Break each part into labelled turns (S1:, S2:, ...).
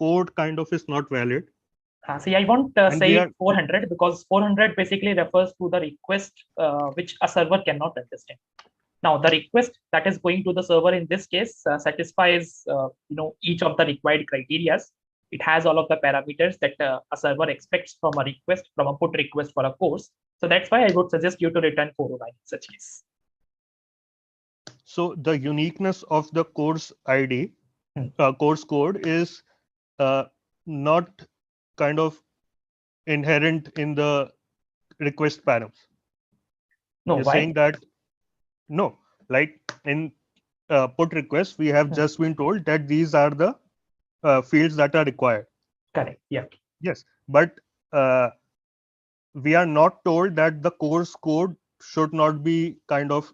S1: code kind of is not valid.
S2: See, I won't
S1: And we
S2: say
S1: are
S2: 400 because 400 basically refers to the request which a server cannot understand. Now, the request that is going to the server in this case satisfies each of the required criteria. It has all of the parameters that a server expects from a request, from a put request for a course. So that's why I would suggest you to return 409 in such case.
S1: so the uniqueness of the course ID, course code is not kind of inherent in the request params.
S2: No,
S1: You're
S2: why?
S1: saying that no, like in put request, we have just been told that these are the fields that are required.
S2: Correct. Yeah.
S1: Yes, but we are not told that the course code should not be kind of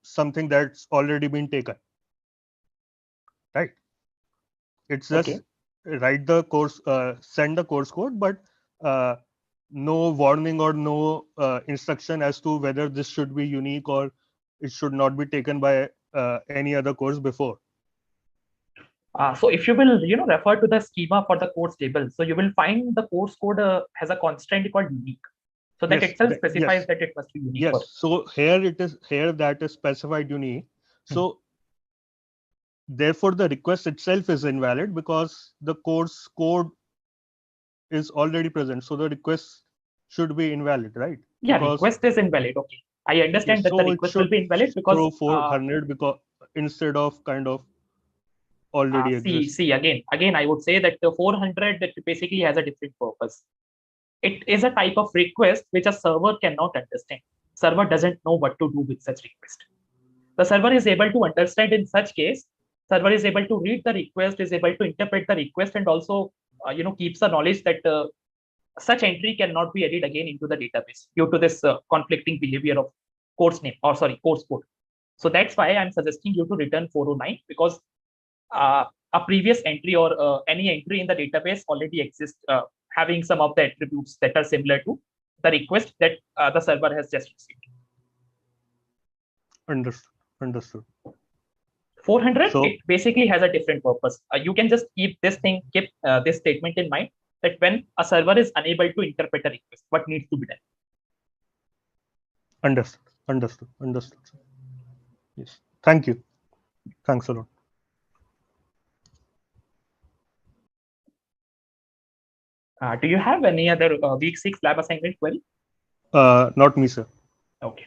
S1: something that's already been taken, right? It's just write the course, send the course code, but no warning or no instruction as to whether this should be unique or it should not be taken by any other course before.
S2: So if you will, refer to the schema for the course table, so you will find the course code has a constraint called unique. So that itself specifies that it must be unique.
S1: Yes. So here that is specified unique. So therefore the request itself is invalid because the course code is already present. So the request should be invalid, right?
S2: Yeah,
S1: because
S2: request is invalid. Okay. I understand that the request will be invalid because
S1: throw 400 because instead of kind of already exists.
S2: See again I would say that the 400 that basically has a different purpose. It is a type of request which a server cannot understand. Server doesn't know what to do with such request. The server is able to understand in such case. Server is able to read the request, is able to interpret the request, and also keeps the knowledge that such entry cannot be added again into the database due to this conflicting behavior of course name or course code. So that's why I'm suggesting you to return 409 because a previous entry or any entry in the database already exists, having some of the attributes that are similar to the request that the server has just received.
S1: Understood.
S2: 400, it basically has a different purpose. You can just keep this statement in mind that when a server is unable to interpret a request, what needs to be done.
S1: Understood. Yes. Thank you. Thanks a lot.
S2: Do you have any other week 6 lab assignment query?
S1: Not me, sir.
S2: Okay.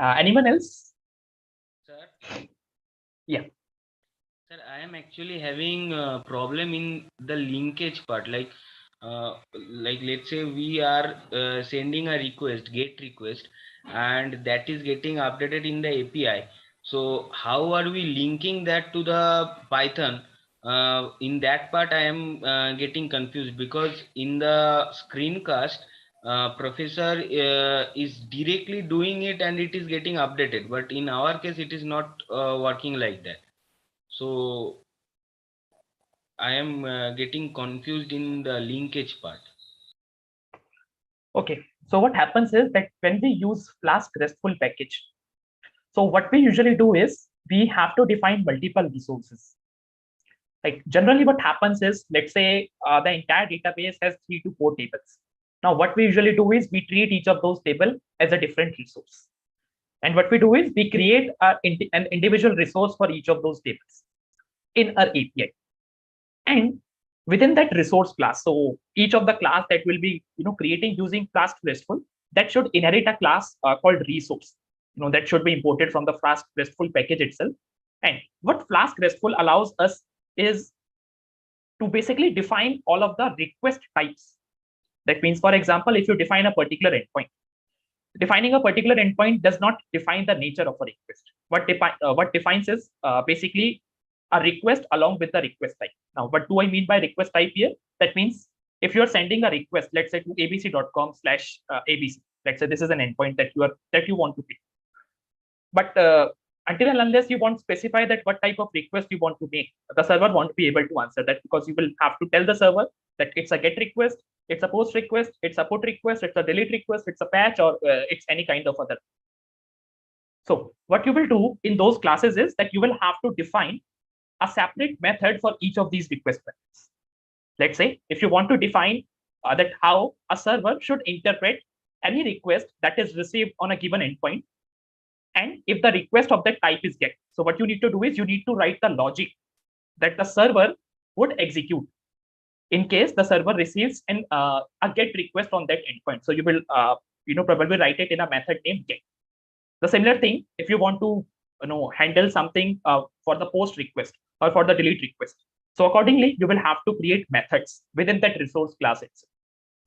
S2: Anyone else?
S3: Sir?
S2: Yeah.
S3: Sir, I am actually having a problem in the linkage part. Like let's say we are sending a request, get request, and that is getting updated in the API. So how are we linking that to the Python? In that part, I am getting confused because in the screencast, professor is directly doing it and it is getting updated. But in our case, it is not working like that. So I am getting confused in the linkage part.
S2: Okay. So what happens is that when we use Flask RESTful package, so what we usually do is we have to define multiple resources. Like generally what happens is, let's say the entire database has 3 to 4 tables. Now what we usually do is we treat each of those tables as a different resource. And what we do is we create an individual resource for each of those tables in our API. And within that resource class, so each of the class that will be creating using Flask RESTful, that should inherit a class called resource. That should be imported from the Flask RESTful package itself. And what Flask RESTful allows us is to basically define all of the request types. That means, for example, if you define a particular endpoint, defining a particular endpoint does not define the nature of a request. What defines is basically a request along with the request type. Now, what do I mean by request type here? That means if you're sending a request, let's say to abc.com/abc, let's say this is an endpoint that you want to pick. But until and unless you won't specify that what type of request you want to make, the server won't be able to answer that because you will have to tell the server that it's a get request, it's a post request, it's a put request, it's a delete request, it's a patch, or it's any kind of other. So what you will do in those classes is that you will have to define a separate method for each of these request methods. Let's say if you want to define that how a server should interpret any request that is received on a given endpoint, and if the request of that type is GET. So what you need to do is you need to write the logic that the server would execute in case the server receives a GET request on that endpoint. So you will probably write it in a method named GET. The similar thing, if you want to handle something for the post request or for the delete request, so accordingly you will have to create methods within that resource class itself,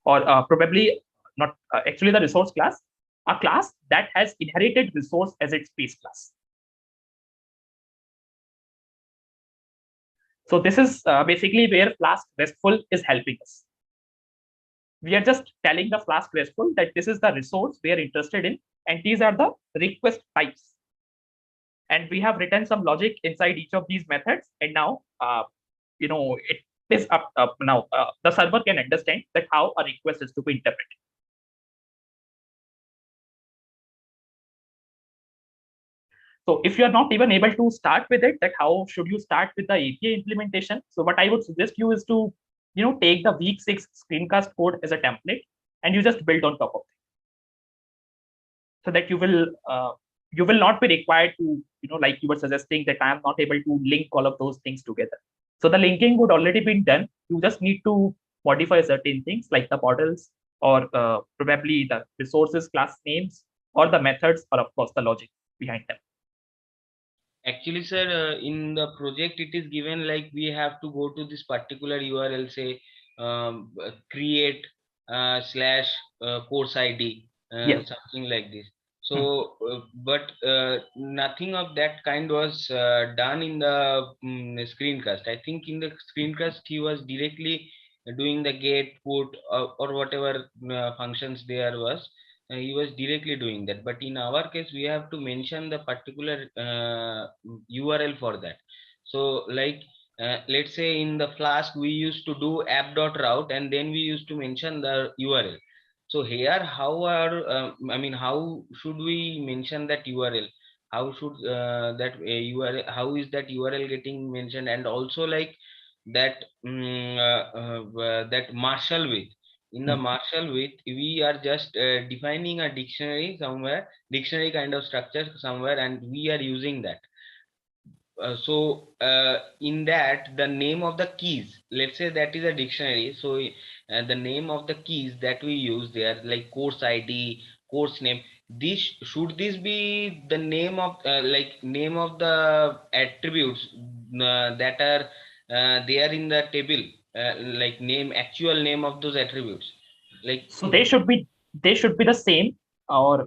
S2: or probably not actually the resource class, a class that has inherited resource as its base class. So this is basically where Flask RESTful is helping us. We are just telling the Flask RESTful that this is the resource we are interested in, and these are the request types. And we have written some logic inside each of these methods, and now it is up now. The server can understand that how a request is to be interpreted. So if you are not even able to start with it, that how should you start with the API implementation? So what I would suggest you is to take the week 6 screencast code as a template, and you just build on top of it, so that you will not be required to like you were suggesting that I am not able to link all of those things together. So the linking would already been done. You just need to modify certain things like the models, or probably the resources class names, or the methods, or of course the logic behind them.
S3: Actually, sir, in the project, it is given like we have to go to this particular URL, say create slash course ID,
S2: Yes.
S3: something like this. So, but nothing of that kind was done in the screencast. I think in the screencast, he was directly doing the get, put, or whatever functions there was. He was directly doing that, but in our case we have to mention the particular URL for that. So like let's say in the Flask we used to do app.route, and then we used to mention the URL. So here how are how should we mention that URL? How should that URL, how is that URL getting mentioned? And also like that that marshal with, in the marshal with, we are just defining a dictionary somewhere, dictionary kind of structure somewhere, and we are using that. In that, the name of the keys, let's say that is a dictionary. So the name of the keys that we use there, like course ID, course name, this should this be the name of like name of the attributes that are there in the table, like name, actual name of those attributes, like
S2: So they should be the same, or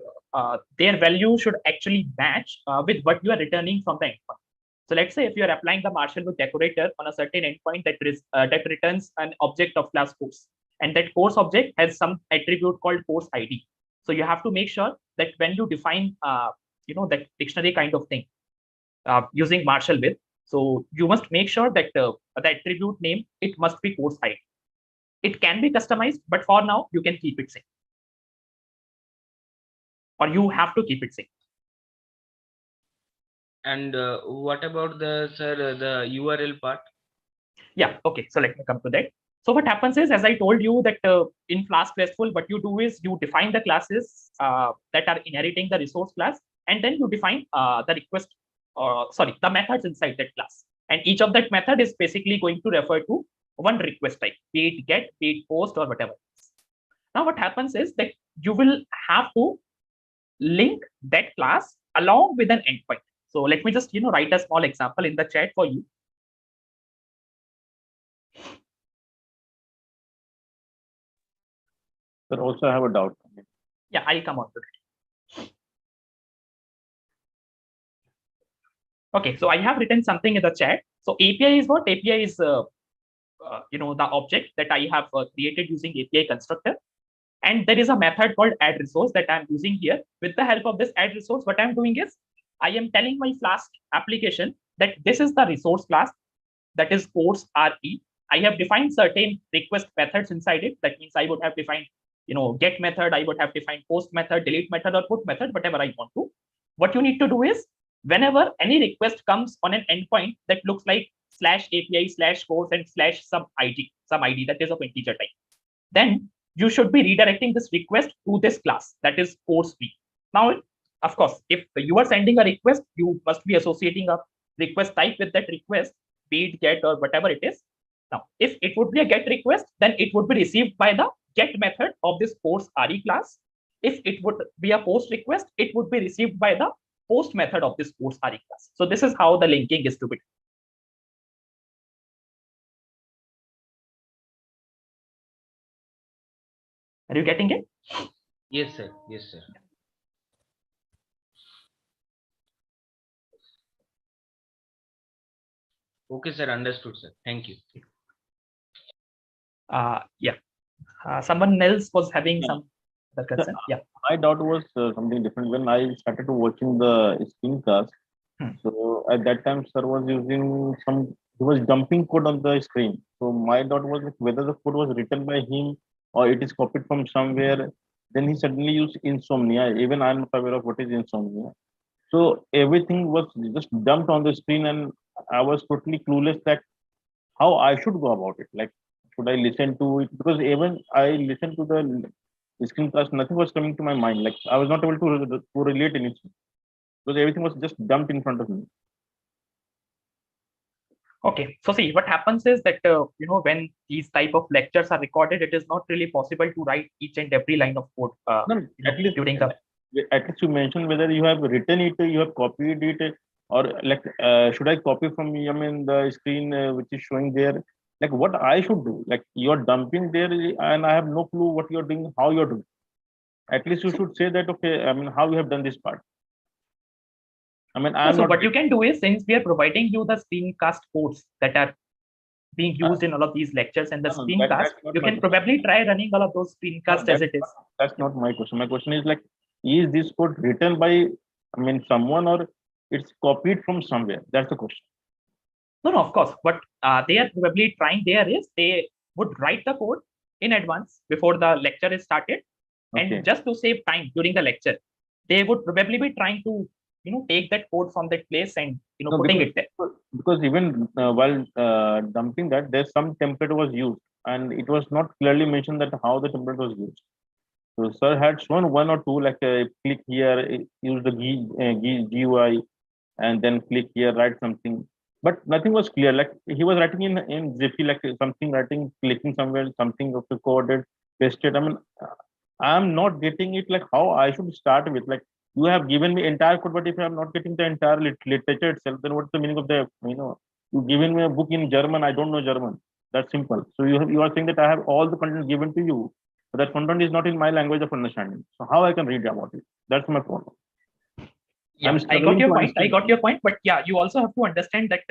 S2: their value should actually match with what you are returning from the endpoint. So let's say if you are applying the marshal with decorator on a certain endpoint that returns an object of class course, and that course object has some attribute called course ID. So you have to make sure that when you define that dictionary kind of thing using marshal with, so you must make sure that the attribute name, it must be course ID. It can be customized, but for now you can keep it same, or you have to keep it same.
S3: And what about the the URL part?
S2: Yeah, okay, so let me come to that. So what happens is, as I told you, that in Flask RESTful, what you do is you define the classes that are inheriting the resource class, and then you define the methods inside that class. And each of that method is basically going to refer to one request type, be it get, be it post, or whatever. Now what happens is that you will have to link that class along with an endpoint. So let me just write a small example in the chat for you.
S4: But also I have a doubt.
S2: Yeah, I'll come on to that. Okay, so I have written something in the chat. So API is what? API is the object that I have created using API constructor. And there is a method called add resource that I'm using here. With the help of this add resource, what I'm doing is I am telling my Flask application that this is the resource class, that is course RE. I have defined certain request methods inside it. That means I would have defined, get method, I would have defined post method, delete method, or put method, whatever I want to. What you need to do is whenever any request comes on an endpoint that looks like /API/course and /some ID that is of integer type, then you should be redirecting this request to this class, that is course B. Now, of course, if you are sending a request, you must be associating a request type with that request, be it get or whatever it is. Now, if it would be a get request, then it would be received by the get method of this course RE class. If it would be a post request, it would be received by the post method of this course RE class. So this is how the linking is to be done. Are you getting it?
S3: Yes, sir. Yes, sir. Okay, sir. Understood, sir. Thank you.
S2: Yeah. Someone else was having some other concern. Yeah.
S4: My doubt was something different when I started watching the screencast. So at that time, sir was using he was dumping code on the screen. So my doubt was like whether the code was written by him or it is copied from somewhere. Then he suddenly used insomnia. Even I'm not aware of what is insomnia. So everything was just dumped on the screen, and I was totally clueless that how I should go about it. Like, should I listen to it? Because even I listened to the screencast, nothing was coming to my mind. Like, I was not able to relate anything because everything was just dumped in front of me.
S2: Okay, so see, what happens is that when these type of lectures are recorded, it is not really possible to write each and every line of code
S4: At least
S2: during the.
S4: At least you mentioned whether you have written it, you have copied it, or like should I copy from the screen which is showing there? Like what I should do? Like you're dumping there, and I have no clue what you're doing, how you're doing. At least you should say that, okay, how you have done this part.
S2: So what you can do is, since we are providing you the screencast codes that are being used in all of these lectures and the screencast, you can probably try running all of those screencasts as it is.
S4: That's not my question. My question is like, is this code written by, someone, or it's copied from somewhere? That's the question.
S2: No, of course. What they are probably trying there is they would write the code in advance before the lecture is started. Okay. And just to save time during the lecture, they would probably be trying to take that code from that place and putting it there.
S4: Because even while dumping that, there's some template was used, and it was not clearly mentioned that how the template was used. So sir had shown one or two, like click here, use the GUI, and then click here, write something. But nothing was clear. Like he was writing in Zippy, like something writing, clicking somewhere, something of the coded, pasted. I'm not getting it. Like how I should start with. Like you have given me entire code, but if I'm not getting the entire literature itself, then what's the meaning of the you given me a book in German? I don't know German. That's simple. So you are saying that I have all the content given to you, but that content is not in my language of understanding. So how I can read about it? That's my problem.
S2: Yeah, I got your point. I got your point. But yeah, you also have to understand that,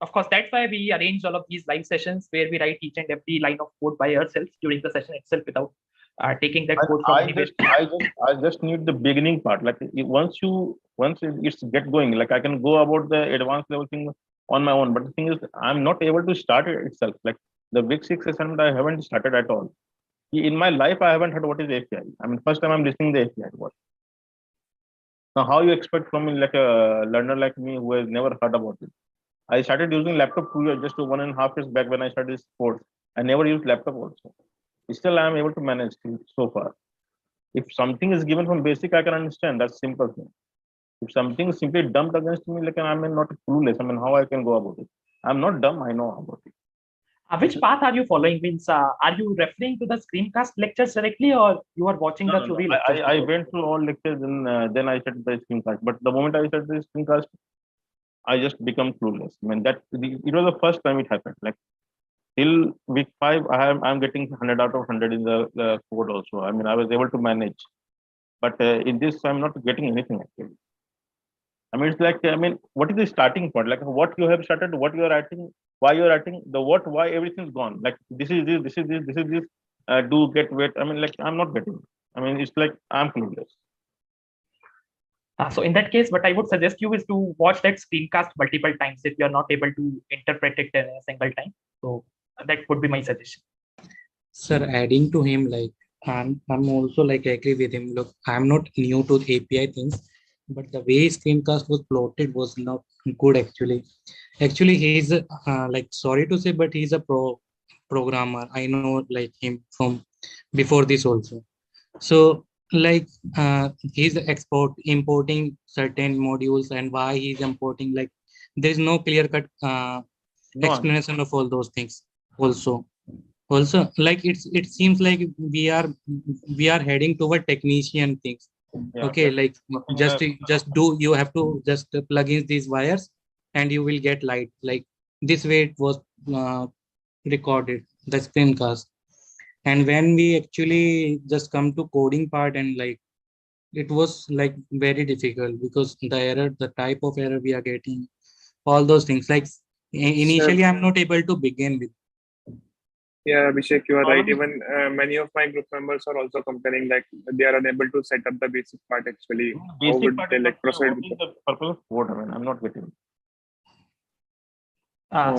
S2: of course, that's why we arrange all of these live sessions where we write each and every line of code by ourselves during the session itself without taking that code from anywhere.
S4: I just need the beginning part. Like once it's get going, like I can go about the advanced level thing on my own. But the thing is, I'm not able to start it itself. Like the Big 6 assignment, I haven't started at all. In my life, I haven't heard what is API. First time I'm listening to the API. What? Now, how you expect from me, like a learner like me who has never heard about it? I started using laptop 2 years, just 1.5 years back when I started this course. I never used laptop also. Still, I am able to manage so far. If something is given from basic, I can understand. That's simple thing. If something is simply dumped against me, like I'm not clueless. How I can go about it? I'm not dumb. I know about it.
S2: Which path are you following? Means, are you referring to the screencast lectures directly, or you are watching the theory lectures?
S4: I went through all lectures, and then I started the screencast. But the moment I started the screencast, I just become clueless. It was the first time it happened. Like till week 5, I'm getting 100 out of 100 in the code also. I was able to manage, but in this I'm not getting anything actually. It's like what is the starting point? Like what you have started, what you are writing, why you are writing, the what, why everything's gone. Like this is this, this is this, this is this. Do get wet. Like I'm not getting. It's like I'm clueless.
S2: So in that case, what I would suggest you is to watch that screencast multiple times if you are not able to interpret it in a single time. So that would be my suggestion.
S5: Sir, adding to him, like I'm also like agree with him. Look, I'm not new to API things. but the way screencast was plotted was not good actually. Actually, he's like, sorry to say, but he's a programmer. I know like him from before this also. So like he's importing certain modules, and why he's importing, like there's no clear cut
S4: No,
S5: explanation of all those things also. Like it seems like we are heading toward technician things.
S4: yeah,
S5: Okay, like
S4: nothing,
S5: just do, you have to just plug in these wires and you will get light. Like this way it was uh, recorded, the screencast. And when we actually just come to coding part, and like it was like very difficult, because the error, the type of error we are getting, all those things, like
S6: Sir,
S5: initially I'm not able to begin with.
S6: yeah, Abhishek, you are right.
S4: Problem is-
S6: Even many of my group members are also complaining like they are unable to set up the basic part actually. How
S4: basic
S6: would
S4: part
S6: they
S4: is
S6: like
S4: not clear.
S6: proceed
S4: What
S6: with
S4: is
S6: that?
S4: the purpose of code? I mean, I'm not getting it.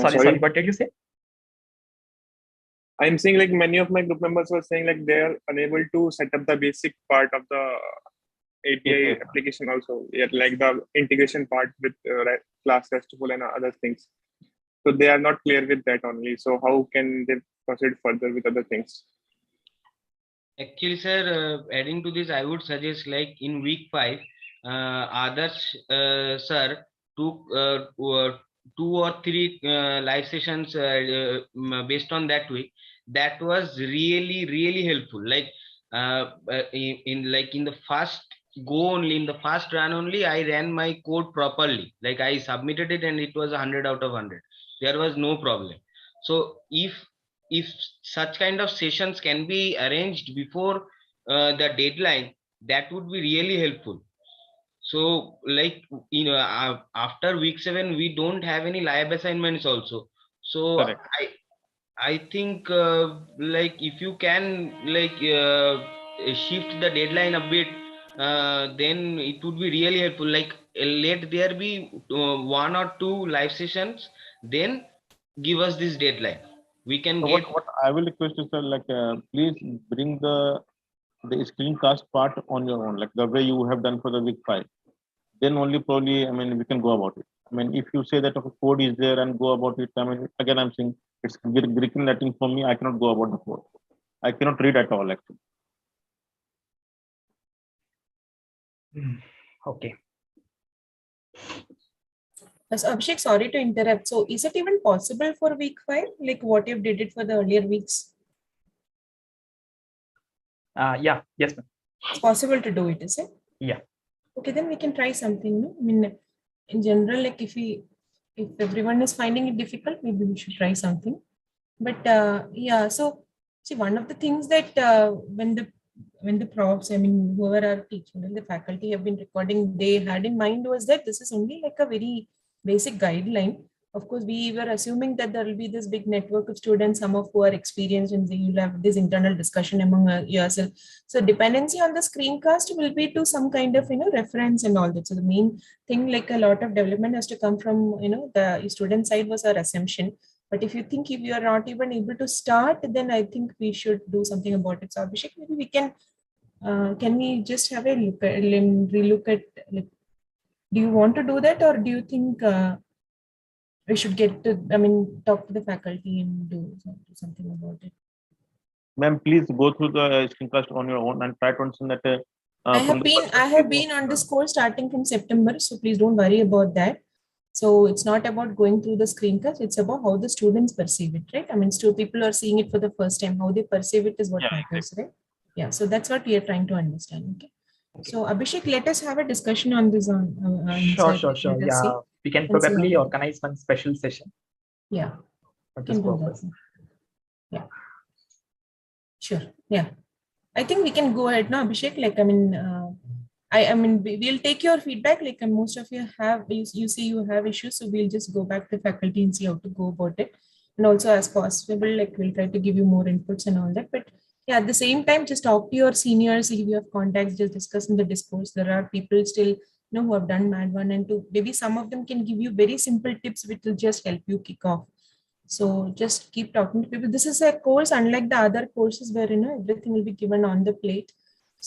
S2: Sorry,
S6: Sorry,
S2: what did you say?
S6: I'm saying like many of my group members were saying like they are unable to set up the basic part of the API
S4: API.
S6: application also, yeah, like the integration part with class RESTful and other things. So they are not clear with that only. So how can they proceed further with other things?
S3: Actually, sir, adding to this, I would suggest like in week 5, Adarsh sir took 2 or 3 live sessions based on that week. That was really really helpful. Like in the first go only, in the first run only, I ran my code properly. Like I submitted it and it was 100 out of 100. There was no problem. So if such kind of sessions can be arranged before the deadline, that would be really helpful. So like after week 7 we don't have any live assignments also. So
S4: Correct.
S3: I think like if you can like shift the deadline a bit, then it would be really helpful. Like let there be 1 or 2 live sessions, then give us this deadline. We can
S4: So
S3: get.
S4: what I will request is, sir, like please bring the screencast part on your own, like the way you have done for the week 5. Then only probably, I mean, we can go about it. I mean, if you say that a code is there and go about it, I mean, again, I'm saying it's Greek Latin for me. I cannot go about the code. I cannot read at all, actually.
S2: Okay.
S7: So Abhishek, sorry to interrupt. So is it even possible for week 5, like what you did it for the earlier weeks?
S2: Yeah, yes, ma'am.
S7: It's possible to do it, is it?
S2: Yeah.
S7: Okay, then we can try something. No? I mean, in general, like if everyone is finding it difficult, maybe we should try something. But yeah, so see, one of the things that when the profs, I mean, whoever are teaching and the faculty have been recording, they had in mind was that this is only like a very basic guideline. Of course, we were assuming that there will be this big network of students, some of who are experienced, and you'll have this internal discussion among yourself. So dependency on the screencast will be to some kind of reference and all that. So the main thing, like a lot of development has to come from the student side was our assumption. But if you think if you are not even able to start, then I think we should do something about it. So Abhishek, maybe we can we just have a look at relook at, like, do you want to do that, or do you think we should talk to the faculty and do something about it?
S4: Ma'am, please go through the screencast on your own and try to understand that
S7: I
S4: from
S7: have
S4: the
S7: been on this course starting from September, so please don't worry about that. So it's not about going through the screencast, it's about how the students perceive it, right? I mean, people are seeing it for the first time. How they perceive it is what
S4: Yeah,
S7: matters, right? Yeah, so that's what we are trying to understand. Okay. So Abhishek, let us have a discussion on this
S2: Sure.
S7: let us
S2: Yeah,
S7: see.
S2: we can
S7: And see
S2: probably
S7: how-
S2: organize one special session
S7: Yeah,
S2: for
S7: we
S2: this
S7: can do
S2: purpose.
S7: that. Yeah, sure. Yeah, I think we can go ahead now, Abhishek. Like, we'll take your feedback. Like, most of you have, you see you have issues, so we'll just go back to faculty and see how to go about it. And also, as possible, like we'll try to give you more inputs and all that. But yeah, at the same time, just talk to your seniors. If you have contacts, just discuss in the discourse. There are people still, who have done Mad 1 and 2. Maybe some of them can give you very simple tips, which will just help you kick off. So just keep talking to people. This is a course unlike the other courses where everything will be given on the plate.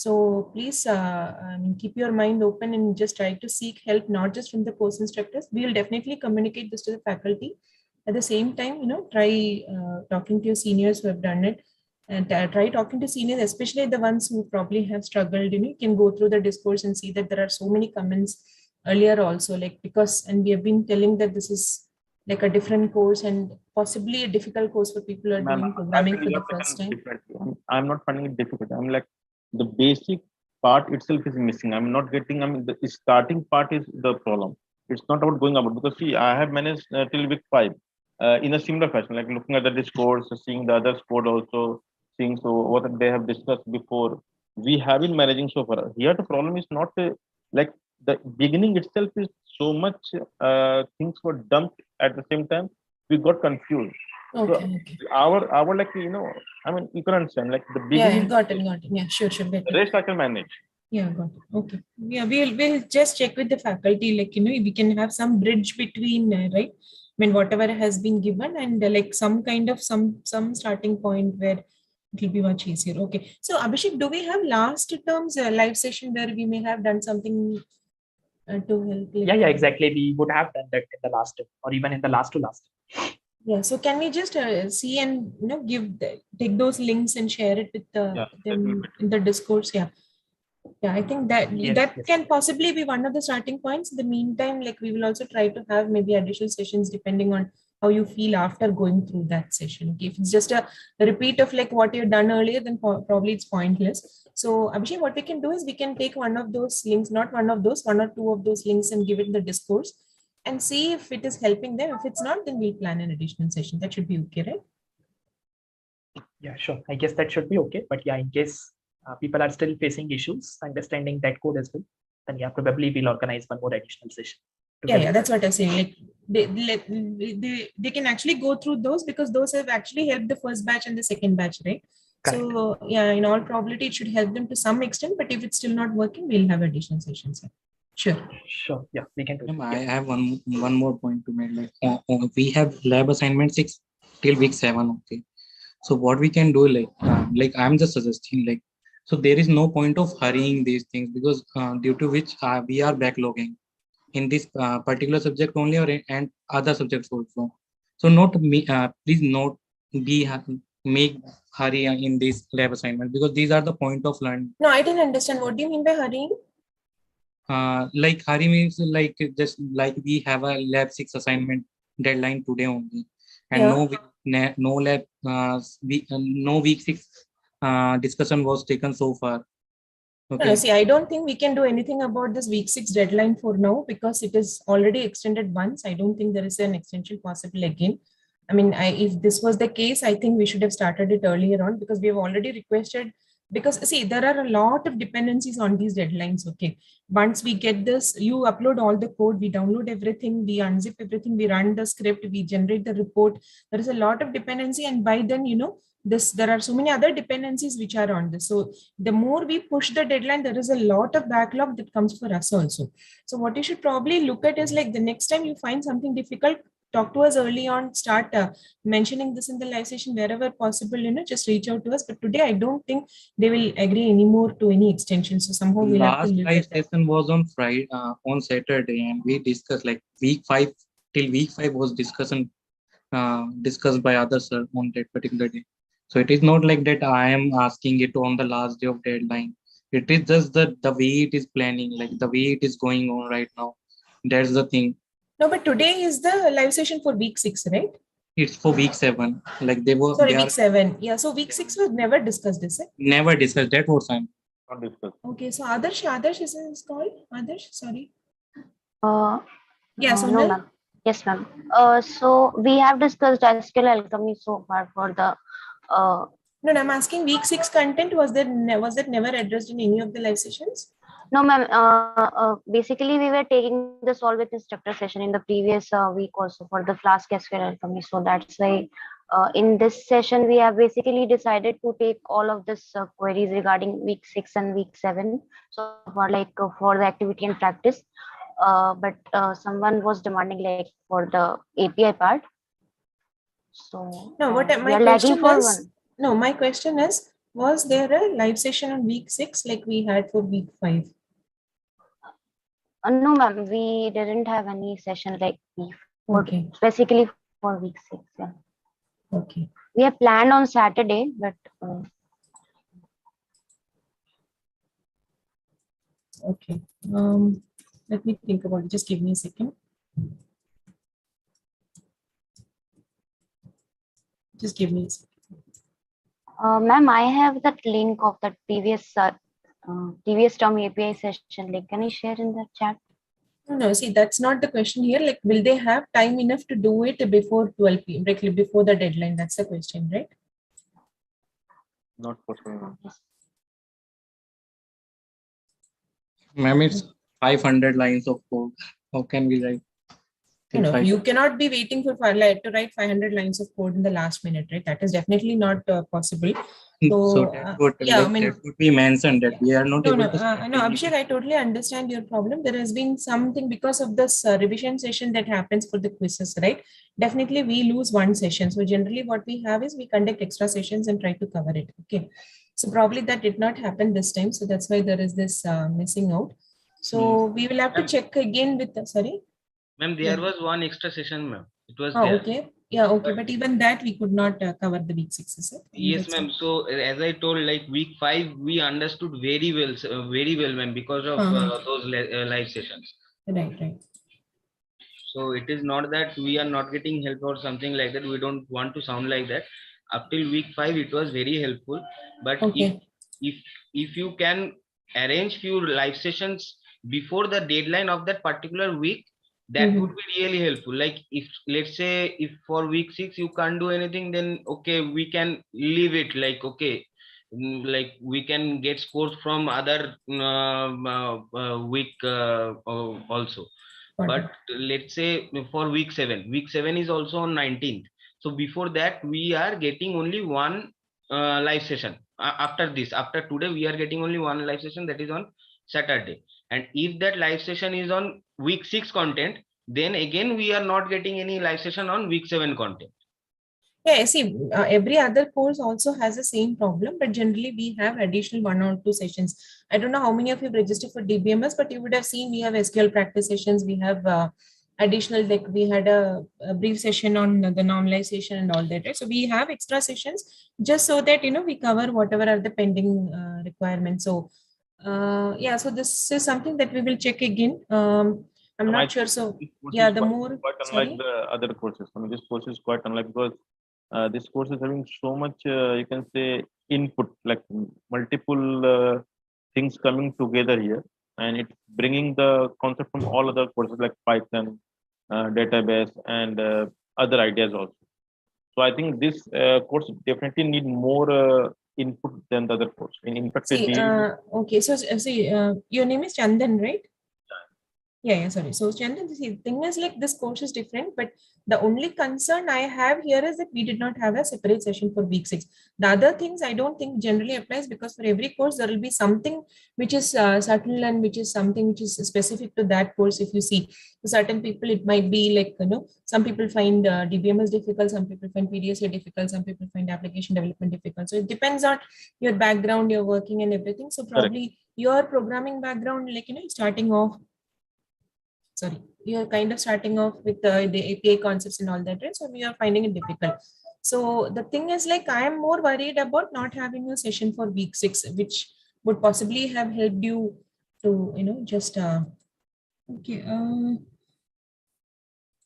S7: So please keep your mind open and just try to seek help, not just from the course instructors. We will definitely communicate this to the faculty. At the same time, try talking to your seniors who have done it, and try talking to seniors, especially the ones who probably have struggled. You can go through the discourse and see that there are so many comments earlier also, and we have been telling that this is like a different course and possibly a difficult course for people who are
S4: Ma'am,
S7: doing
S4: I
S7: programming
S4: feel
S7: for
S4: you
S7: the
S4: are taken
S7: first time.
S4: differently. I'm not finding it difficult. I'm like the basic part itself is missing. I'm not getting. I mean, the starting part is the problem. It's not about going about, because see, I have managed till week 5 in a similar fashion, like looking at the discourse, seeing the other sport also, seeing so what they have discussed before. We have been managing so far. Here the problem is not like the beginning itself is so much things were dumped at the same time. We got confused. So
S7: Okay.
S4: our like I mean you can understand like the
S7: Yeah,
S4: beginning.
S7: got it. Yeah, sure.
S4: The rest I can manage.
S7: Yeah, got it. Okay. Yeah, we'll just check with the faculty, we can have some bridge between, right? I mean, whatever has been given and like some kind of some starting point where it will be much easier. Okay. So Abhishek, do we have last term's live session where we may have done something to help?
S2: Yeah, exactly. We would have done that in the last or even in the last to last.
S7: Yeah. So can we just see and take those links and share it with them in the discourse? Yeah. Yeah, I think that
S2: Yes.
S7: can possibly be one of the starting points. In the meantime, we will also try to have maybe additional sessions depending on how you feel after going through that session. Okay, if it's just a repeat of like what you've done earlier, then probably it's pointless. So Abhishek, what we can do is we can take one of those links, not one of those, one or two of those links and give it in the discourse and see if it is helping them. If it's not, then we'll plan an additional session. That should be okay, right?
S2: Yeah, sure. I guess that should be okay. But yeah, in case people are still facing issues understanding that code as well, then yeah, probably we'll organize one more additional session.
S7: Yeah, that's what I'm saying. Like they can actually go through those because those have actually helped the first batch and the second batch, right?
S2: Correct.
S7: So yeah, in all probability, it should help them to some extent. But if it's still not working, we'll have additional sessions. Sure.
S2: Yeah, we can do that.
S5: I have one more point to make. Like we have lab assignment 6 till week 7. Okay, so what we can do, like I'm just suggesting, like, so there is no point of hurrying these things, because due to which we are backlogging in this particular subject only, or and other subjects also. So please not be make hurry in this lab assignment, because these are the point of learning.
S7: No, I didn't understand. What do you mean by hurrying?
S5: Like hurry means like just like we have a lab 6 assignment deadline today only, and no lab no week 6 discussion was taken so far. Okay.
S7: No, see, I don't think we can do anything about this week 6 deadline for now because it is already extended once. I don't think there is an extension possible again. I mean, if this was the case, I think we should have started it earlier on because we have already requested. Because see, there are a lot of dependencies on these deadlines. Okay, once we get this, you upload all the code, we download everything, we unzip everything, we run the script, we generate the report. There is a lot of dependency, and by then, there are so many other dependencies which are on this. So the more we push the deadline, there is a lot of backlog that comes for us also. So what you should probably look at is like the next time you find something difficult, talk to us early on, start mentioning this in the live session wherever possible, just reach out to us. But today I don't think they will agree anymore to any extension. So somehow we'll have to live
S5: live
S7: with that.
S5: session was on Friday, on Saturday, and we discussed like week 5 till week 5 was discussed by others on that particular day. So it is not like that I am asking it on the last day of deadline. It is just the way it is planning, like the way it is going on right now. That's the thing.
S7: No, but today is the live session for week 6, right?
S5: It's for week 7. Like
S7: week 7. Yeah, so week 6 was never discussed, is it?
S5: Never discussed. That was time.
S4: Not discussed.
S7: Okay, so Adarsh is called? Adarsh, sorry.
S8: No, ma'am. Yes, ma'am. So we have discussed SQL alchemy so far for the.
S7: No, I'm asking week 6 content. Was that never addressed in any of the live sessions?
S8: No, ma'am. Basically, we were taking the solve with instructor session in the previous week also for the Flask SQL alchemy. So that's why in this session we have basically decided to take all of this queries regarding week 6 and week 7. So for the activity and practice. But someone was demanding like for the API part. So
S7: no, my question is was there a live session on week 6 like we had for week 5?
S8: No, ma'am, we didn't have any session like before,
S7: Okay.
S8: specifically for week 6. Yeah.
S7: Okay.
S8: We have planned on Saturday, but
S7: Okay. Let me think about it. Just give me a second. Just give me a second.
S8: ma'am, I have that link of that previous term API session link. Can I share in the chat?
S7: No, see, that's not the question here. Like, will they have time enough to do it before 12 p.m., directly before the deadline? That's the question, right?
S4: Not possible.
S5: Ma'am, it's 500 lines of code. How can we write?
S7: No, you cannot be waiting for to write 500 lines of code in the last minute, right? That is definitely not possible. So,
S5: that would,
S7: yeah,
S5: like,
S7: I mean,
S5: that would be mentioned that we are not
S7: no,
S5: able
S7: no,
S5: to start
S7: no,
S5: any-
S7: Abhishek, I totally understand your problem. There has been something because of this revision session that happens for the quizzes, right? Definitely, we lose one session. So generally, what we have is we conduct extra sessions and try to cover it. Okay, so probably that did not happen this time. So that's why there is this missing out. So we will have to check again with sorry.
S3: Ma'am, there was one extra session, ma'am. It was
S7: Oh,
S3: there.
S7: okay. Yeah, okay. But even that we could not cover the week 6, is it?
S3: Yes, ma'am. So as I told, like week 5, we understood very well, ma'am, because of those live sessions.
S7: Right, right.
S3: So it is not that we are not getting help or something like that. We don't want to sound like that. Up till week 5, it was very helpful. But
S7: Okay.
S3: if you can arrange few live sessions before the deadline of that particular week, that would be really helpful. Like if let's say if for week 6 you can't do anything, then okay, we can leave it. Like okay, like we can get scores from other week also. But let's say for week 7 is also on 19th. So before that, we are getting only one live session. After today, we are getting only one live session, that is on Saturday. And if that live session is on week 6 content, then again we are not getting any live session on week 7 content.
S7: Yeah, see, every other course also has the same problem, but generally we have additional 1 or 2 sessions. I don't know how many of you have registered for DBMS, but you would have seen we have SQL practice sessions. We have additional, like we had a brief session on the normalization and all that, right? So we have extra sessions just so that, we cover whatever are the pending requirements. So yeah, so this is something that we will check again. I'm not sure. So yeah, the more,
S4: quite unlike the other courses. I mean, this course is quite unlike because this course is having so much, you can say, input, like multiple things coming together here, and it's bringing the concept from all other courses like Python, database, and other ideas also. So I think this course definitely need more input than the other course. In fact,
S7: see, okay, so see, your name is Chandan, right? Yeah, sorry. So, Chandan, the thing is like this course is different, but the only concern I have here is that we did not have a separate session for week 6. The other things I don't think generally applies because for every course there will be something which is subtle and which is something which is specific to that course. If you see, for certain people it might be like, some people find DBMS difficult, some people find PDSA difficult, some people find application development difficult. So it depends on your background, your working and everything. So probably your programming background, like, starting off, sorry, you're kind of starting off with the API concepts and all that, right? So we are finding it difficult. So the thing is like, I am more worried about not having a session for week 6, which would possibly have helped you to, just, okay.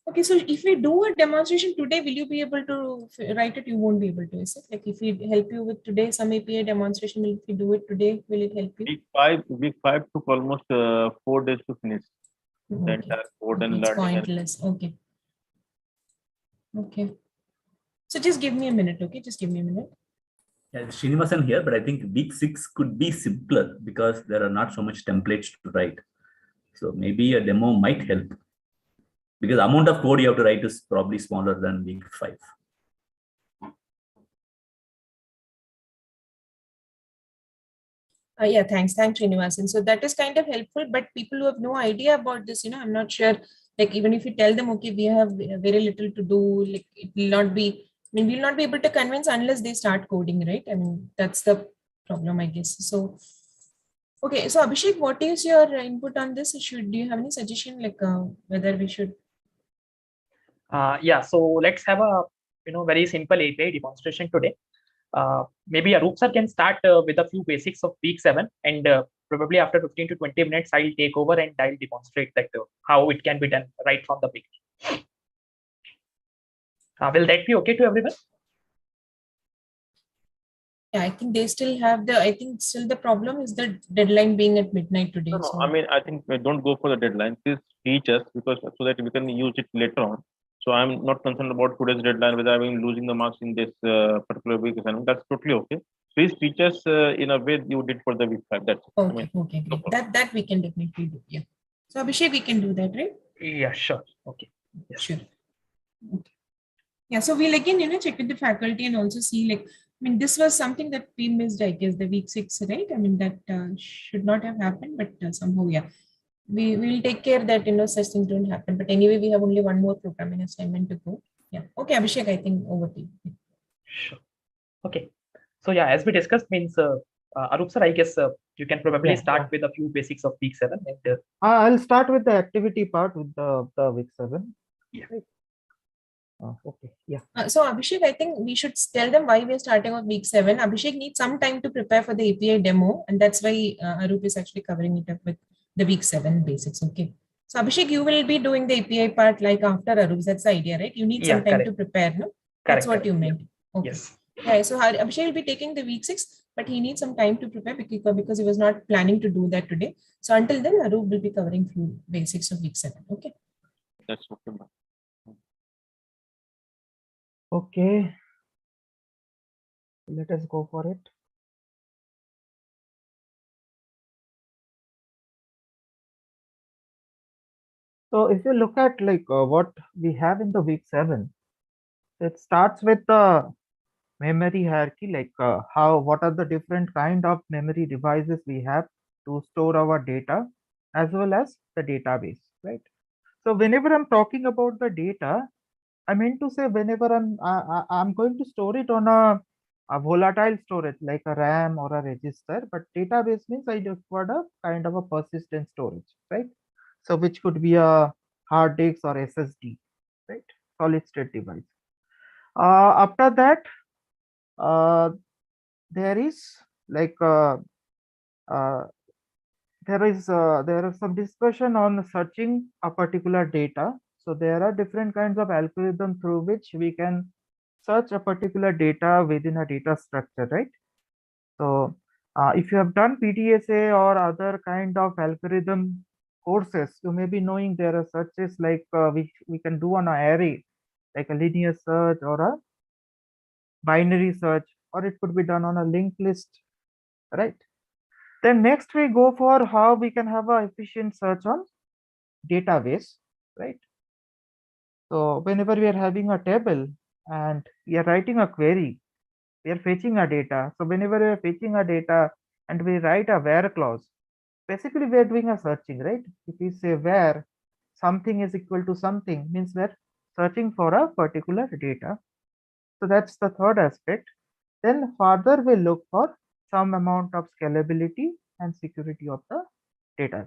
S7: Okay, so if we do a demonstration today, will you be able to write it? You won't be able to, is it? Like if we help you with today, some API demonstration, if we do it today, will it help you?
S4: week 5 took almost 4 days to finish. The entire code and
S7: It's
S4: learning.
S7: pointless. Okay. Okay. So just give me a minute, okay? Just give me a minute.
S9: Yeah, Srinivasan here, but I think week 6 could be simpler because there are not so much templates to write. So maybe a demo might help because the amount of code you have to write is probably smaller than week 5.
S7: Yeah, thanks, Srinivasan. So that is kind of helpful, but people who have no idea about this, I'm not sure. Like even if you tell them, okay, we have very little to do, like it will not be. I mean, we'll not be able to convince unless they start coding, right? I mean, that's the problem, I guess. So, okay. So Abhishek, what is your input on this? Do you have any suggestion, like whether we should?
S2: Yeah, so let's have a very simple API demonstration today. Maybe Arup sir can start with a few basics of week 7, and probably after 15 to 20 minutes, I'll take over and I'll demonstrate that how it can be done right from the beginning. Will that be okay to everyone?
S7: Yeah, I think they still have the. I think still the problem is the deadline being at midnight today.
S4: No,
S7: So
S4: I mean, I think don't go for the deadline. Please teach us because so that we can use it later on. So I'm not concerned about today's deadline, whether I'm losing the marks in this particular week assignment. That's totally okay. Please teach us in a way you did for the week 5. That's it.
S7: okay,
S4: I mean,
S7: okay, great. That we can definitely do. Yeah. So Abhishek, we can do that, right?
S2: Yeah, sure. Okay. Yes.
S7: Sure. Okay. Yeah. So we'll again, check with the faculty and also see, like, I mean, this was something that we missed, I guess, the week 6, right? I mean, that should not have happened, but somehow, yeah, we will take care that such things don't happen. But anyway, we have only one more programming assignment to go. Yeah. Okay, Abhishek, I think over to you.
S2: Sure. Okay. So yeah, as we discussed, means Arup sir, I guess you can probably start with a few basics of week 7. And
S10: I'll start with the activity part with the week 7.
S2: Yeah.
S10: Right. Okay. Yeah.
S7: So Abhishek, I think we should tell them why we're starting on week 7. Abhishek needs some time to prepare for the API demo, and that's why Arup is actually covering it up with the week 7 basics. Okay. So Abhishek, you will be doing the API part like after Arup. That's the idea, right? You need some time to prepare, no? That's what you meant. Okay.
S2: Yes.
S7: Yeah. So Abhishek will be taking the week 6, but he needs some time to prepare because he was not planning to do that today. So until then, Arup will be covering few basics of week 7. Okay.
S4: that's okay.
S10: Okay. Let us go for it. So if you look at like what we have in the week 7, it starts with the memory hierarchy, like what are the different kind of memory devices we have to store our data as well as the database, right? So whenever I'm talking about the data, I mean to say whenever I'm going to store it on a volatile storage like a RAM or a register, but database means I require a kind of a persistent storage, right? So which could be a hard disk or SSD, right? Solid state device. After that, there is like uh, there is some discussion on searching a particular data. So there are different kinds of algorithm through which we can search a particular data within a data structure, right? So if you have done PDSA or other kind of algorithm courses, you may be knowing there are searches like we can do on an array, like a linear search or a binary search, or it could be done on a linked list, right? Then next we go for how we can have a efficient search on database, right? So whenever we are having a table and we are writing a query, we are fetching a data. So whenever we are fetching a data and we write a where clause, basically we are doing a searching, right? If we say where something is equal to something, means we're searching for a particular data. So that's the third aspect. Then further we look for some amount of scalability and security of the data.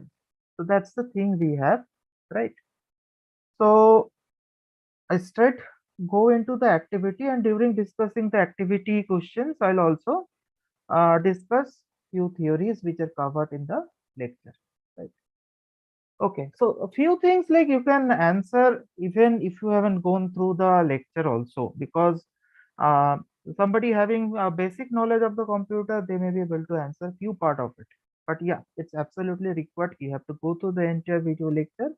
S10: So that's the thing we have, right? So I straight go into the activity, and during discussing the activity questions, I'll also discuss few theories which are covered in the lecture, right? Okay, so a few things like you can answer even if you haven't gone through the lecture also, because uh, somebody having a basic knowledge of the computer, they may be able to answer few part of it. But yeah, it's absolutely required. You have to go through the entire video lecture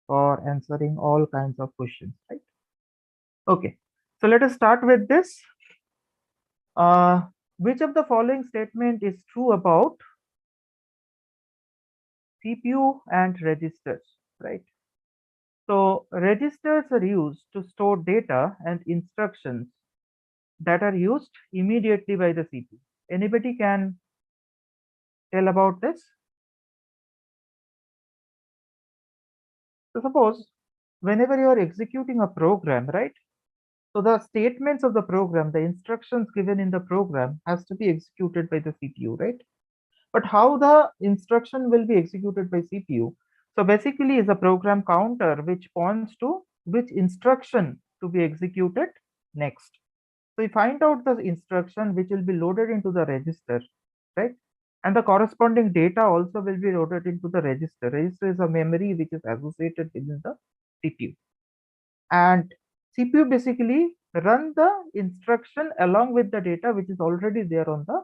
S10: for answering all kinds of questions, right? Okay, so let us start with this. Which of the following statement is true about CPU and registers, right? So registers are used to store data and instructions that are used immediately by the CPU. Anybody can tell about this? So suppose whenever you are executing a program, right? So the statements of the program, the instructions given in the program has to be executed by the CPU, right? But how the instruction will be executed by CPU? So basically is a program counter which points to which instruction to be executed next. So we find out the instruction which will be loaded into the register, right? And the corresponding data also will be loaded into the register. Register is a memory which is associated within the CPU. And CPU basically run the instruction along with the data which is already there on the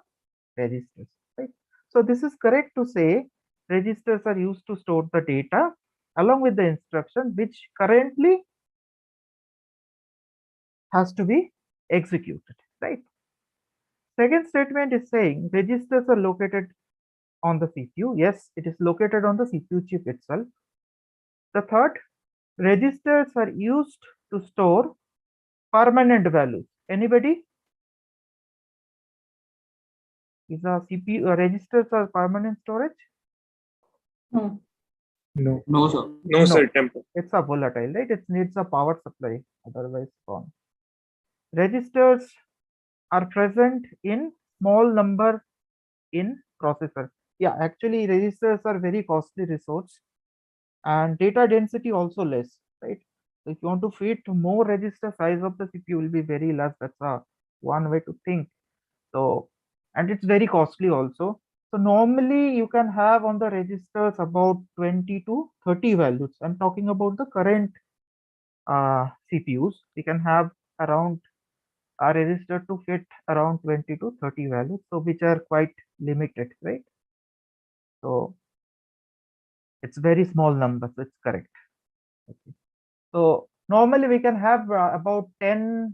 S10: registers, right? So this is correct to say registers are used to store the data along with the instruction which currently has to be executed, right? Second statement is saying registers are located on the CPU. Yes, it is located on the CPU chip itself. The third, registers are used to store permanent values. Anybody? Is a CPU registers are permanent storage?
S6: No.
S9: No, sir.
S6: No, sir, temper.
S10: It's a volatile, right? It needs a power supply, otherwise gone. Registers are present in small number in processor. Yeah, actually registers are very costly resource and data density also less, right? So if you want to fit more register, size of the CPU will be very less. That's a one way to think. So, and it's very costly also. So normally you can have on the registers about 20 to 30 values. I'm talking about the current CPUs. We can have around a register to fit around 20 to 30 values, so which are quite limited, right? So it's very small numbers. It's correct. Okay. So normally we can have about 10.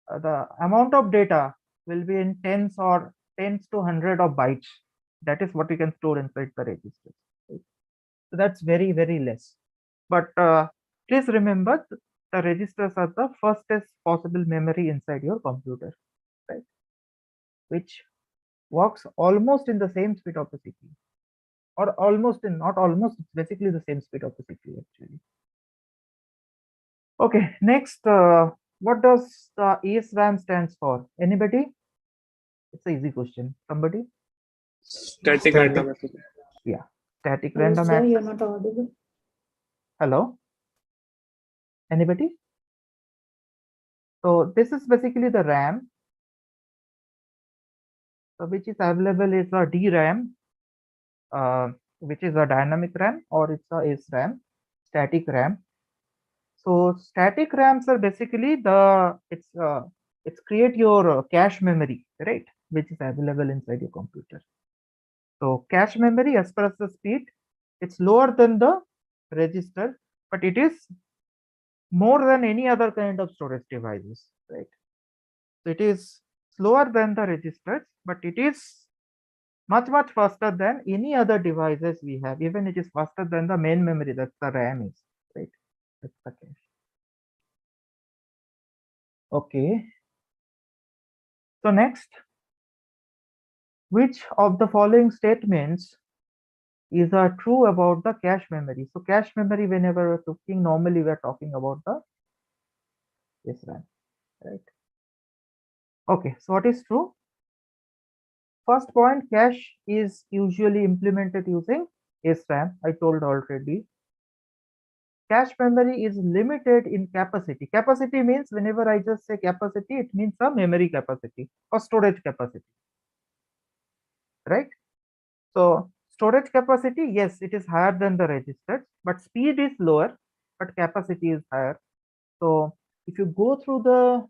S10: The amount of data will be in tens to 100 of bytes. That is what we can store inside the register. Right? So that's very, very less. But please remember the registers are the fastest possible memory inside your computer, right? Which works almost in the same speed of the CPU, or almost in, not almost, it's basically the same speed of the CPU actually. Okay, next, what does the ASRAM stands for? Anybody? It's an easy question. Somebody?
S6: Static random access.
S10: Yeah, static random access.
S11: You're not audible.
S10: Hello? Anybody? So this is basically the RAM, which is available is a DRAM, which is a dynamic RAM, or it's a SRAM, static RAM. So static RAMs are basically the it's create your cache memory, right, which is available inside your computer. So cache memory, as per as the speed, it's lower than the register, but it is more than any other kind of storage devices, right? So it is slower than the registers, but it is much faster than any other devices we have. Even it is faster than the main memory, that's the RAM is, right? That's the cache. Okay. So next, which of the following statements is true about the cache memory? So cache memory, whenever we're talking, normally we're talking about the SRAM, right? Okay, so what is true? First point, cache is usually implemented using SRAM. I told already. Cache memory is limited in capacity. Capacity means whenever I just say capacity, it means a memory capacity or storage capacity, right? So storage capacity, yes, it is higher than the registers, but speed is lower, but capacity is higher. So if you go through the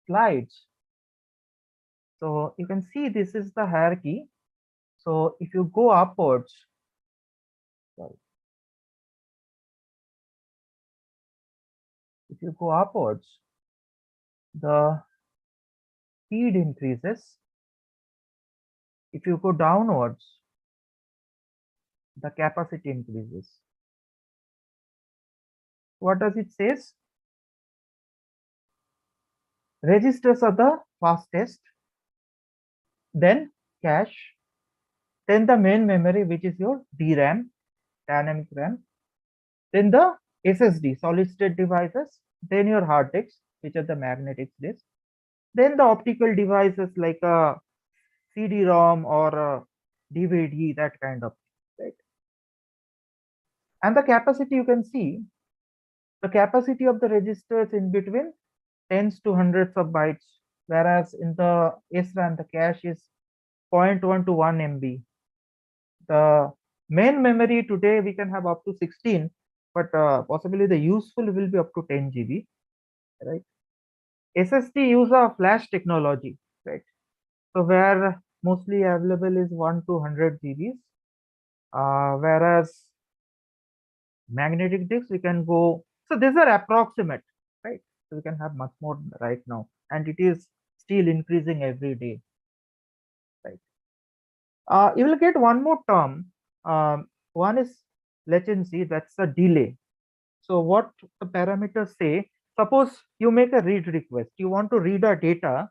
S10: slides, so you can see this is the hierarchy. So if you go upwards, sorry, if you go upwards, the speed increases. If you go downwards, the capacity increases. What does it says? Registers are the fastest, then cache, then the main memory, which is your DRAM, dynamic RAM, then the SSD, solid state devices, then your hard disks, which are the magnetic disks, then the optical devices like a CD-ROM or a DVD, that kind of thing, right? And the capacity, you can see the capacity of the registers in between tens to hundreds of bytes, whereas in the SRAM the cache is 0.1 to 1 MB. The main memory today we can have up to 16, but possibly the useful will be up to 10 GB, right? SSD use a flash technology, right? So where mostly available is 1 to 100 GBs, whereas magnetic disks we can go. So these are approximate, right? So we can have much more right now, and it is still increasing every day, right? You will get one more term. One is latency, that's a delay. So what the parameters say, suppose you make a read request, you want to read a data.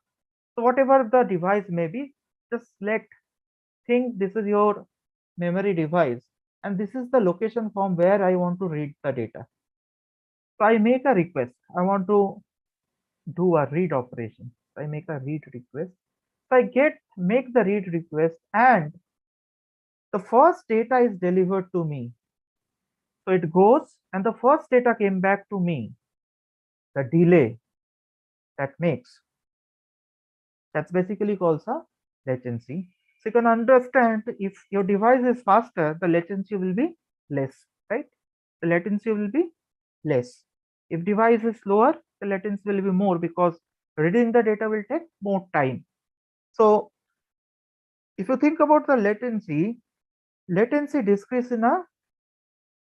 S10: So whatever the device may be, just select, think this is your memory device, and this is the location from where I want to read the data. So I make a request. I want to do a read operation. So I make a read request. So I make the read request, and the first data is delivered to me. So it goes, and the first data came back to me. The delay that makes, that's basically called a latency. So you can understand, if your device is faster, the latency will be less, right? The latency will be less. If device is slower, the latency will be more, because reading the data will take more time. So if you think about the latency decreases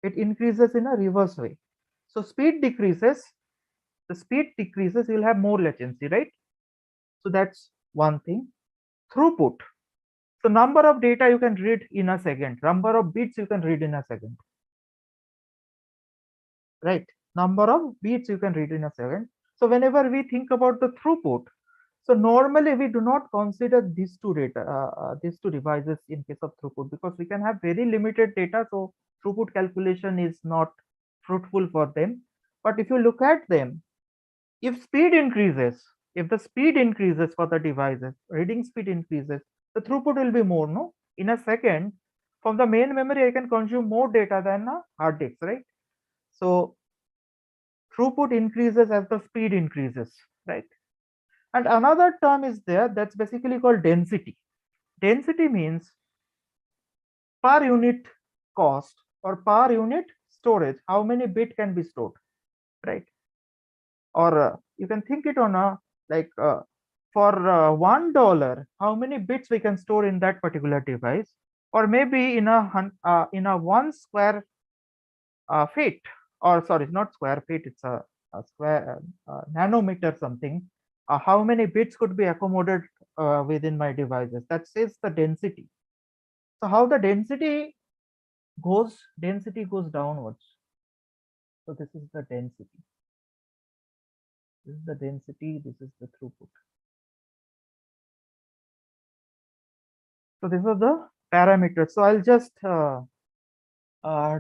S10: it increases in a reverse way. So speed decreases, the speed decreases, you'll have more latency, right? So that's one thing. Throughput. So number of data you can read in a second, number of bits you can read in a second, right? Number of bits you can read in a second. So whenever we think about the throughput, so normally we do not consider these two devices in case of throughput, because we can have very limited data. So throughput calculation is not fruitful for them. But if you look at them, if speed increases, if the speed increases for the devices, reading speed increases, the throughput will be more, no? In a second, from the main memory, I can consume more data than a hard disk, right? So throughput increases as the speed increases, right? And another term is there that's basically called density. Density means per unit cost or per unit storage, how many bit can be stored, right? Or you can think it on a like for $1, how many bits we can store in that particular device, or maybe in a 1 square feet, or sorry, not square feet, it's a square nanometer something. How many bits could be accommodated within my devices? That says the density. So how the density goes downwards. So this is the density. This is the density. This is the throughput. So these are the parameters. So I'll just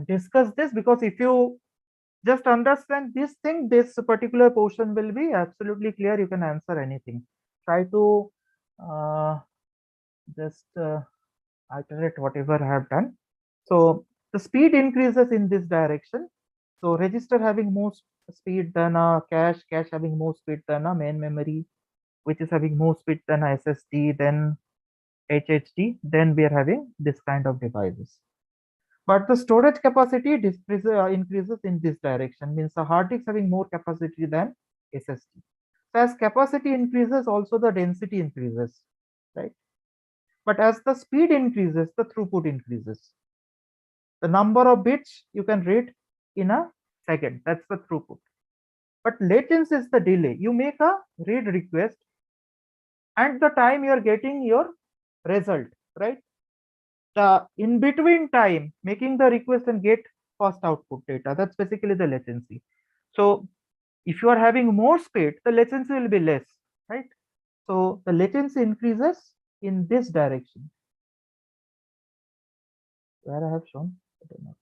S10: discuss this, because if you just understand this thing, this particular portion will be absolutely clear. You can answer anything. Try to just iterate whatever I have done. So the speed increases in this direction. So register having more speed than a cache having more speed than a main memory, which is having more speed than a SSD, then HHD, then we are having this kind of devices. But the storage capacity increases in this direction, means the hard disk having more capacity than SSD. So as capacity increases, also the density increases, right? But as the speed increases, the throughput increases. The number of bits you can read in a second, that's the throughput. But latency is the delay. You make a read request, and the time you are getting your result, right? The in between time making the request and get fast output data, that's basically the latency. So if you are having more speed, the latency will be less, right? So the latency increases in this direction, where I have shown, I don't know.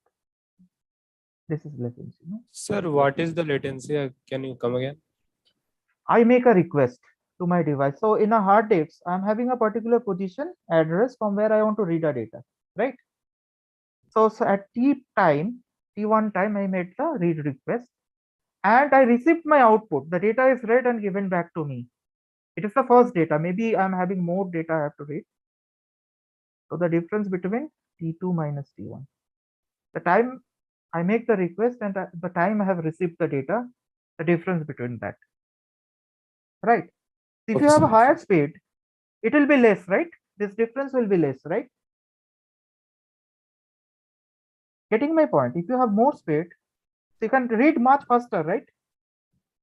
S10: This is latency. No?
S11: Sir, what is the latency? Can you come again?
S10: I make a request to my device. So in a hard disk, I'm having a particular position address from where I want to read a data, right? So at T1 time, I made the read request and I received my output. The data is read and given back to me. It is the first data. Maybe I'm having more data I have to read. So the difference between T2 minus T1. The time I make the request and the time I have received the data, the difference between that. Right. If you have a higher speed, it will be less, right? This difference will be less, right? Getting my point. If you have more speed, you can read much faster, right?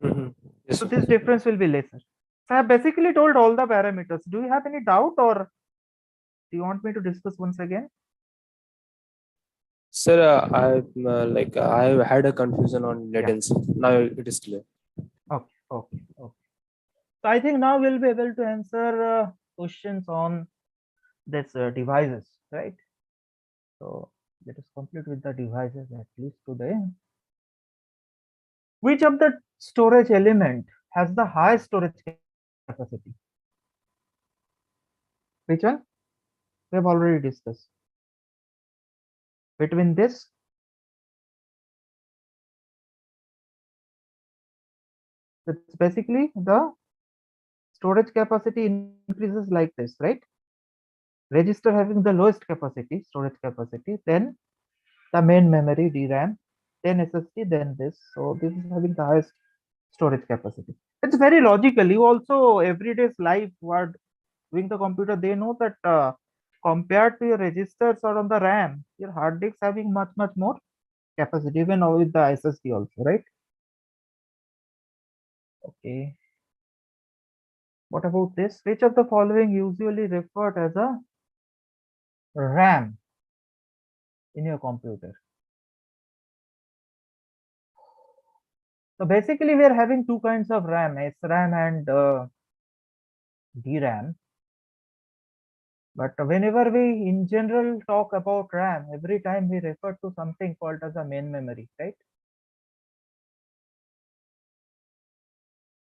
S11: Yes,
S10: So
S11: sir.
S10: this difference will be lesser. So I have basically told all the parameters. Do you have any doubt or do you want me to discuss once again?
S11: Sir, I had a confusion on latency. Now it is clear.
S10: Okay. So I think now we'll be able to answer questions on this devices, right? So let us complete with the devices at least today. Which of the storage element has the highest storage capacity? Which one? We have already discussed. Between this, it's basically the storage capacity increases like this, right? Register having the lowest capacity, storage capacity, then the main memory DRAM, then SSD, then this. So this is having the highest storage capacity. It's very logical. You also everyday's life what doing the computer, they know that compared to your registers or on the RAM, your hard disk having much more capacity, even with the SSD also, right? Okay. What about this? Which of the following usually referred as a RAM in your computer? So basically, we are having two kinds of RAM, SRAM and DRAM. But whenever we in general talk about RAM, every time we refer to something called as a main memory, right?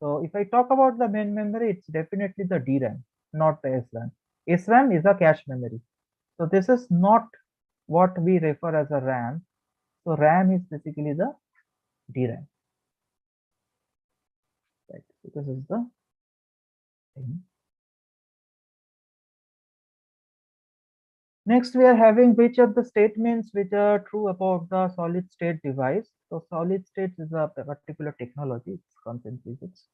S10: So if I talk about the main memory, it's definitely the DRAM, not the SRAM. SRAM is a cache memory. So this is not what we refer as a RAM. So RAM is basically the DRAM. Right. So this is the thing. Next, we are having which of the statements which are true about the solid state device. So solid state is a particular technology. It's comes in physics.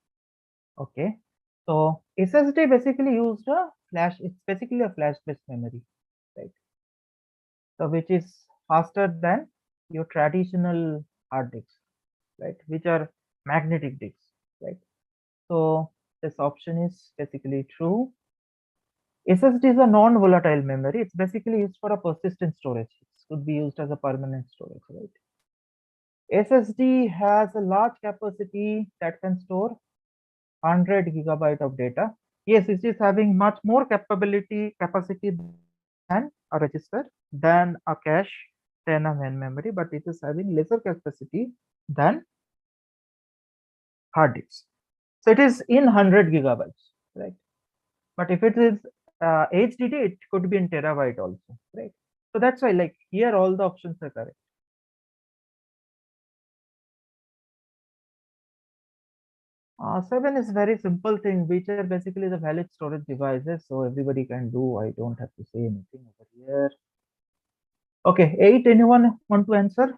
S10: Okay. So SSD basically used a flash. It's basically a flash-based memory, right? So which is faster than your traditional hard disks, right? Which are magnetic disks, right? So this option is basically true. SSD is a non-volatile memory. It's basically used for a persistent storage. It could be used as a permanent storage, right? SSD has a large capacity that can store 100 gigabyte of data. Yes, it is having much more capacity than a register, than a cache, than a main memory, but it is having lesser capacity than hard disks. So it is in 100 gigabytes, right? But if it is HDD, it could be in terabyte also, right? So that's why, like here, all the options are correct. 7 is very simple thing, which are basically the valid storage devices. So everybody can do. I don't have to say anything over here. Okay, 8. Anyone want to answer?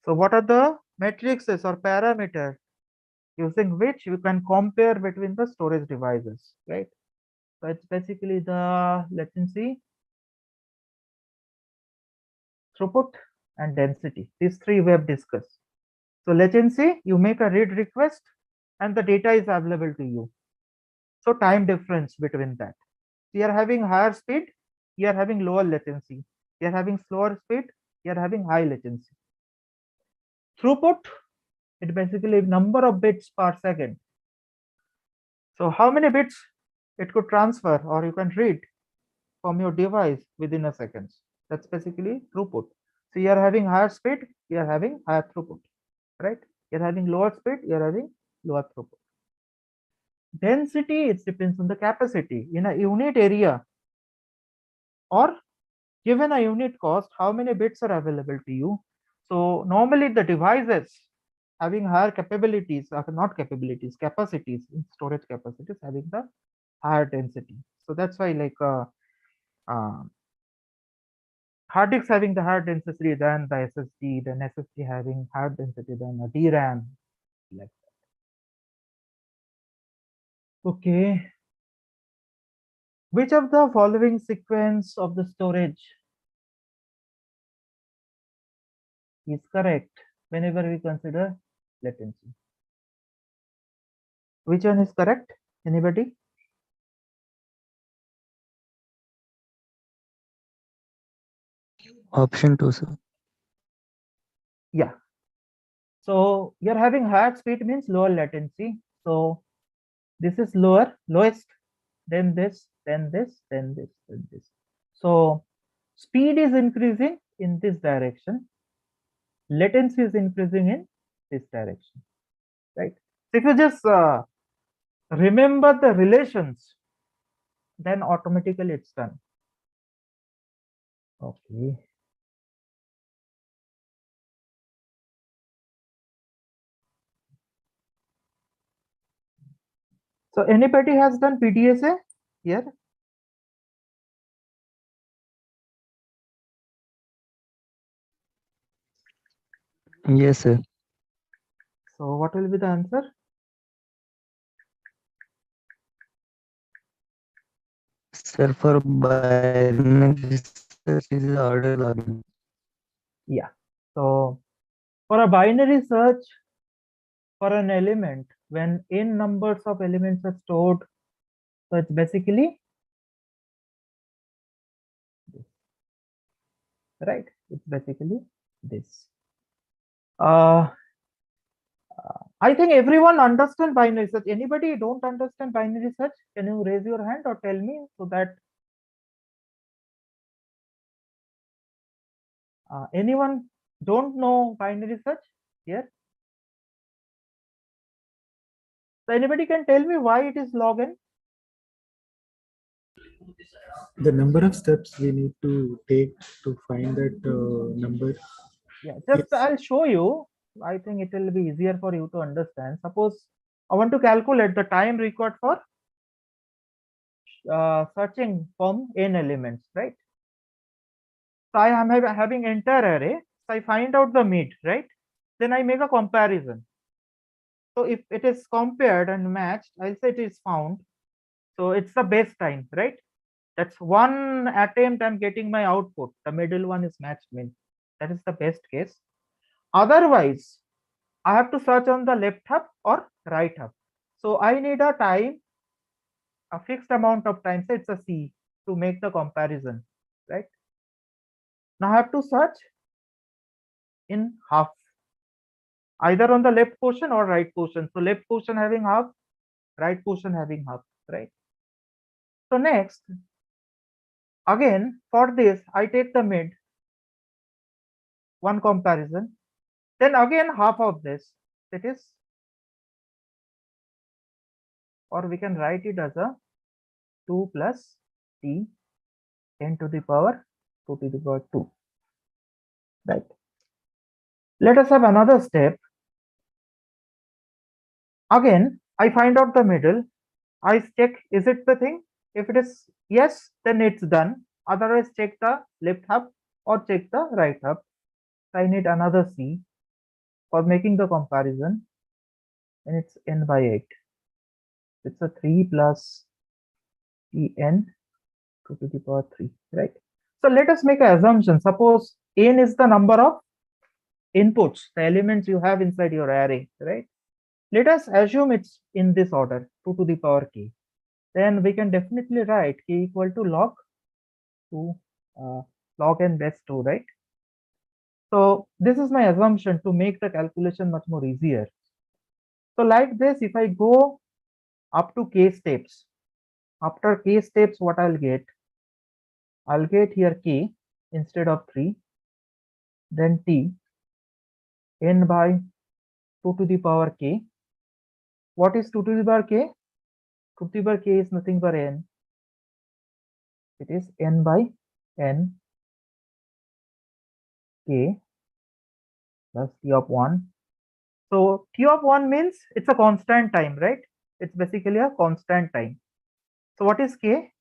S10: So what are the matrices or parameters using which you can compare between the storage devices, right? So it's basically the latency, throughput, and density. These three we have discussed. So latency, you make a read request and the data is available to you. So time difference between that. You are having higher speed, you are having lower latency. You are having slower speed, you are having high latency. Throughput, it basically number of bits per second. So how many bits it could transfer or you can read from your device within a second. That's basically throughput. So you are having higher speed, you are having higher throughput, right? You're having lower speed, you're having lower throughput. Density, it depends on the capacity in a unit area or given a unit cost, how many bits are available to you. So normally the devices having higher capabilities, not capabilities, capacities, in storage capacities, having the higher density. So that's why like hard disks having the higher density than the SSD, then SSD having higher density than a DRAM, like that. Okay. Which of the following sequence of the storage is correct whenever we consider latency? Which one is correct? Anybody?
S11: Option 2, sir.
S10: Yeah. So you're having higher speed means lower latency. So this is lowest, then this, then this, then this, then this. So speed is increasing in this direction. Latency is increasing in this direction, right? So if you just remember the relations, then automatically it's done. Okay. So anybody has done PDSA here?
S11: Yes, sir.
S10: So what will be the answer?
S11: Sir, for binary search is order logging.
S10: Yeah. So for a binary search for an element, when n numbers of elements are stored, so it's basically this, right? It's basically this. I think everyone understand binary search. Anybody don't understand binary search? Can you raise your hand or tell me so that anyone don't know binary search here? So anybody can tell me why it is log n?
S12: The number of steps we need to take to find that number.
S10: Yeah, just
S12: Yes.
S10: I'll show you. I think it will be easier for you to understand. Suppose I want to calculate the time required for searching from n elements, right? So I am having entire array. So I find out the mid, right? Then I make a comparison. So if it is compared and matched, I'll say it is found. So it's the best time, right? That's one attempt I'm getting my output. The middle one is matched min. That is the best case. Otherwise, I have to search on the left hub or right hub. So I need a time, a fixed amount of time, say it's a C, to make the comparison, right? Now I have to search in half, either on the left portion or right portion. So left portion having half, right portion having half, right? So next, again, for this, I take the mid, one comparison, then again half of this, that is, or we can write it as a 2 plus t 10 to the power 2 to the power 2, right? Let us have another step. Again, I find out the middle. I check, is it the thing? If it is yes, then it's done. Otherwise, check the left hub or check the right hub. I need another C for making the comparison, and it's n by 8. It's a 3 plus en 2 to the power 3, right? So let us make an assumption. Suppose n is the number of inputs, the elements you have inside your array, right? Let us assume it's in this order, 2 to the power k. Then we can definitely write k equal to log 2 log n base 2, right? So this is my assumption to make the calculation much more easier. So like this, if I go up to k steps, after k steps, what I'll get here k instead of 3. then t, n by 2 to the power k. What is 2 to the power k? 2 to the power k is nothing but n. It is n by n k plus t of 1. So t of 1 means it's a constant time, right? It's basically a constant time. So what is k?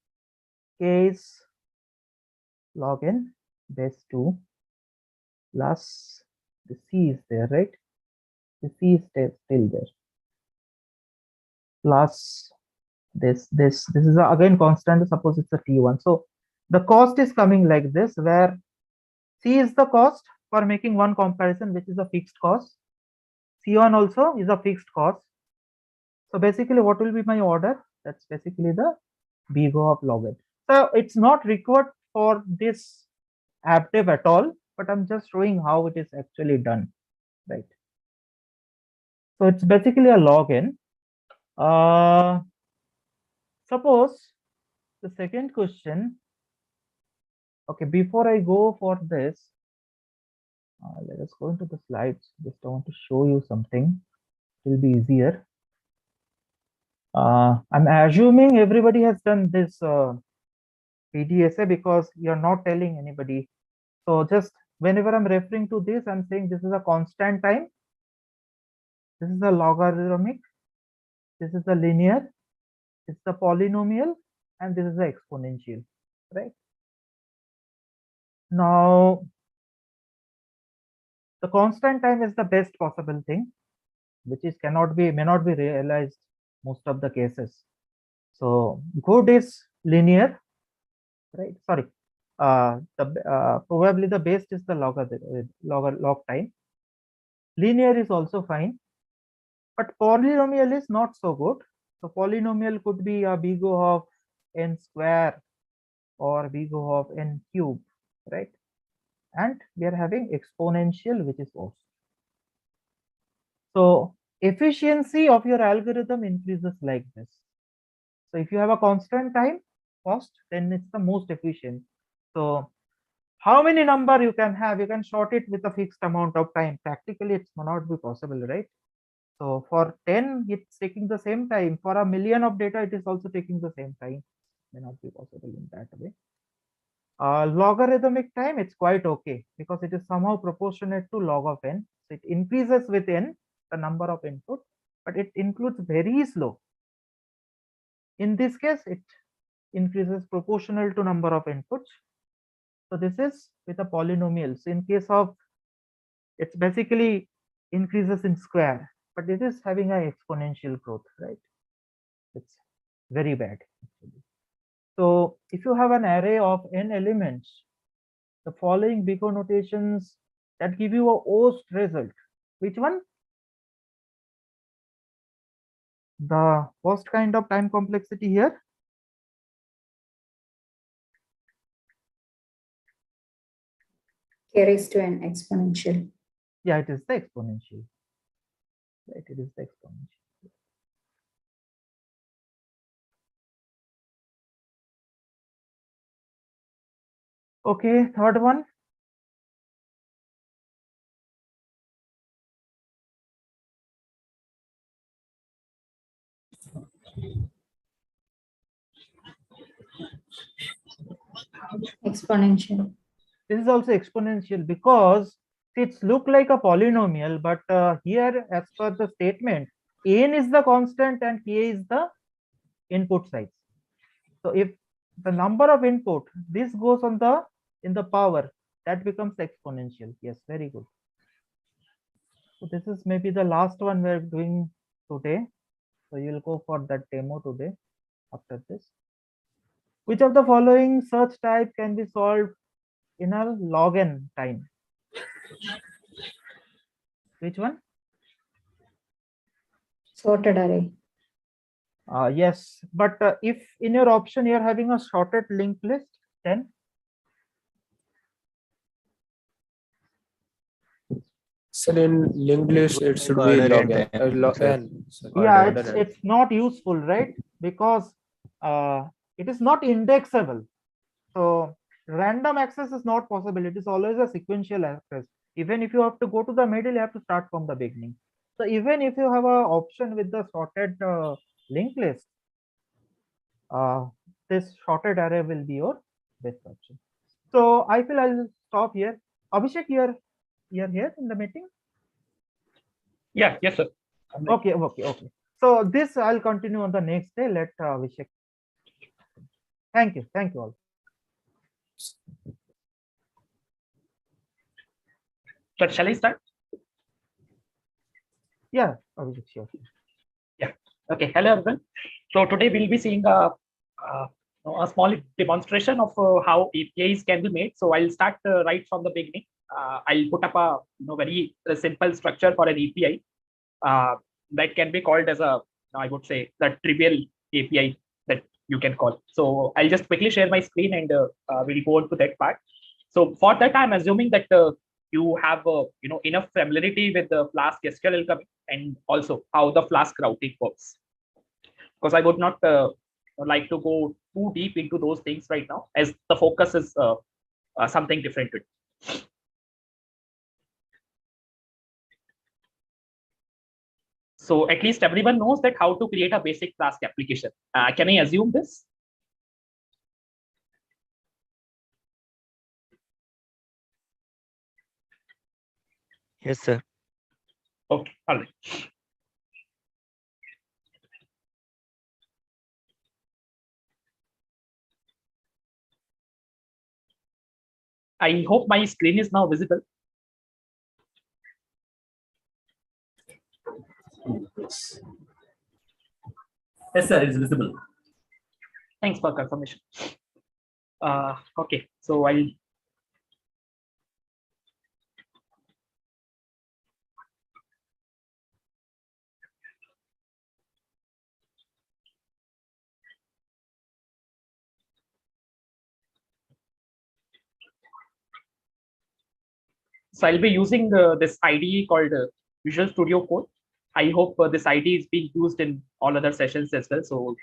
S10: K is log n base 2 plus the c is there, right? The c is still there, plus this is again constant. Suppose it's a t1. So the cost is coming like this, where c is the cost for making one comparison, which is a fixed cost. C1 also is a fixed cost. So basically, what will be my order? That's basically the big O of log n. So it's not required for this AppDev at all, but I'm just showing how it is actually done, right? So it's basically a log n. Suppose the second question. Okay, before I go for this, let us go into the slides. Just I want to show you something. It will be easier. I'm assuming everybody has done this PDSA because you're not telling anybody. So just whenever I'm referring to this, I'm saying this is a constant time. This is a logarithmic. This is the linear. It's the polynomial, and this is the exponential, right? Now, the constant time is the best possible thing, which is may not be realized most of the cases. So good is linear, right? Sorry, probably the best is the log time. Linear is also fine, but polynomial is not so good. So polynomial could be a big O of n square or big O of n cube, right? And we are having exponential, which is worse. So efficiency of your algorithm increases like this. So if you have a constant time cost, then it's the most efficient. So how many number you can have? You can short it with a fixed amount of time. Practically, it's not be possible, right? So for 10, it's taking the same time. For a million of data, it is also taking the same time. May not be possible in that way. Logarithmic time, it's quite okay because it is somehow proportionate to log of n. So it increases with n, the number of input, but it includes very slow. In this case, it increases proportional to number of inputs. So this is with a polynomial. So in case of, it's basically increases in square, but it is having an exponential growth, right? It's very bad actually. So if you have an array of n elements, the following big O notations that give you a worst result. Which one? The worst kind of time complexity here.
S13: K raised to n exponential.
S10: Yeah, it is the exponential. Right, it is the exponential. Okay, third one.
S13: Exponential.
S10: This is also exponential because it's look like a polynomial, but here as per the statement, n is the constant and k is the input size. So if the number of input, this goes on the in the power, that becomes exponential. Yes, very good. So this is maybe the last one we're doing today. So you'll go for that demo today after this. Which of the following search type can be solved in a log n time? Which one?
S13: Sorted array.
S10: Yes, but if in your option you're having a sorted linked list, then
S11: So in linked list, it should be
S14: Order
S11: log
S14: and
S11: n. Log
S14: sir.
S11: n. Sorry,
S10: yeah,
S11: order n.
S10: it's not useful, right? Because it is not indexable. So random access is not possible. It is always a sequential access. Even if you have to go to the middle, you have to start from the beginning. So even if you have a option with the sorted linked list, this sorted array will be your best option. So I feel I'll stop here. Abhishek, you're here in the meeting?
S2: Yeah, yes, sir.
S10: Okay. So this I'll continue on the next day. Let Abhishek. Thank you all.
S2: But shall I start?
S10: Yeah, Abhishek, sure.
S2: Yeah. Okay. Hello, everyone. So today we'll be seeing a small demonstration of how APIs can be made. So I'll start right from the beginning. I'll put up a very simple structure for an API that can be called as a, I would say, the trivial API that you can call. So I'll just quickly share my screen and we'll go on to that part. So for that, I'm assuming that you have enough familiarity with the Flask SQL coming and also how the Flask routing works. Because I would not like to go too deep into those things right now, as the focus is something different. So at least everyone knows that how to create a basic Flask application. Can I assume this?
S14: Yes, sir.
S2: Okay, all right. I hope my screen is now visible.
S9: Yes, sir, it's visible.
S2: Thanks for confirmation. Okay, so I'll So I'll be using this IDE called Visual Studio Code. I hope this IDE is being used in all other sessions as well. So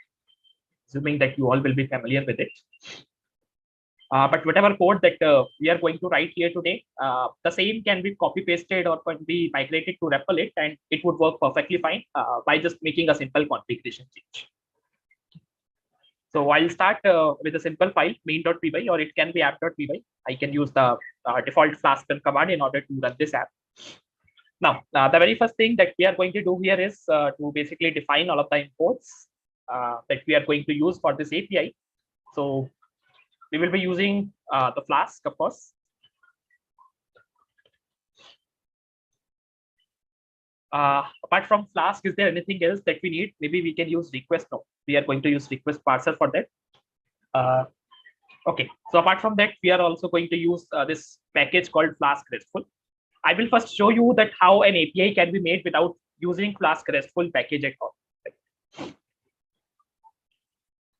S2: assuming that you all will be familiar with it. But whatever code that we are going to write here today, the same can be copy pasted or can be migrated to REPL it, and it would work perfectly fine by just making a simple configuration change. So I'll start with a simple file, main.py, or it can be app.py. I can use the default Flask Run command in order to run this app. Now, the very first thing that we are going to do here is to basically define all of the imports that we are going to use for this API. So we will be using the Flask, of course. Apart from Flask, is there anything else that we need? Maybe we can use request. No, we are going to use request parser for that. Okay, so apart from that, we are also going to use this package called Flask RESTful. I will first show you that how an API can be made without using Flask RESTful package at all.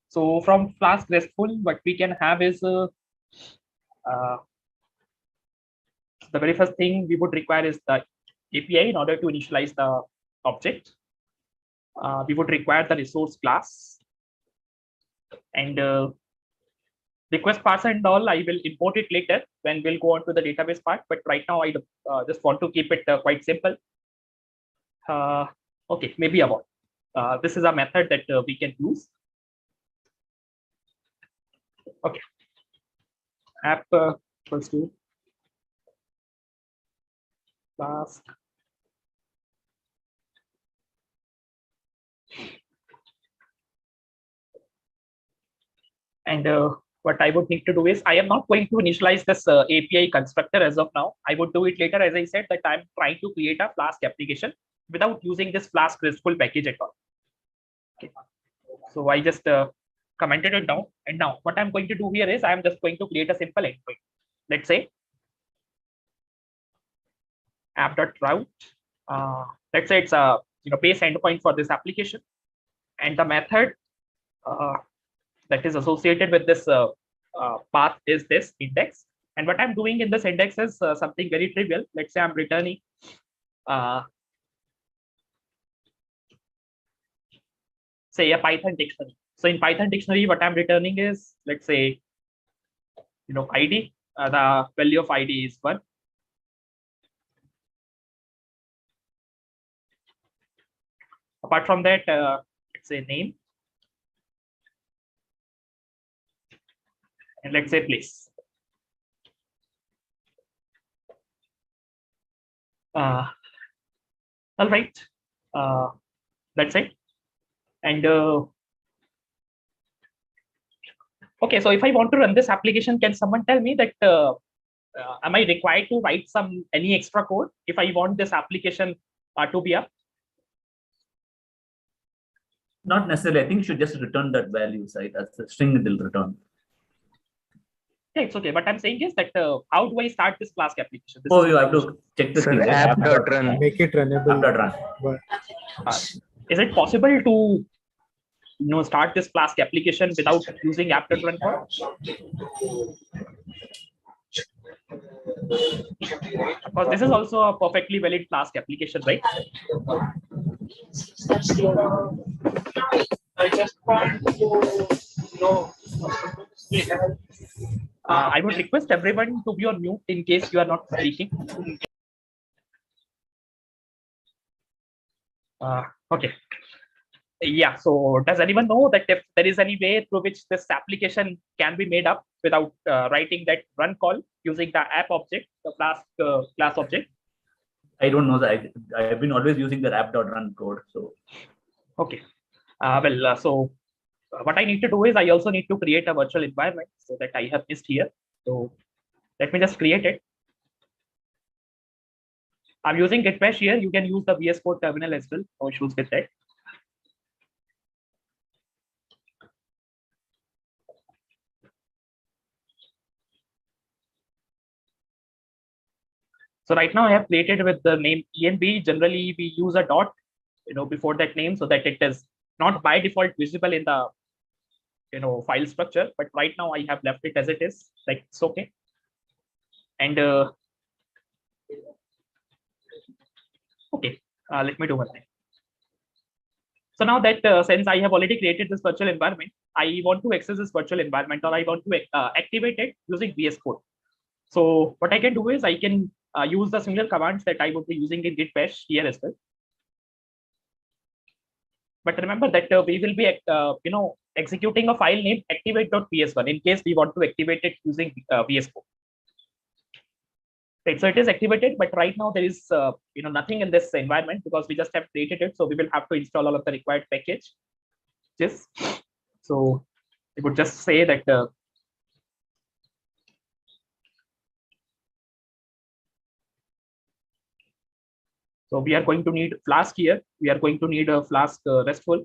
S2: So from Flask RESTful, what we can have is the very first thing we would require is the API in order to initialize the object. We would require the resource class and request parser and all. I will import it later when we'll go on to the database part. But right now, I just want to keep it quite simple. Okay, maybe about this is a method that we can use. Okay, app equals to Flask and what I would need to do is I am not going to initialize this API constructor as of now. I would do it later, as I said, that I'm trying to create a Flask application without using this Flask RESTful package at all. Okay. So I just commented it down. And now what I'm going to do here is I'm just going to create a simple endpoint. Let's say app.route. Let's say it's a base endpoint for this application. And the method that is associated with this path is this index. And what I'm doing in this index is something very trivial. Let's say I'm returning say a Python dictionary. So in Python dictionary, what I'm returning is, let's say, ID. The value of ID is 1. Apart from that, let's say name, and let's say place. All right, that's it. And okay, so if I want to run this application, can someone tell me that am I required to write any extra code if I want this application to be up?
S9: Not necessarily. I think you should just return that value, right? As a string, it will return.
S2: Yeah, it's okay. But I'm saying is that how do I start this Flask application? This
S9: You have to check the thing.
S14: app.run.
S12: Make it runnable.
S9: App.run.
S2: Is it possible to start this Flask application without using app.run code? Because this is also a perfectly valid Flask application, right? I just want to know. I would request everyone to be on mute in case you are not speaking. Okay. Yeah, so does anyone know that if there is any way through which this application can be made up without writing that run call using the app object, the Flask class object?
S9: I don't know that. I've been always using the app.run code. So
S2: okay. So what I need to do is I also need to create a virtual environment so that I have missed here. So let me just create it. I'm using git bash here. You can use the VS Code terminal as well. No issues with that. So right now I have created with the name env. Generally we use a dot, before that name so that it is not by default visible in the file structure. But right now I have left it as it is. Like it's okay. And okay, let me do one thing. So now that since I have already created this virtual environment, I want to access this virtual environment, or I want to activate it using VS Code. So what I can do is I can use the similar commands that I would be using in git bash here as well. But remember that we will be executing a file named activate.ps1 in case we want to activate it using VS Code. Right, so it is activated, but right now there is nothing in this environment because we just have created it. So we will have to install all of the required package. So I would just say that so we are going to need Flask here. We are going to need a Flask RESTful.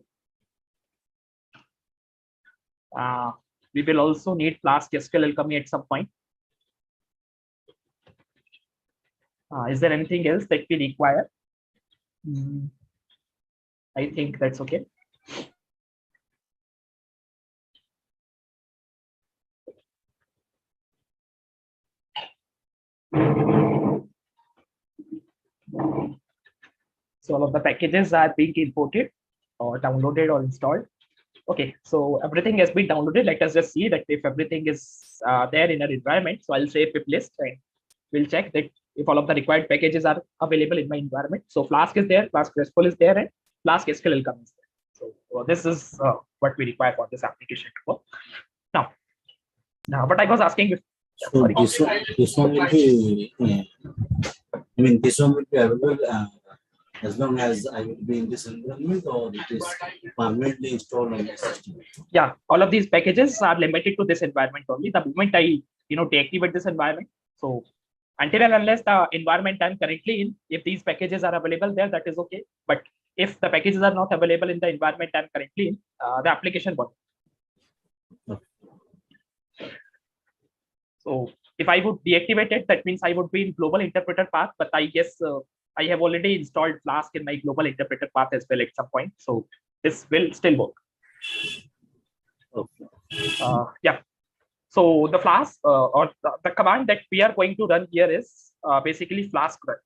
S2: We will also need Flask SQL Alchemy at some point. Is there anything else that we require? I think that's okay. So all of the packages are being imported or downloaded or installed. Okay, so everything has been downloaded. Let us just see that if everything is there in our environment. So I'll say pip list and we'll check that if all of the required packages are available in my environment. So Flask is there, Flask RESTful is there, and Flask SQL Alchemy is there. So this is what we require for this application to work. Now, but I was asking if
S15: so this one will be this one will be available as long as I will be in this environment, or it is permanently installed on my system?
S2: Yeah, all of these packages are limited to this environment only. The moment I deactivate this environment, so until and unless the environment I'm currently in, if these packages are available there, that is okay. But if the packages are not available in the environment I'm currently in, the application won't. So if I would deactivate it, that means I would be in global interpreter path, but I guess I have already installed Flask in my global interpreter path as well at some point. So this will still work.
S15: Okay.
S2: Yeah. So the Flask or the command that we are going to run here is basically Flask Run.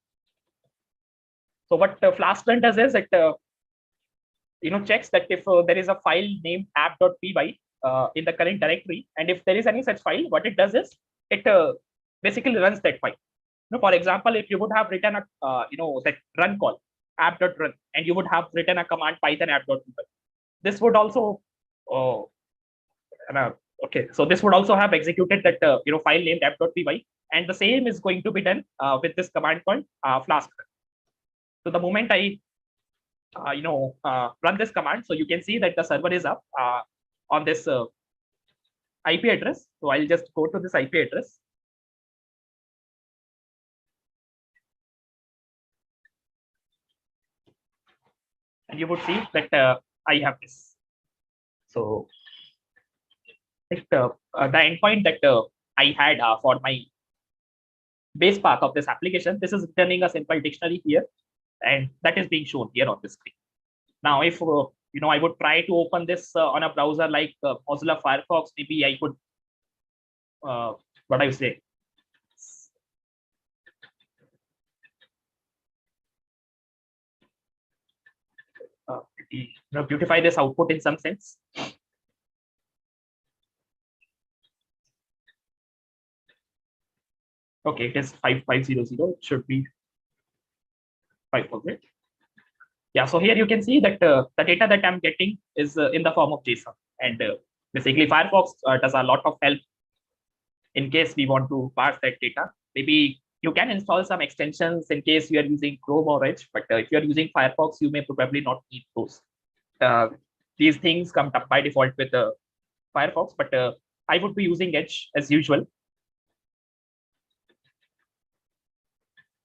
S2: So what Flask Run does is it checks that if there is a file named app.py in the current directory, and if there is any such file, what it does is it basically runs that file. For example, if you would have written a that run call app.run, and you would have written a command python app.run. This would also, okay, so this would also have executed that file named app.py, and the same is going to be done with this command called Flask Run. So the moment I run this command, so you can see that the server is up on this IP address. So I'll just go to this IP address. And you would see that I have this. So the endpoint that I had for my base part of this application, this is returning a simple dictionary here, and that is being shown here on the screen. Now, if I would try to open this on a browser like Mozilla Firefox, maybe I could, what I say, beautify this output in some sense. Okay, it is 5500. It should be 500. Yeah, so here you can see that the data that I'm getting is in the form of JSON, and basically Firefox does a lot of help in case we want to parse that data. Maybe you can install some extensions in case you are using Chrome or Edge, but if you are using Firefox, you may probably not need those. These things come up by default with Firefox, but I would be using Edge as usual.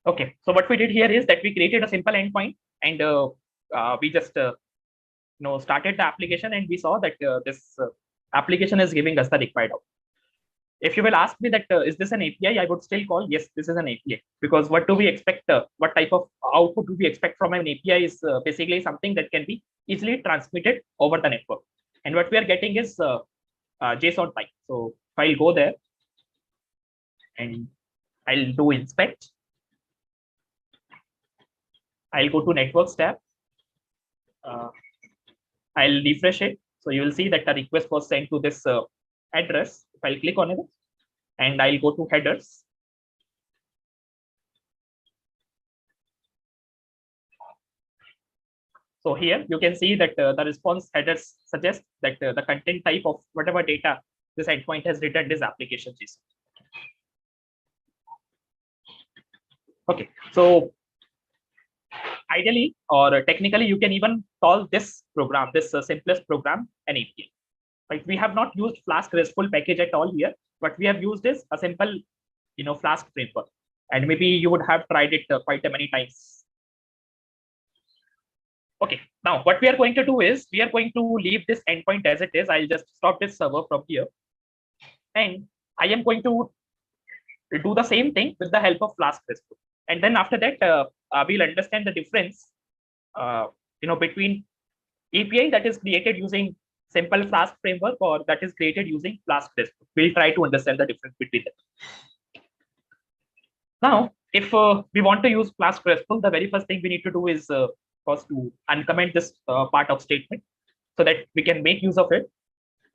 S2: Okay, so what we did here is that we created a simple endpoint, and we just started the application, and we saw that this application is giving us the required output. If you will ask me that is this an API, I would still call yes, this is an API, because what do we expect? What type of output do we expect from an API is basically something that can be easily transmitted over the network, and what we are getting is JSON type. So if I'll go there and I'll do inspect, I'll go to networks tab. I'll refresh it. So you will see that the request was sent to this address. If I'll click on it and I'll go to headers. So here you can see that the response headers suggest that the content type of whatever data this endpoint has written is application JSON. Okay, so ideally or technically, you can even call this program, this simplest program, an API. Right? We have not used Flask RESTful package at all here. What we have used is a simple, Flask framework, and maybe you would have tried it quite many times. Okay, now what we are going to do is we are going to leave this endpoint as it is. I'll just stop this server from here, and I am going to do the same thing with the help of Flask RESTful. And then after that, we'll understand the difference, between API that is created using simple Flask framework or that is created using Flask RESTful. We'll try to understand the difference between them. Now, if we want to use Flask RESTful, the very first thing we need to do is first to uncomment this part of statement so that we can make use of it.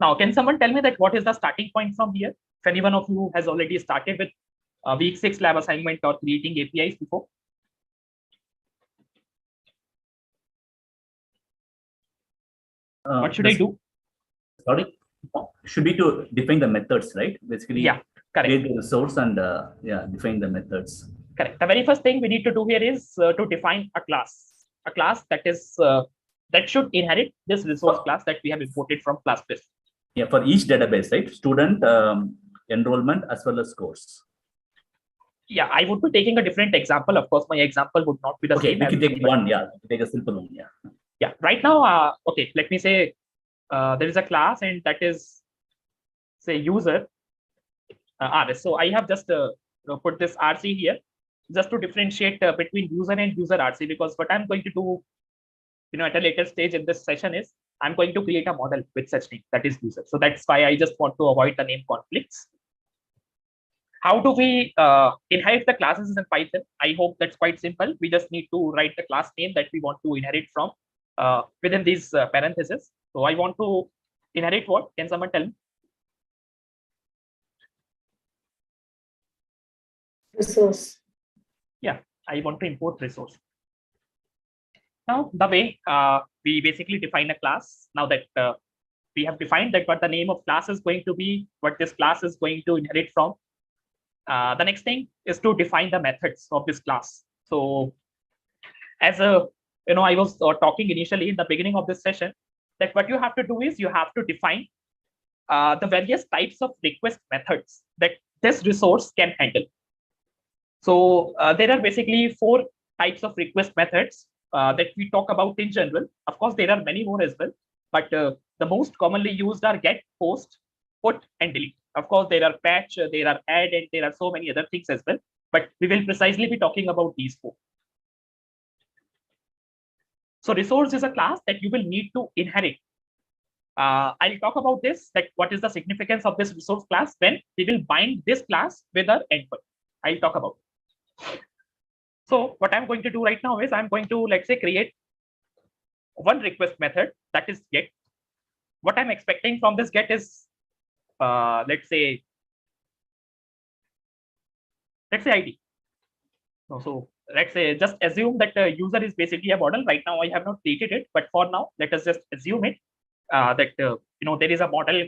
S2: Now, can someone tell me that what is the starting point from here? If anyone of you has already started with week 6 lab assignment or creating APIs before? What should I do?
S9: Sorry, should be to define the methods, right? Basically,
S2: yeah, correct.
S9: Create the resource and define the methods.
S2: Correct. The very first thing we need to do here is to define a class that is that should inherit this resource class that we have imported from Flask.
S9: Yeah, for each database, right? Student, enrollment, as well as course.
S2: Yeah, I would be taking a different example. Of course, my example would not be the same.
S9: Okay, we can take one. Yeah, take a simple one. Yeah.
S2: Yeah. Right now, okay. Let me say there is a class, and that is say user RS. So I have just put this RC here just to differentiate between user and user RC, because what I'm going to do, at a later stage in this session is I'm going to create a model with such name that is user. So that's why I just want to avoid the name conflicts. How do we inherit the classes in Python? I hope that's quite simple. We just need to write the class name that we want to inherit from within these parentheses. So I want to inherit what? Can someone tell me?
S13: Resource.
S2: Yeah, I want to import resource. Now, the way we basically define a class, now that we have defined that what the name of class is going to be, what this class is going to inherit from, the next thing is to define the methods of this class. So as I was talking initially in the beginning of this session, that what you have to do is you have to define the various types of request methods that this resource can handle. So there are basically 4 types of request methods that we talk about in general. Of course, there are many more as well, but the most commonly used are get, post, put, and delete. Of course, there are patch, there are add, and there are so many other things as well. But we will precisely be talking about these 4. So resource is a class that you will need to inherit. I'll talk about this, that what is the significance of this resource class when we will bind this class with our endpoint. I'll talk about it. So what I'm going to do right now is I'm going to, let's say, create one request method that is get. What I'm expecting from this get is, let's say ID. So let's say just assume that the user is basically a model. Right now I have not created it, but for now let us just assume it that there is a model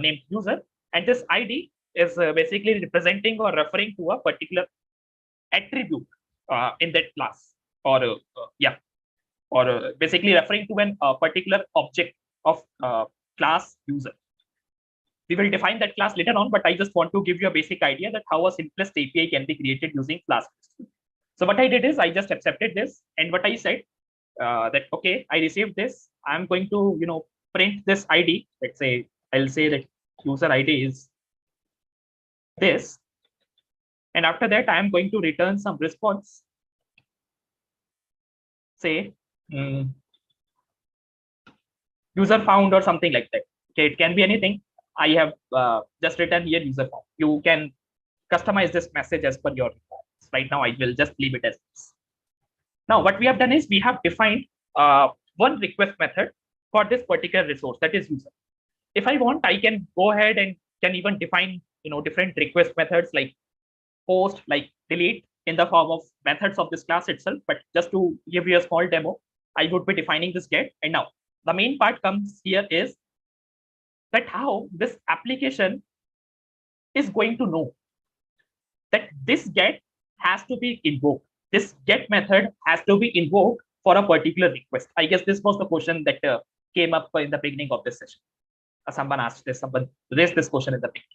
S2: named user, and this ID is basically representing or referring to a particular attribute in that class, or basically referring to a particular object of class user. We will define that class later on, but I just want to give you a basic idea that how a simplest API can be created using Flask. So what I did is I just accepted this, and what I said that okay, I received this. I'm going to print this ID. Let's say I'll say that user ID is this, and after that I am going to return some response. Say user found or something like that. Okay, it can be anything. I have just written here user found. You can customize this message as per your requirements. Right now I will just leave it as this. Now what we have done is we have defined one request method for this particular resource, that is user. If I want, I can go ahead and can even define different request methods like post, like delete, in the form of methods of this class itself. But just to give you a small demo, I would be defining this get. And now the main part comes here is that how this application is going to know that this get has to be invoked. This get method has to be invoked for a particular request. I guess this was the question that came up in the beginning of this session. Someone asked this, someone raised this question in the beginning.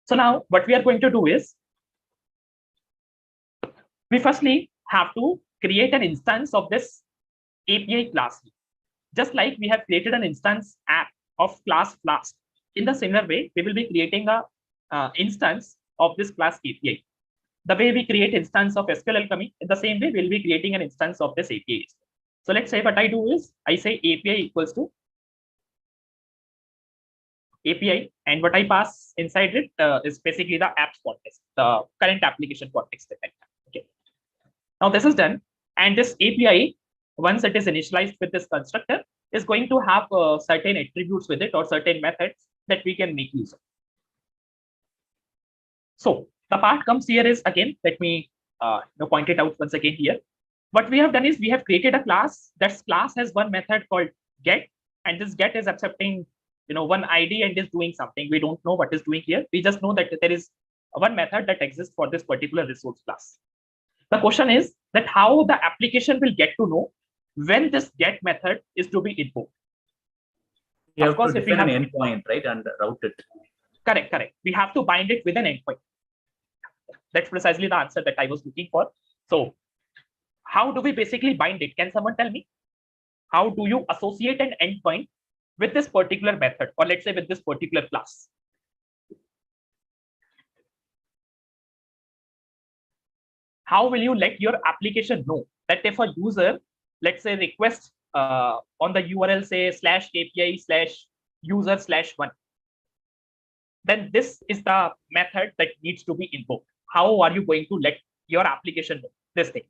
S2: So now what we are going to do is we firstly have to create an instance of this API class. Just like we have created an instance app of class Flask. In the similar way, we will be creating a instance of this class API. The way we create instance of SQL Alchemy, in the same way, we'll be creating an instance of this API. So let's say what I do is I say API equals to API, and what I pass inside it is basically the apps context, the current application context that I have. Okay. Now this is done, and this API, once it is initialized with this constructor, is going to have certain attributes with it or certain methods that we can make use of. So the part comes here is, again, let me point it out once again here. What we have done is we have created a class. That class has one method called get, and this get is accepting one ID and is doing something. We don't know what is doing here. We just know that there is one method that exists for this particular resource class. The question is that how the application will get to know when this get method is to be invoked.
S9: You of course, if we have an endpoint, right, and route it.
S2: Correct. We have to bind it with an endpoint. That's precisely the answer that I was looking for. So how do we basically bind it? Can someone tell me? How do you associate an endpoint with this particular method, or let's say with this particular class? How will you let your application know that if a user, let's say, requests on the URL, say /API/user/1, then this is the method that needs to be invoked. How are you going to let your application know this thing?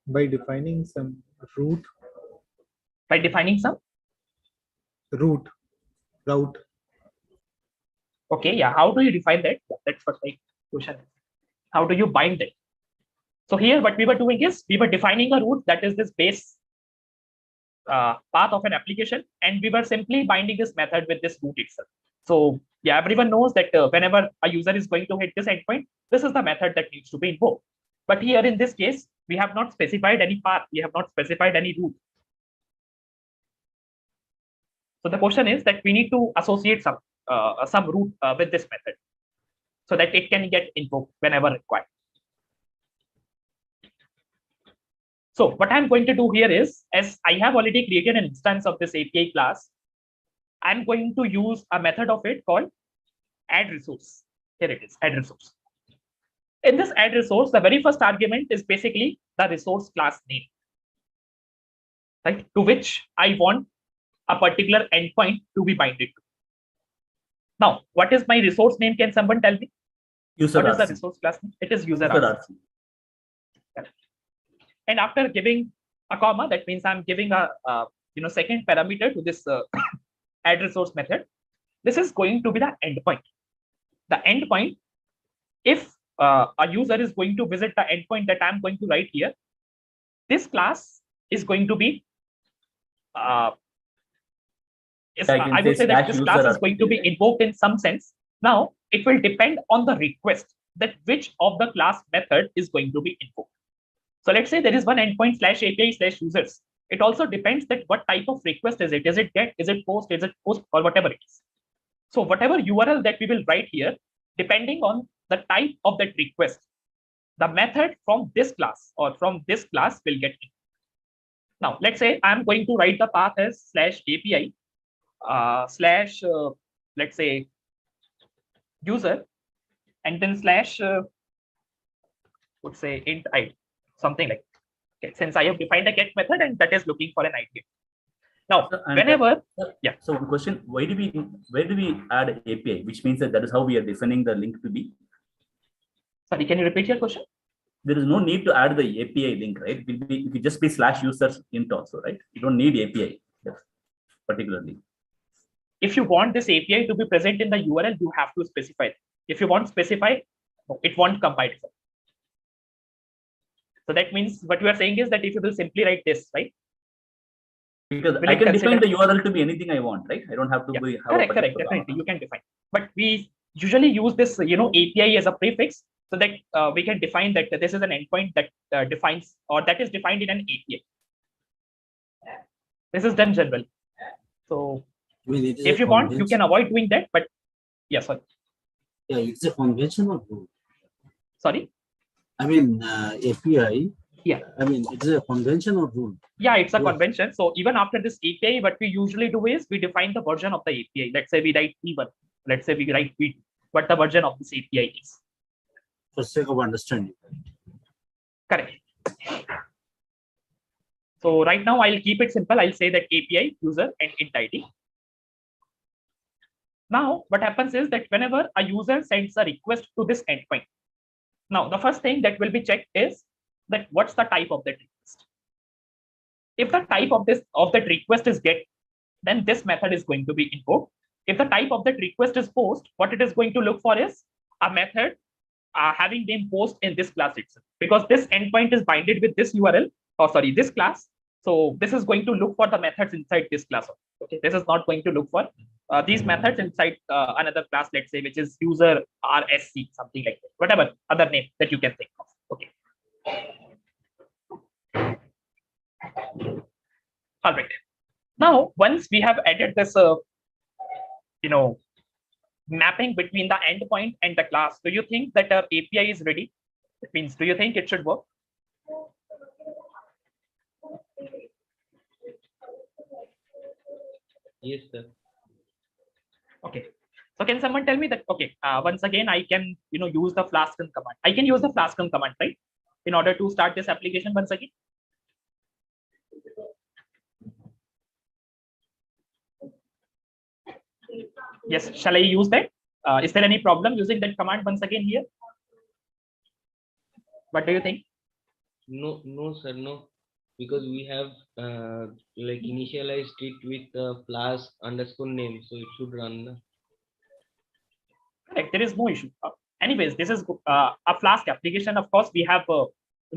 S12: By defining some route.
S2: By defining some
S12: route.
S2: Okay, yeah. How do you define that? That's what my question is. How do you bind it? So here what we were doing is we were defining a root that is this base path of an application, and we were simply binding this method with this root itself. So yeah, everyone knows that whenever a user is going to hit this endpoint, this is the method that needs to be invoked. But here in this case, we have not specified any path, we have not specified any root. So the question is that we need to associate some root with this method so that it can get invoked whenever required. So what I'm going to do here is, as I have already created an instance of this API class, I'm going to use a method of it called add resource. Here it is, add resource. In this add resource, the very first argument is basically the resource class name, right? To which I want a particular endpoint to be binded to. Now, what is my resource name? Can someone tell me?
S9: User
S2: what is the
S9: RC.
S2: resource class name? It is user
S9: User
S2: RC. And after giving a comma, that means I'm giving a second parameter to this add resource method. This is going to be the endpoint. The endpoint, if a user is going to visit the endpoint that I'm going to write here, this class is going to be I would say that this class is going to be invoked in some sense. Now it will depend on the request that which of the class method is going to be invoked. So let's say there is one endpoint /API/users. It also depends that what type of request is it? Is it GET? Is it POST? Is it POST? Or whatever it is. So whatever URL that we will write here, depending on the type of that request, the method from this class or from this class will get in. Now let's say I'm going to write the path as /API / let's say user, and then would say int id, something like that. Okay, since I have defined a get method and that is looking for an ID. Now, whenever yeah.
S9: So one question: where do we add API? Which means that is how we are defining the link to be.
S2: Sorry, can you repeat your question?
S9: There is no need to add the API link, right? It will just be /users int also, right? You don't need API particularly.
S2: If you want this API to be present in the URL, you have to specify it. If you want specify, it won't come by default. So that means what you are saying is that if you will simply write this, right?
S9: Because I can define the URL to be anything I want, right? I don't have to be
S2: correct, definitely you can define. But we usually use this, API as a prefix so that we can define that this is an endpoint that defines or that is defined in an API. This is done generally. So if you want, you can avoid doing that. But yes, sorry.
S15: Yeah, it's a conventional rule.
S2: Sorry.
S15: I mean, API.
S2: Yeah.
S15: I mean, it's a conventional rule.
S2: Yeah, it's a convention. So even after this API, what we usually do is we define the version of the API. Let's say we write V1. Let's say we write V2. What the version of this API is.
S15: For sake of understanding.
S2: Correct. So right now I'll keep it simple. I'll say that API, user, and int ID. Now what happens is that whenever a user sends a request to this endpoint, now the first thing that will be checked is that what's the type of that request. If the type of that request is GET, then this method is going to be invoked. If the type of that request is POST, what it is going to look for is a method having name POST in this class itself, because this endpoint is binded with this URL, or sorry, this class. So this is going to look for the methods inside this class. Okay, this is not going to look for these methods inside another class, let's say, which is user RSC, something like that, whatever other name that you can think of. Okay. All right. Now, once we have added this, mapping between the endpoint and the class, do you think that our API is ready? It means, do you think it should work?
S3: Yes, sir.
S2: Okay. So can someone tell me that, okay, once again, I can, use the Flask Run command. I can use the Flask Run command, right? In order to start this application once again. Yes, shall I use that? Is there any problem using that command once again here? What do you think?
S3: No, sir, no. Because we have initialized it with Flask _name, so it should run.
S2: Correct, there is no issue. Anyways, this is a Flask application. Of course, we have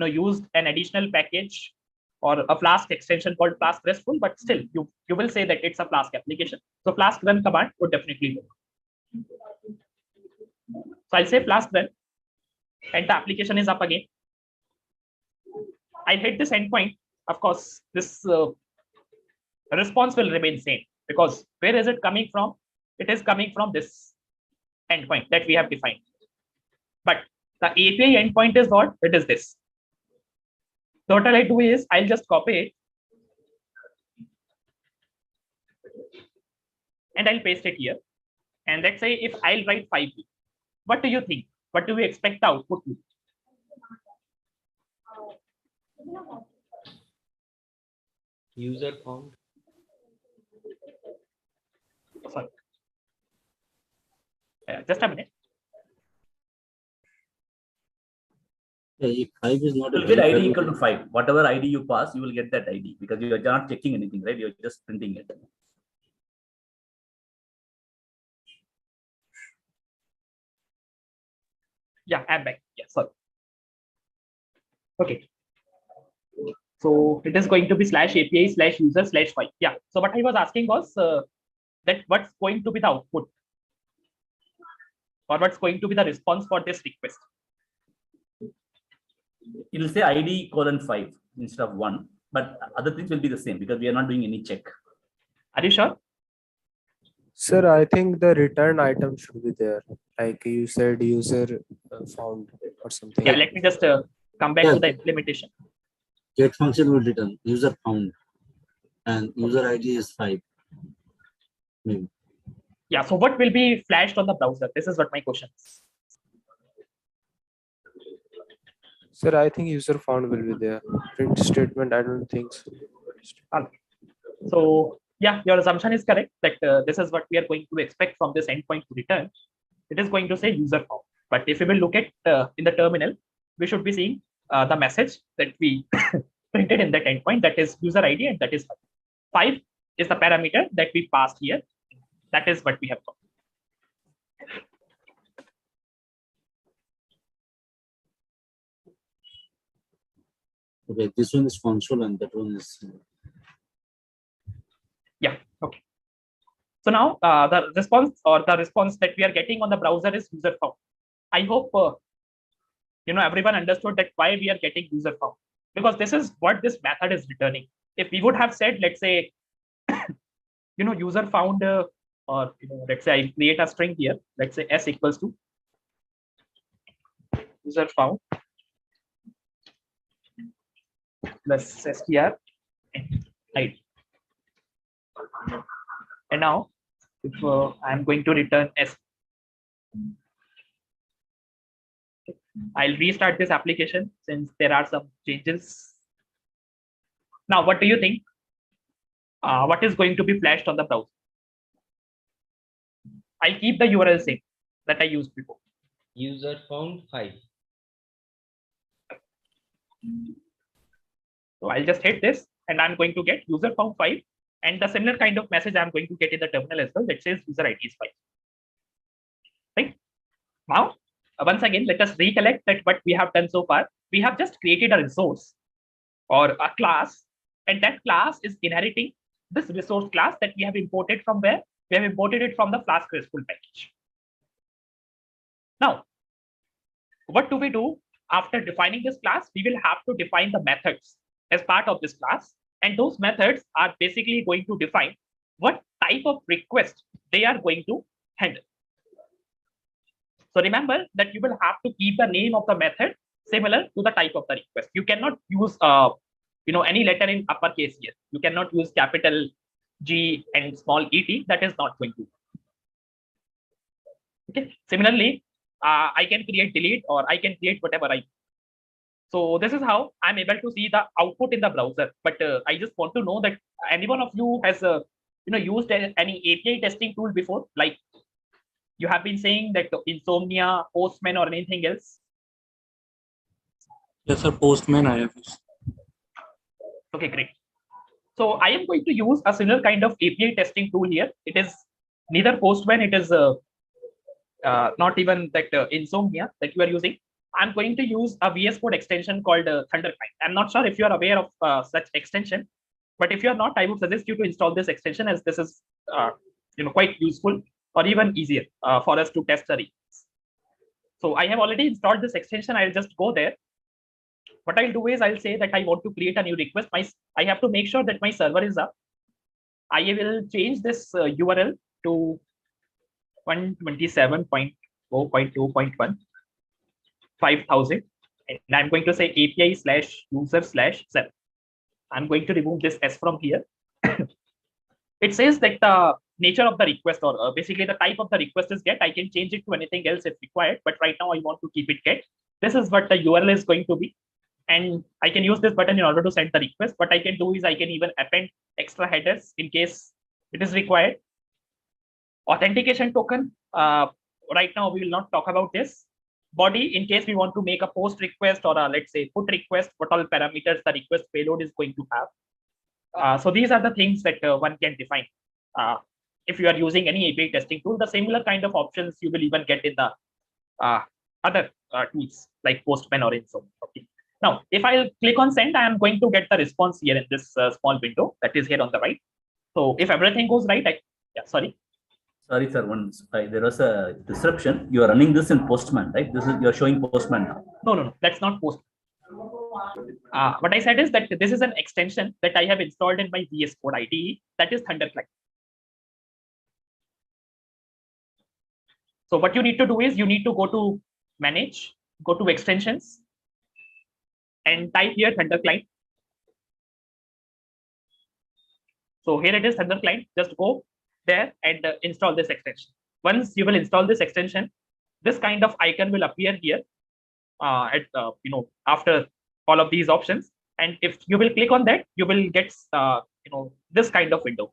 S2: used an additional package or a Flask extension called Flask RESTful, but still you will say that it's a Flask application. So Flask Run command would definitely work. So I'll say Flask Run, and the application is up again. I'll hit this endpoint. Of course, this response will remain same, because where is it coming from? It is coming from this endpoint that we have defined. But the API endpoint is what? It is this. So what I'll do is I'll just copy it and I'll paste it here. And let's say if I'll write 5, what do you think? What do we expect the output to be?
S3: User found.
S2: Sorry. Just a minute.
S15: If 5 is not
S9: You will get ID equal to 5. Whatever ID you pass, you will get that ID, because you are not checking anything, right? You're just printing it.
S2: Yeah, I'm back. Yeah, sorry. Okay. So it is going to be /API/user/5. Yeah. So what I was asking was that what's going to be the output, or what's going to be the response for this request?
S9: It will say ID :5 instead of 1, but other things will be the same because we are not doing any check.
S2: Are you sure?
S11: Sir, I think the return item should be there. Like you said, user found or something.
S2: Yeah, let me just come back to the implementation.
S15: Get function will return user found, and user ID is 5. Maybe.
S2: Yeah, so what will be flashed on the browser? This is what my question is.
S11: Sir, I think user found will be there. Print statement, I don't think so.
S2: Okay. So yeah, your assumption is correct that this is what we are going to expect from this endpoint to return. It is going to say user found. But if we will look at in the terminal, we should be seeing the message that we printed in that endpoint, that is user ID, and that is 5. 5 is the parameter that we passed here. That is what we have got.
S15: Okay, this one is console and that one is.
S2: Yeah, okay. So now the response that we are getting on the browser is user found. I hope everyone understood that why we are getting user found, because this is what this method is returning. If we would have said, let's say, user found, or let's say I create a string here, let's say s equals to user found plus str ID. And now if I'm going to return s, I'll restart this application since there are some changes. Now, what do you think? What is going to be flashed on the browser? I'll keep the URL same that I used before.
S3: User found 5.
S2: So I'll just hit this and I'm going to get user found 5, and the similar kind of message I'm going to get in the terminal as well that says user ID is 5. Right? Now, once again, let us recollect that what we have done so far. We have just created a resource or a class, and that class is inheriting this resource class that we have imported from where? We have imported it from the Flask RESTful package. Now, what do we do after defining this class? We will have to define the methods as part of this class, and those methods are basically going to define what type of request they are going to handle. So remember that you will have to keep the name of the method similar to the type of the request. You cannot use any letter in uppercase here. You cannot use capital G and small et. That is not going to work. Okay. Similarly, I can create delete, or I can create whatever I want. So this is how I'm able to see the output in the browser. But I just want to know that any one of you has used any API testing tool before, like you have been saying that Insomnia, Postman, or anything else?
S5: Yes, sir. Postman I have used.
S2: Okay, great. So I am going to use a similar kind of API testing tool here. It is neither Postman, it is not even that Insomnia that you are using. I'm going to use a VS Code extension called Thunder Client. I'm not sure if you're aware of such extension, but if you're not, I would suggest you to install this extension, as this is quite useful or even easier for us to test the requests. So I have already installed this extension. I'll just go there. What I'll do is I'll say that I want to create a new request. I have to make sure that my server is up. I will change this URL to 127.0.2.1 5000, and I'm going to say API/user/7. I'm going to remove this S from here. It says that the nature of the request, or basically the type of the request is get. I can change it to anything else if required, but right now I want to keep it get. This is what the URL is going to be, and I can use this button in order to send the request. What I can do is I can even append extra headers in case it is required. Authentication token. Right now we will not talk about this. Body, in case we want to make a post request or a, let's say, put request, what all parameters the request payload is going to have. So these are the things that one can define. If you are using any API testing tool, the similar kind of options you will even get in the other tools like Postman or Insomnia. Okay. Now, if I click on send, I am going to get the response here in this small window that is here on the right. So if everything goes right, sorry,
S9: sir. There was a disruption. You are running this in Postman, right? You're showing Postman now.
S2: No, that's not Postman. What I said is that this is an extension that I have installed in my VS Code IDE, that is Thunder Client. So what you need to do is you need to go to manage, go to extensions, and type here Thunder Client. So here it is, Thunder Client. Just go there and install this extension. Once you will install this extension, this kind of icon will appear here after all of these options. And if you will click on that, you will get this kind of window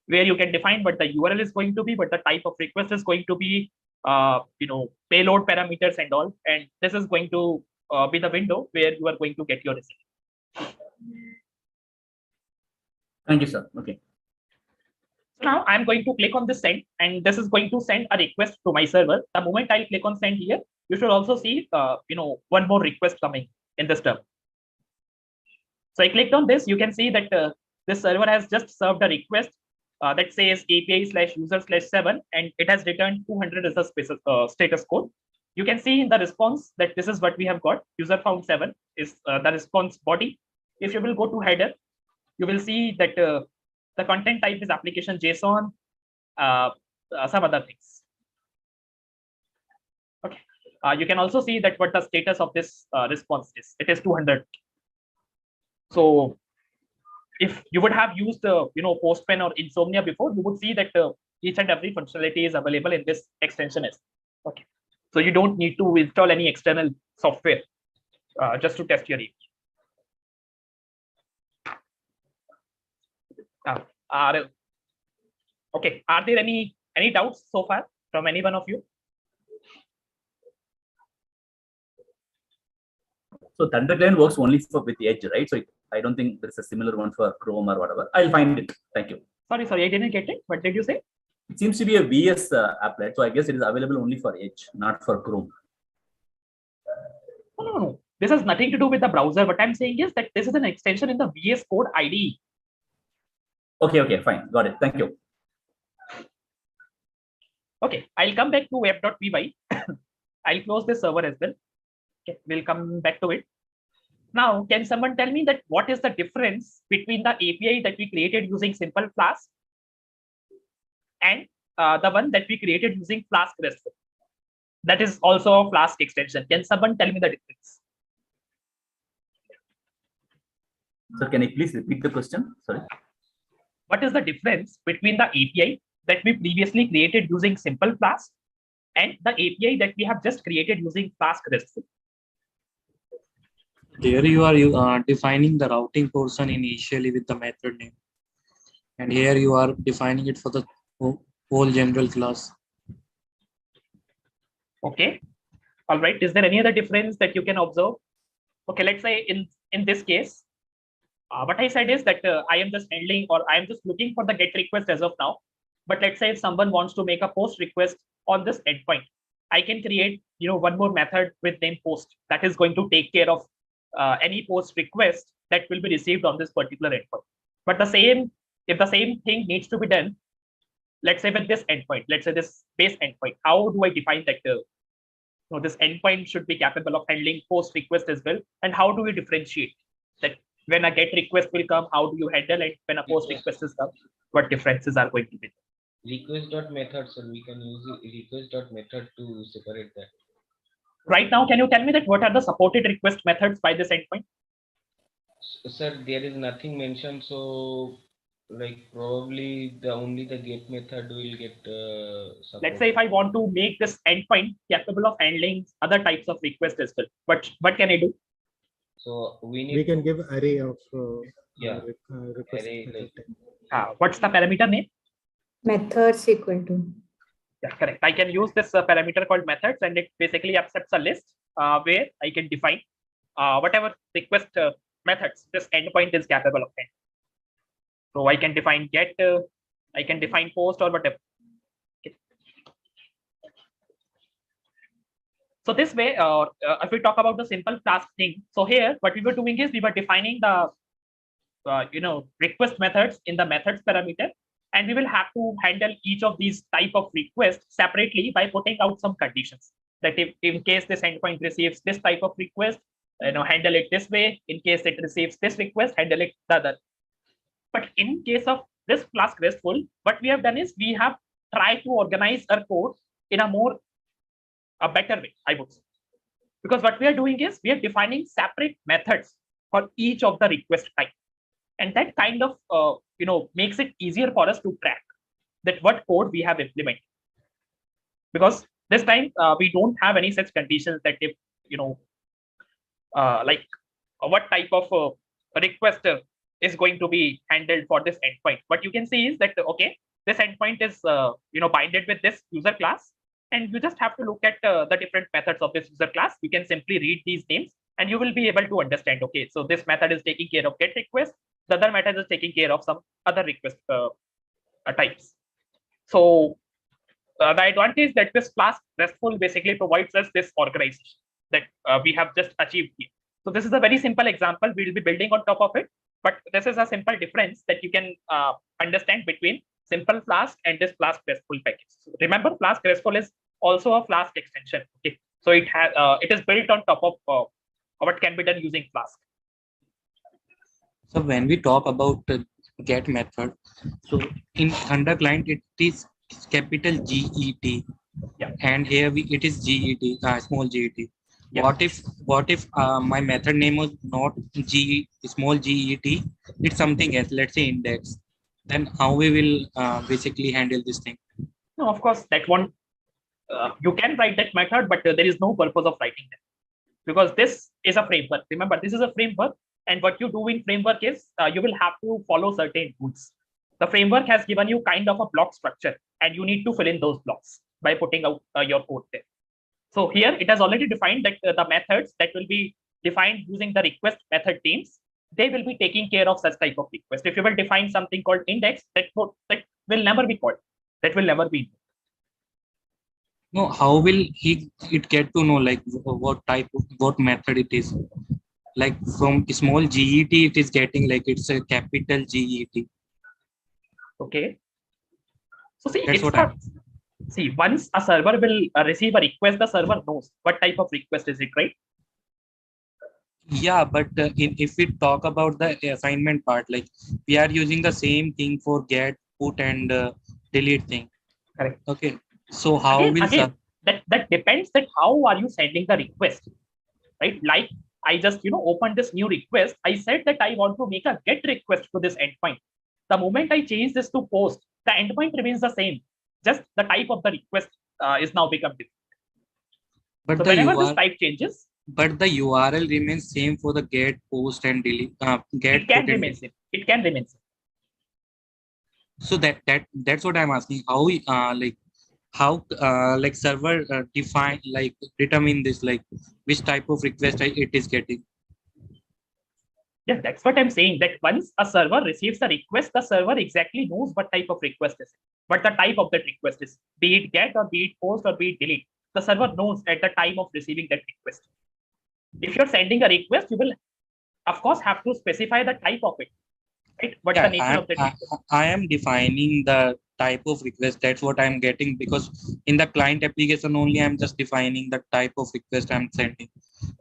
S2: where you can define what the URL is going to be, what the type of request is going to be, payload parameters and all. And this is going to be the window where you are going to get your result.
S9: Thank you, sir. Okay.
S2: So now I'm going to click on this send, and this is going to send a request to my server. The moment I click on send here, you should also see one more request coming in this term. So I clicked on this. You can see that this server has just served a request that says API/user/7, and it has returned 200 as the status code. You can see in the response that this is what we have got. User found 7 is the response body. If you will go to header, you will see that the content type is application JSON, some other things. Okay. You can also see that what the status of this response is. It is 200. So if you would have used Postman or Insomnia before, you would see that each and every functionality is available in this extension. Okay. So you don't need to install any external software just to test your API. Okay. Are there any doubts so far from any one of you?
S9: So Thunder Client works only with Edge, right? So I don't think there's a similar one for Chrome or whatever. I'll find it. Thank you.
S2: Sorry, I didn't get it. What did you say?
S9: It seems to be a VS applet, so I guess it is available only for Edge, not for Chrome.
S2: No. This has nothing to do with the browser. What I'm saying is that this is an extension in the VS Code IDE.
S9: Okay, fine. Got it. Thank you.
S2: Okay, I'll come back to web.py. I'll close this server as well. Okay, we'll come back to it. Now, can someone tell me that what is the difference between the API that we created using simple Flask and the one that we created using Flask RESTful? That is also a Flask extension. Can someone tell me the difference?
S9: Sir, can you please repeat the question? Sorry.
S2: What is the difference between the API that we previously created using simple Flask and the API that we have just created using Flask RESTful?
S5: Here you are defining the routing portion initially with the method name, and here you are defining it for the whole general class.
S2: Okay. All right. Is there any other difference that you can observe? Okay. Let's say in this case, what I said is that I am just handling, or I am just looking for the GET request as of now. But let's say if someone wants to make a POST request on this endpoint, I can create, one more method with name post that is going to take care of any post request that will be received on this particular endpoint. But if the same thing needs to be done, let's say with this endpoint, let's say this base endpoint, how do I define that this endpoint should be capable of handling post request as well? And how do we differentiate that when a get request will come, how do you handle it? When a post request is come, what differences are going to be?
S3: Request.method, so we can use request.method to separate that.
S2: Right now, can you tell me that what are the supported request methods by this endpoint?
S3: Sir, there is nothing mentioned, so like probably only the get method will get supported.
S2: Let's say if I want to make this endpoint capable of handling other types of requests as well, what can I do?
S3: So we
S12: can give array of
S3: request array,
S2: what's the parameter name?
S13: Methods equal to.
S2: Yeah, correct. I can use this parameter called methods, and it basically accepts a list where I can define whatever request methods this endpoint is capable of handling. So I can define get, I can define post or whatever. Okay. So this way, if we talk about the simple Flask thing, so here what we were doing is we were defining the request methods in the methods parameter, and we will have to handle each of these type of requests separately by putting out some conditions. That if in case this endpoint receives this type of request, handle it this way. In case it receives this request, handle it the other. But in case of this Flask RESTful, what we have done is we have tried to organize our code in a better way, I would say. Because what we are doing is we are defining separate methods for each of the request type. And that kind of makes it easier for us to track that what code we have implemented. Because this time we don't have any such conditions that if what type of request is going to be handled for this endpoint. What you can see is that okay, this endpoint is binded with this user class, and you just have to look at the different methods of this user class. You can simply read these names, and you will be able to understand. Okay, so this method is taking care of get request. The other method is taking care of some other request types. So the advantage that this Flask RESTful basically provides us this organization that we have just achieved here. So this is a very simple example. We will be building on top of it, but this is a simple difference that you can understand between simple Flask and this Flask RESTful package. So remember, Flask RESTful is also a Flask extension. Okay, so it has it is built on top of what can be done using Flask.
S5: So when we talk about the get method, so in Thunder client it is capital GET, and here it is GET, small GET. What if my method name was not small GET, it's something else, let's say index, then how we will basically handle this thing?
S2: No, of course that one you can write that method, but there is no purpose of writing that, because this is a framework. Remember, this is a framework, and what you do in framework is you will have to follow certain rules. The framework has given you kind of a block structure, and you need to fill in those blocks by putting out your code there. So here it has already defined that the methods that will be defined using the request method names, they will be taking care of such type of request. If you will define something called index, that will never be called. That will never be.
S5: No, how will it get to know like what method it is? Like from small GET, it is getting like it's a capital GET.
S2: Okay. So see, it's not. See, once a server will receive a request, the server knows what type of request is it, right?
S5: Yeah, but if we talk about the assignment part, like we are using the same thing for get, put, and delete thing.
S2: Correct.
S5: Okay. So how
S2: again that depends that how are you sending the request, right? Like I just opened this new request. I said that I want to make a get request to this endpoint. The moment I change this to post, the endpoint remains the same. Just the type of the request is now become different.
S5: But
S2: so whenever this type changes,
S5: but the URL remains same for the get, post, and delete. Get,
S2: it can remain same. It can remain same.
S5: So that's what I'm asking. How we how server define determine this, like which type of request it is getting?
S2: Yeah, that's what I'm saying, that once a server receives a request, the server exactly knows what type of request is it, what the type of that request is, be it get or be it post or be it delete. the server knows at the time of receiving that request. If you're sending a request, you will, of course, have to specify the type of it, right? What's the nature of the request?
S5: I am defining the type of request. That's what I'm getting, because in the client application only I'm just defining the type of request I'm sending.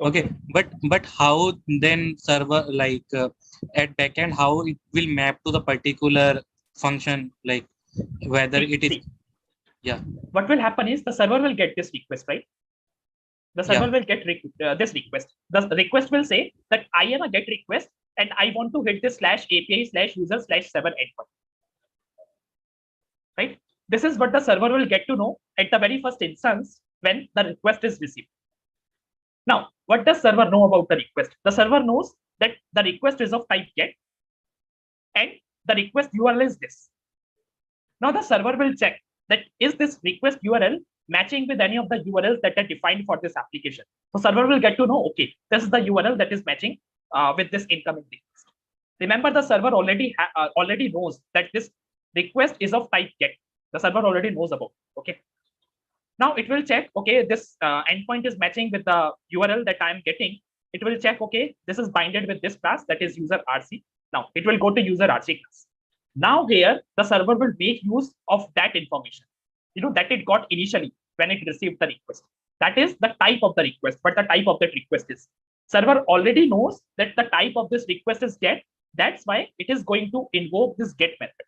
S5: Okay, but how then server, like at backend, how it will map to the particular function, like whether it is. Yeah.
S2: What will happen is the server will get this request, right? The server will get this request. The request will say that I am a GET request and I want to hit this /API/user/7 endpoint. Right? This is what the server will get to know at the very first instance when the request is received. Now, what does server know about the request? The server knows that the request is of type GET and the request URL is this. Now the server will check that is this request URL matching with any of the URLs that are defined for this application. So server will get to know, okay, this is the URL that is matching with this incoming request. Remember, the server already knows that this request is of type GET. The server already knows about it, okay. Now it will check, okay, this endpoint is matching with the URL that I am getting. It will check, okay, this is binded with this class, that is user RC. Now it will go to user RC class. Now here the server will make use of that information, that it got initially when it received the request. That is the type of the request, but the type of that request is. Server already knows that the type of this request is GET. That's why it is going to invoke this GET method.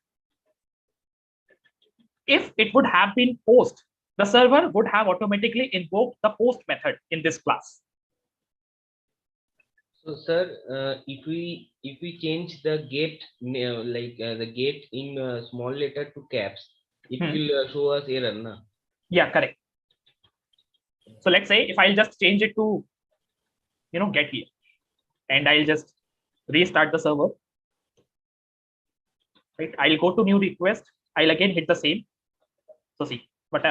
S2: If it would have been POST, the server would have automatically invoked the POST method in this class.
S3: So, sir, if we change the GET, the GET in small letter to caps, it will show us error, na?
S2: Yeah, correct. So let's say if I'll just change it to, GET here, and I'll just restart the server. Right, I'll go to new request. I'll again hit the same. So see, but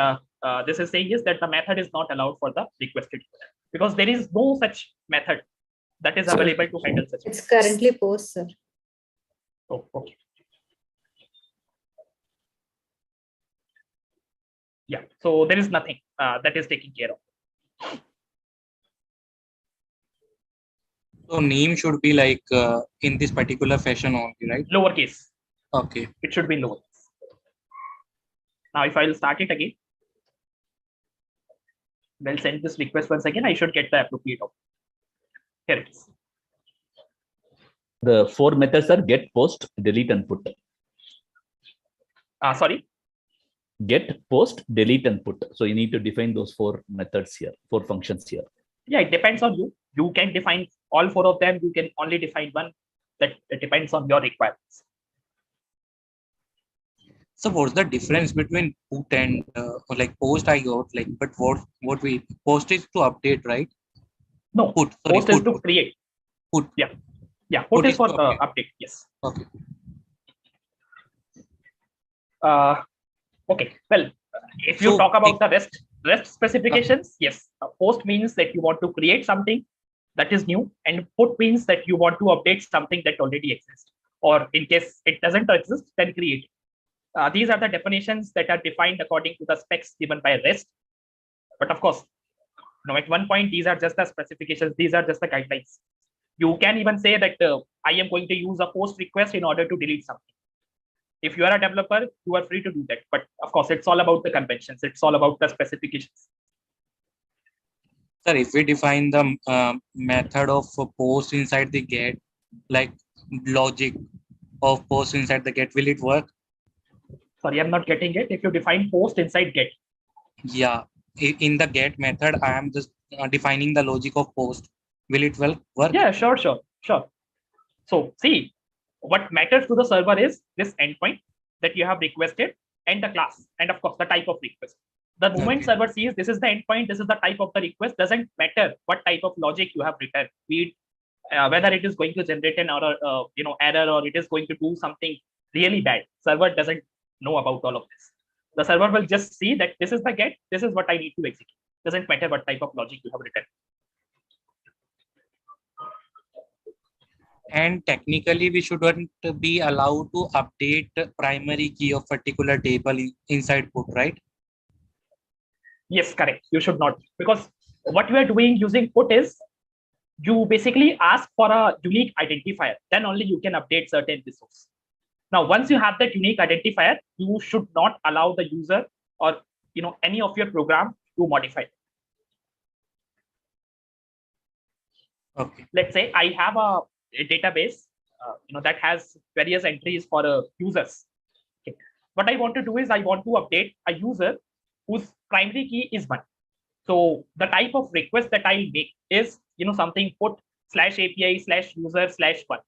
S2: this is saying is that the method is not allowed for the requested URL because there is no such method that is available to handle such.
S13: It's currently POST, sir.
S2: Oh, okay. Yeah, so there is nothing that is taken care of.
S5: So name should be like in this particular fashion only, right?
S2: Lowercase.
S5: Okay.
S2: It should be lowercase. Now, if I'll start it again, we'll send this request once again. I should get the appropriate output. Here it is.
S9: The 4 methods are get, post, delete, and put.
S2: Sorry?
S9: Get, post, delete, and put. So you need to define those 4 methods here, 4 functions here.
S2: Yeah, it depends on you. You can define all 4 of them. You can only define one. That it depends on your requirements.
S5: So what's the difference between put and like post? I got like, but what we post is to update, right?
S2: No,
S5: put. Sorry,
S2: post is to create.
S5: Put.
S2: Yeah, yeah. Put is for update. Yes.
S5: Okay.
S2: Okay. Well, if you talk about the REST specifications, yes, post means that you want to create something that is new, and put means that you want to update something that already exists, or in case it doesn't exist, then create it. These are the definitions that are defined according to the specs given by REST. But of course, at one point, these are just the specifications. These are just the guidelines. You can even say that I am going to use a post request in order to delete something. If you are a developer, you are free to do that. But of course, it's all about the conventions. It's all about the specifications.
S5: Sir, if we define the method of post inside the get, like logic of post inside the get, will it work?
S2: Sorry, I'm not getting it. If you define post inside get.
S5: Yeah, in the get method, I am just defining the logic of post. Will it work?
S2: Yeah, sure. So see, what matters to the server is this endpoint that you have requested and the class, and of course the type of request. The moment server sees this is the endpoint, this is the type of the request, doesn't matter what type of logic you have written, be it whether it is going to generate an error, error, or it is going to do something really bad. Server doesn't know about all of this. The server will just see that this is the get, this is what I need to execute. Doesn't matter what type of logic you have written.
S5: And technically, we shouldn't be allowed to update primary key of particular table inside put, right?
S2: Yes, correct. You should not, because what we are doing using put is you basically ask for a unique identifier. Then only you can update certain resource. Now, once you have that unique identifier, you should not allow the user or any of your program to modify it.
S5: Okay.
S2: Let's say I have a database, that has various entries for users. Okay. What I want to do is I want to update a user whose primary key is 1. So the type of request that I make is, something put /API/user/1.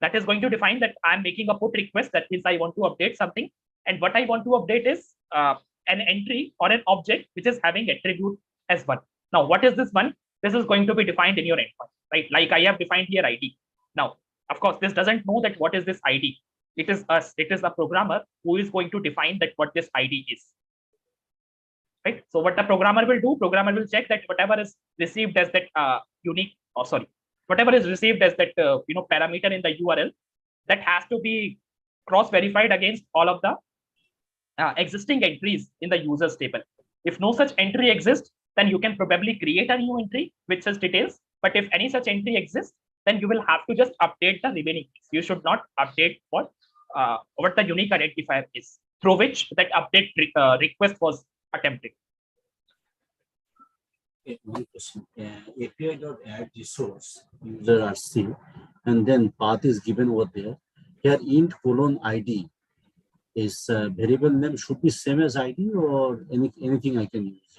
S2: That is going to define that I'm making a put request. That means I want to update something. And what I want to update is an entry or an object which is having attribute as 1. Now, what is this 1? This is going to be defined in your endpoint, right? Like I have defined here ID. Now, of course, this doesn't know that what is this ID. It is us. It is a programmer who is going to define that what this ID is. Right? So what the programmer will do, programmer will check that whatever is received as that whatever is received as that parameter in the URL, that has to be cross-verified against all of the existing entries in the users table. If no such entry exists, then you can probably create a new entry which says details. But if any such entry exists, then you will have to just update the remaining keys. You should not update what the unique identifier is through which that update request was attempted.
S15: Okay, one question. API.add resource user RC, and then path is given over there. Here int : ID is variable name should be same as ID, or anything I can use.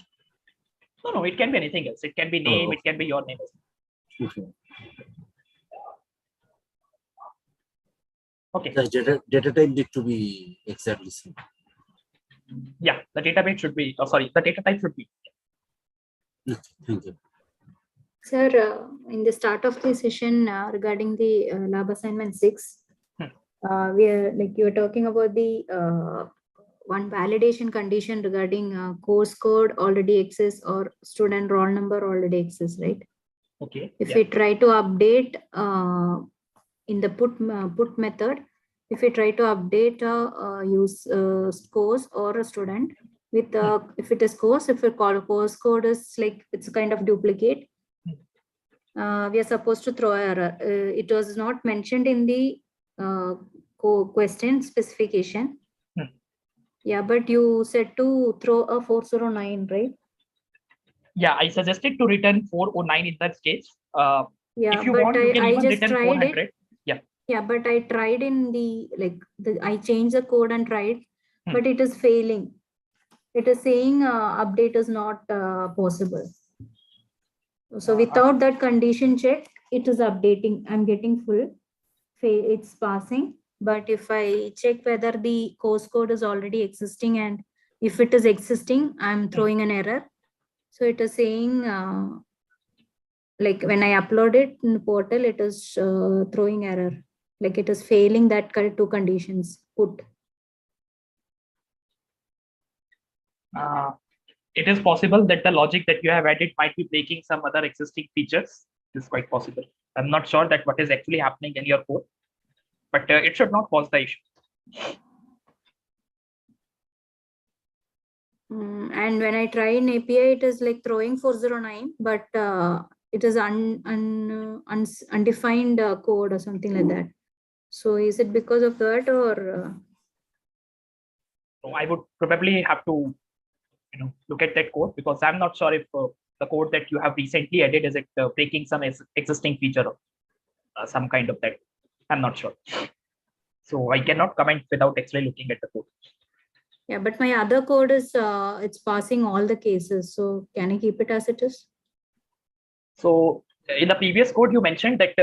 S2: No, it can be anything else. It can be name. It can be your name.
S15: Okay.
S2: Okay.
S15: The data type need to be exactly same.
S2: Yeah, the database should be. The data type should be.
S15: Thank you.
S13: Sir, in the start of the session regarding the lab assignment 6, we are you were talking about the one validation condition regarding course code already exists or student roll number already exists, right?
S2: Okay.
S13: If we try to update in the put method, if we try to update use course or a student with if it is course, if we call course code is it's a kind of duplicate, we are supposed to throw error. It was not mentioned in the question specification. Yeah, but you said to throw a 409, right?
S2: Yeah, I suggested to return 409 in that case.
S13: Yeah,
S2: if you
S13: but
S2: want, you can
S13: I
S2: even
S13: just
S2: return
S13: tried
S2: 400.
S13: it.
S2: Yeah.
S13: Yeah, but I tried in the I changed the code and tried, but it is failing. It is saying update is not possible. So without that condition check, it is updating. I'm getting full. It's passing. But if I check whether the course code is already existing, and if it is existing, I'm throwing an error. So it is saying when I upload it in the portal, it is throwing error. It is failing that two conditions put.
S2: It is possible that the logic that you have added might be breaking some other existing features. It's quite possible. I'm not sure that what is actually happening in your code, but it should not cause the issue.
S13: And when I try in API, it is throwing 409, but it is undefined code or something like that. So is it because of that, or?
S2: So I would probably have to look at that code, because I'm not sure if the code that you have recently added is it breaking some existing feature or some kind of that. I'm not sure. So I cannot comment without actually looking at the code.
S13: Yeah, but my other code is it's passing all the cases. So can I keep it as it is?
S2: So in the previous code, you mentioned that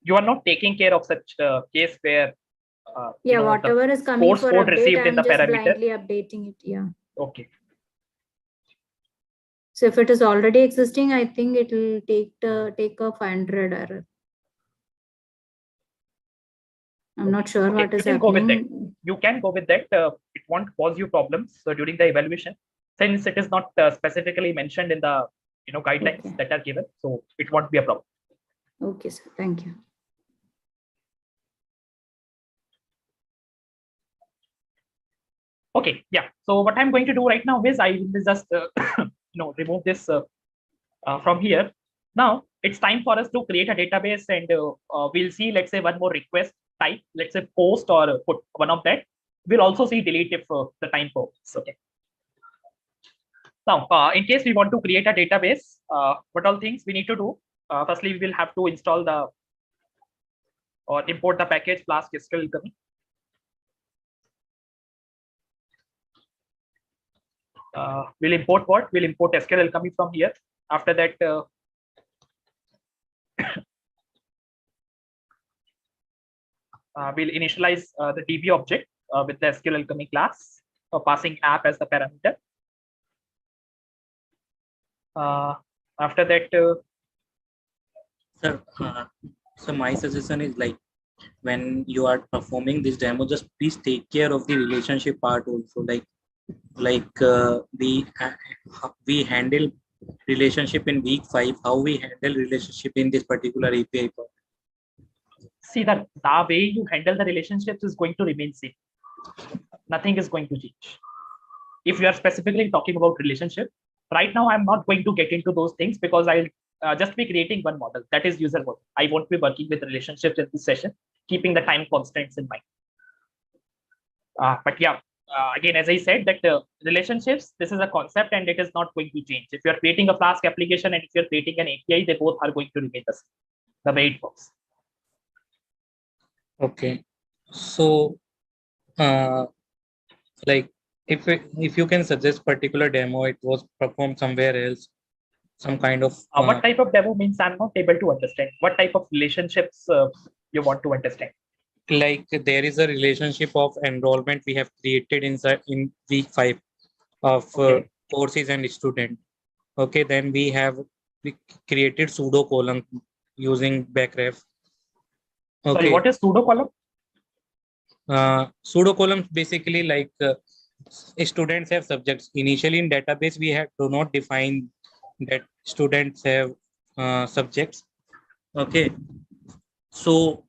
S2: you are not taking care of such case where
S13: whatever is coming for
S2: code
S13: update,
S2: received in
S13: I'm
S2: the
S13: just
S2: parameter.
S13: blindly updating it. Yeah.
S2: Okay.
S13: So if it is already existing, I think it will take a 500 error. I'm not sure what is happening.
S2: Go with that. You can go with that. It won't cause you problems during the evaluation, since it is not specifically mentioned in the guidelines that are given. So it won't be a problem.
S13: Okay, sir. Thank you.
S2: Okay, yeah. So what I'm going to do right now is I will just remove this from here. Now it's time for us to create a database, and we'll see, let's say, one more request type, let's say post or put, one of that. We'll also see delete if the time permits. Okay. Now, in case we want to create a database, what all things we need to do? Firstly, we will have to install the or import the package Flask SQL incoming. We'll import what? We'll import SQL coming from here. After that, we'll initialize the DB object with the SQL coming class, passing app as the parameter. After that,
S5: Sir, so my suggestion is like, when you are performing this demo, just please take care of the relationship part also. We handle relationship in week 5, how we handle relationship in this particular API part.
S2: See that the way you handle the relationships is going to remain same. Nothing is going to change. If you are specifically talking about relationship, right now I'm not going to get into those things because I'll just be creating one model, that is user model. I won't be working with relationships in this session, keeping the time constraints in mind. But yeah, again, as I said, that relationships, this is a concept and it is not going to change. If you're creating a Flask application and if you're creating an API, they both are going to remain the same, the way it works.
S5: Okay, so like if you can suggest particular demo, it was performed somewhere else, some kind of
S2: what type of demo means? I'm not able to understand. What type of relationships you want to understand?
S5: Like there is a relationship of enrollment we have created in week 5 of courses and student. Okay, then we created pseudo column using backref. Okay.
S2: Sorry, what is pseudo column?
S5: Pseudo columns basically like students have subjects. Initially in database we do not define that students have subjects. Okay, so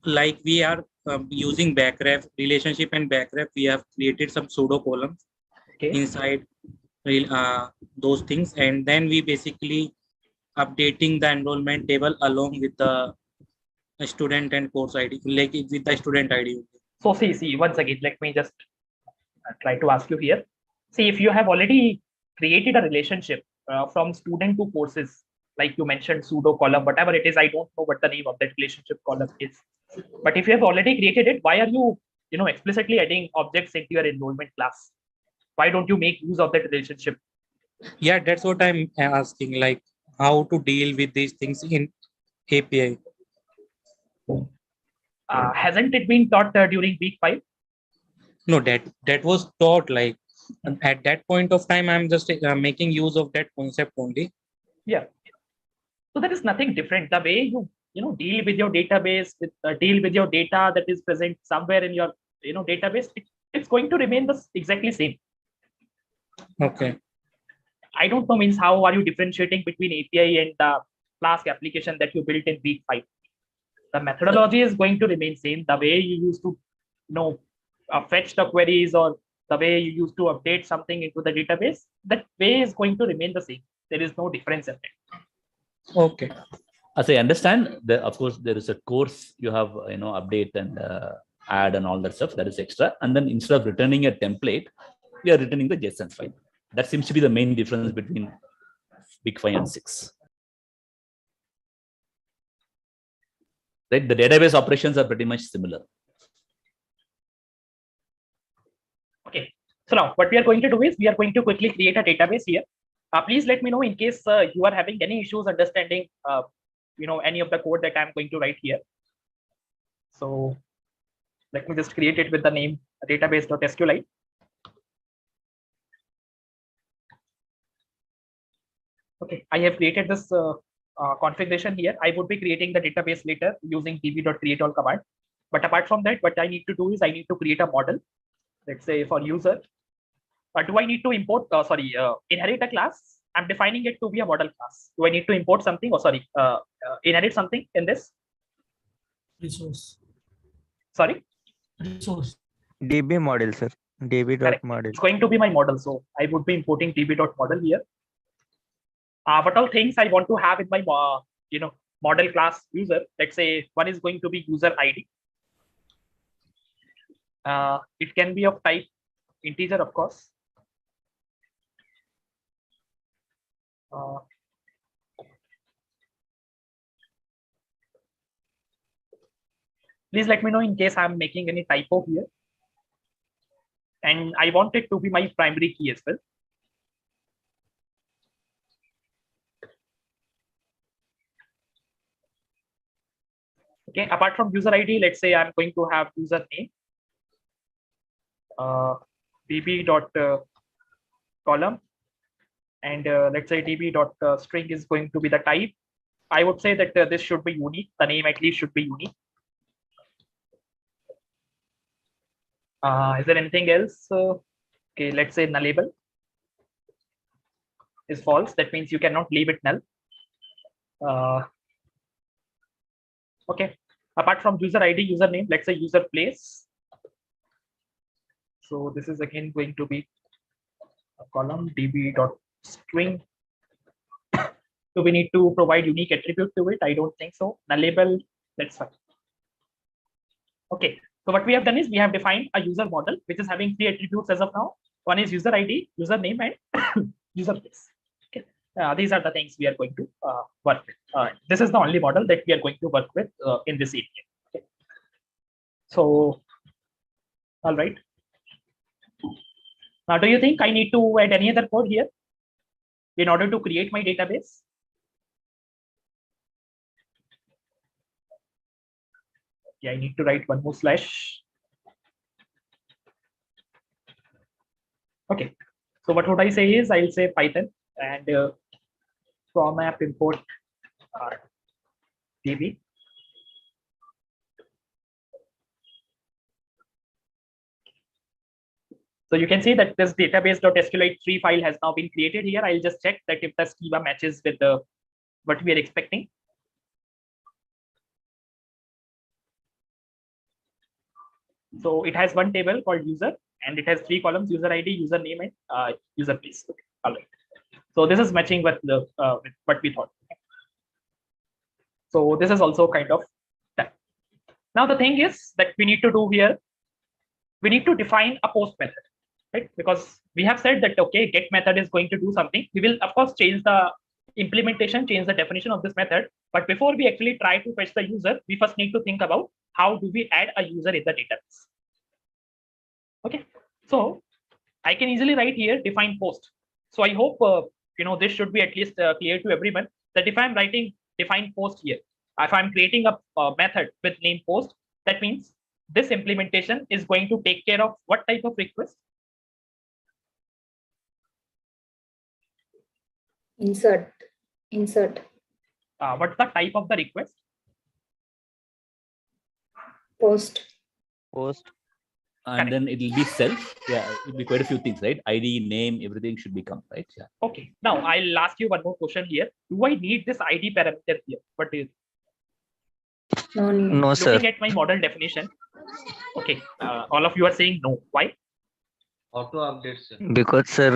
S5: like we are using backref relationship and backref, we have created some pseudo columns inside those things, and then we basically updating the enrollment table along with the student and course ID, like with the student ID.
S2: So see, once again, let me just try to ask you here. See, if you have already created a relationship from student to courses, like you mentioned pseudo column, whatever it is, I don't know what the name of that relationship column is. But if you have already created it, why are you explicitly adding objects into your enrollment class? Why don't you make use of that relationship?
S5: Yeah, that's what I'm asking, like how to deal with these things in API.
S2: Hasn't it been taught during week 5?
S5: No, that was taught, like at that point of time I'm just making use of that concept only.
S2: Yeah, so there is nothing different. The way you deal with your database, deal with your data that is present somewhere in your database, it's going to remain the exactly same.
S5: Okay,
S2: I don't know means how are you differentiating between API and the Flask application that you built in week 5? The methodology is going to remain same. The way you used to fetch the queries, or the way you used to update something into the database, that way is going to remain the same. There is no difference in it.
S5: Okay.
S9: As I understand, of course, there is a course you have, update and add and all that stuff. That is extra. And then instead of returning a template, we are returning the JSON file. That seems to be the main difference between week 5 and 6. Right? The database operations are pretty much similar.
S2: Okay. So now what we are going to do is we are going to quickly create a database here. Please let me know in case you are having any issues understanding any of the code that I'm going to write here. So let me just create it with the name database.sqlite. Okay, I have created this configuration here. I would be creating the database later using db.createAll command. But apart from that, what I need to do is I need to create a model. Let's say for user. Do I need to import, inherit a class? I'm defining it to be a model class. Do I need to import something, or inherit something in this?
S11: Resource.
S2: Sorry?
S11: Resource.
S14: DB model, sir. db.model.
S2: Correct. It's going to be my model. So I would be importing db.model here. What all things I want to have in my model class user. Let's say one is going to be user ID. It can be of type integer, of course. Please let me know in case I'm making any typo here. And I want it to be my primary key as well. Okay, apart from user ID, let's say I'm going to have user name, db.column, and let's say db.string is going to be the type. I would say that this should be unique. The name at least should be unique. Is there anything else? Okay, let's say nullable is false. That means you cannot leave it null. Okay. Apart from user ID, username, let's say user place. So this is again going to be a column db.string. So we need to provide unique attribute to it. I don't think so. Nullable, that's fine. Okay. So what we have done is we have defined a user model which is having 3 attributes as of now. One is user ID, username, and user place. Okay. These are the things we are going to work with. This is the only model that we are going to work with in this area. Okay. So, all right. Now, do you think I need to add any other code here in order to create my database? Yeah, I need to write one more slash. Okay. So what would I say is I'll say Python and from app import db. So you can see that this database.sqlite3 file has now been created here. I'll just check that if the schema matches with what we are expecting. So it has one table called user, and it has 3 columns: user ID, username, and user place. Okay. All right. So this is matching with with what we thought. So this is also kind of done. Now the thing is that we need to do here, we need to define a post method, right? Because we have said that, okay, get method is going to do something. We will of course change the implementation, change the definition of this method. But before we actually try to fetch the user, we first need to think about how do we add a user in the database. Okay, so I can easily write here define post. So I hope this should be at least clear to everyone that if I'm writing define post here, if I'm creating a method with name post, that means this implementation is going to take care of what type of request?
S13: Insert.
S2: What's the type of the request?
S13: Post.
S9: And then it will be self. Yeah, it will be quite a few things, right? ID, name, everything should become, right? Yeah.
S2: Okay. Now I'll ask you one more question here. Do I need this ID parameter here? What is?
S14: No, sir.
S2: Looking at my model definition. Okay. All of you are saying no. Why?
S3: Auto update, sir.
S14: Because, sir,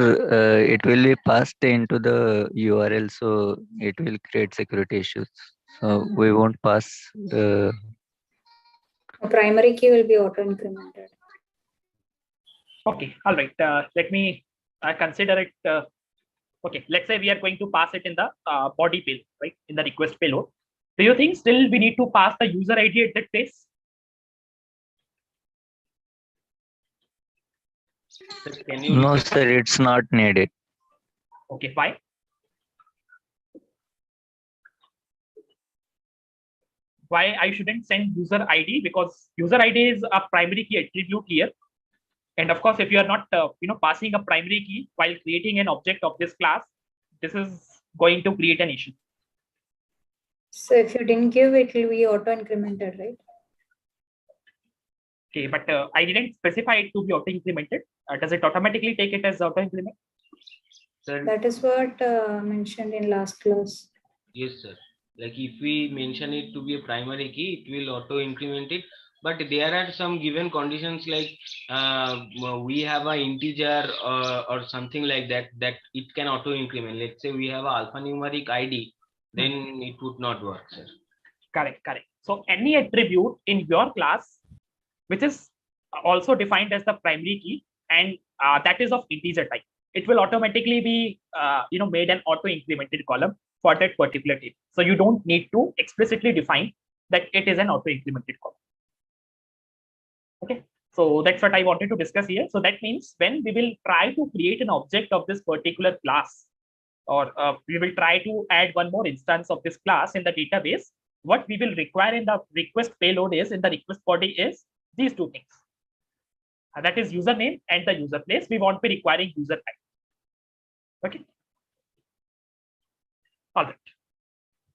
S14: it will be passed into the URL, so it will create security issues. So we won't pass.
S13: A primary key will be auto incremented.
S2: Okay. All right. Let me consider it. Okay. Let's say we are going to pass it in the body payload, right? In the request payload. Do you think still we need to pass the user ID at that place?
S14: No, sir, it's not needed.
S2: Okay, why? Why I shouldn't send user ID? Because user ID is a primary key attribute here. And of course, if you are not passing a primary key while creating an object of this class, this is going to create an issue.
S13: So if you didn't give, it will be auto incremented, right?
S2: Okay, but I didn't specify it to be auto incremented. Does it automatically take it as auto increment?
S13: That is what mentioned in last class.
S3: Yes, sir. Like if we mention it to be a primary key, it will auto increment it. But there are some given conditions like we have an integer or something like that, that it can auto increment. Let's say we have an alphanumeric ID, then it would not work, sir.
S2: Correct, correct. So any attribute in your class, which is also defined as the primary key, and that is of integer type, it will automatically be made an auto incremented column for that particular table. So you don't need to explicitly define that it is an auto incremented column. Okay, so that's what I wanted to discuss here. So that means when we will try to create an object of this particular class, or we will try to add one more instance of this class in the database, what we will require in the request payload is, in the request body, is these two things. That is username and the user place. We won't be requiring user type. Okay. All right.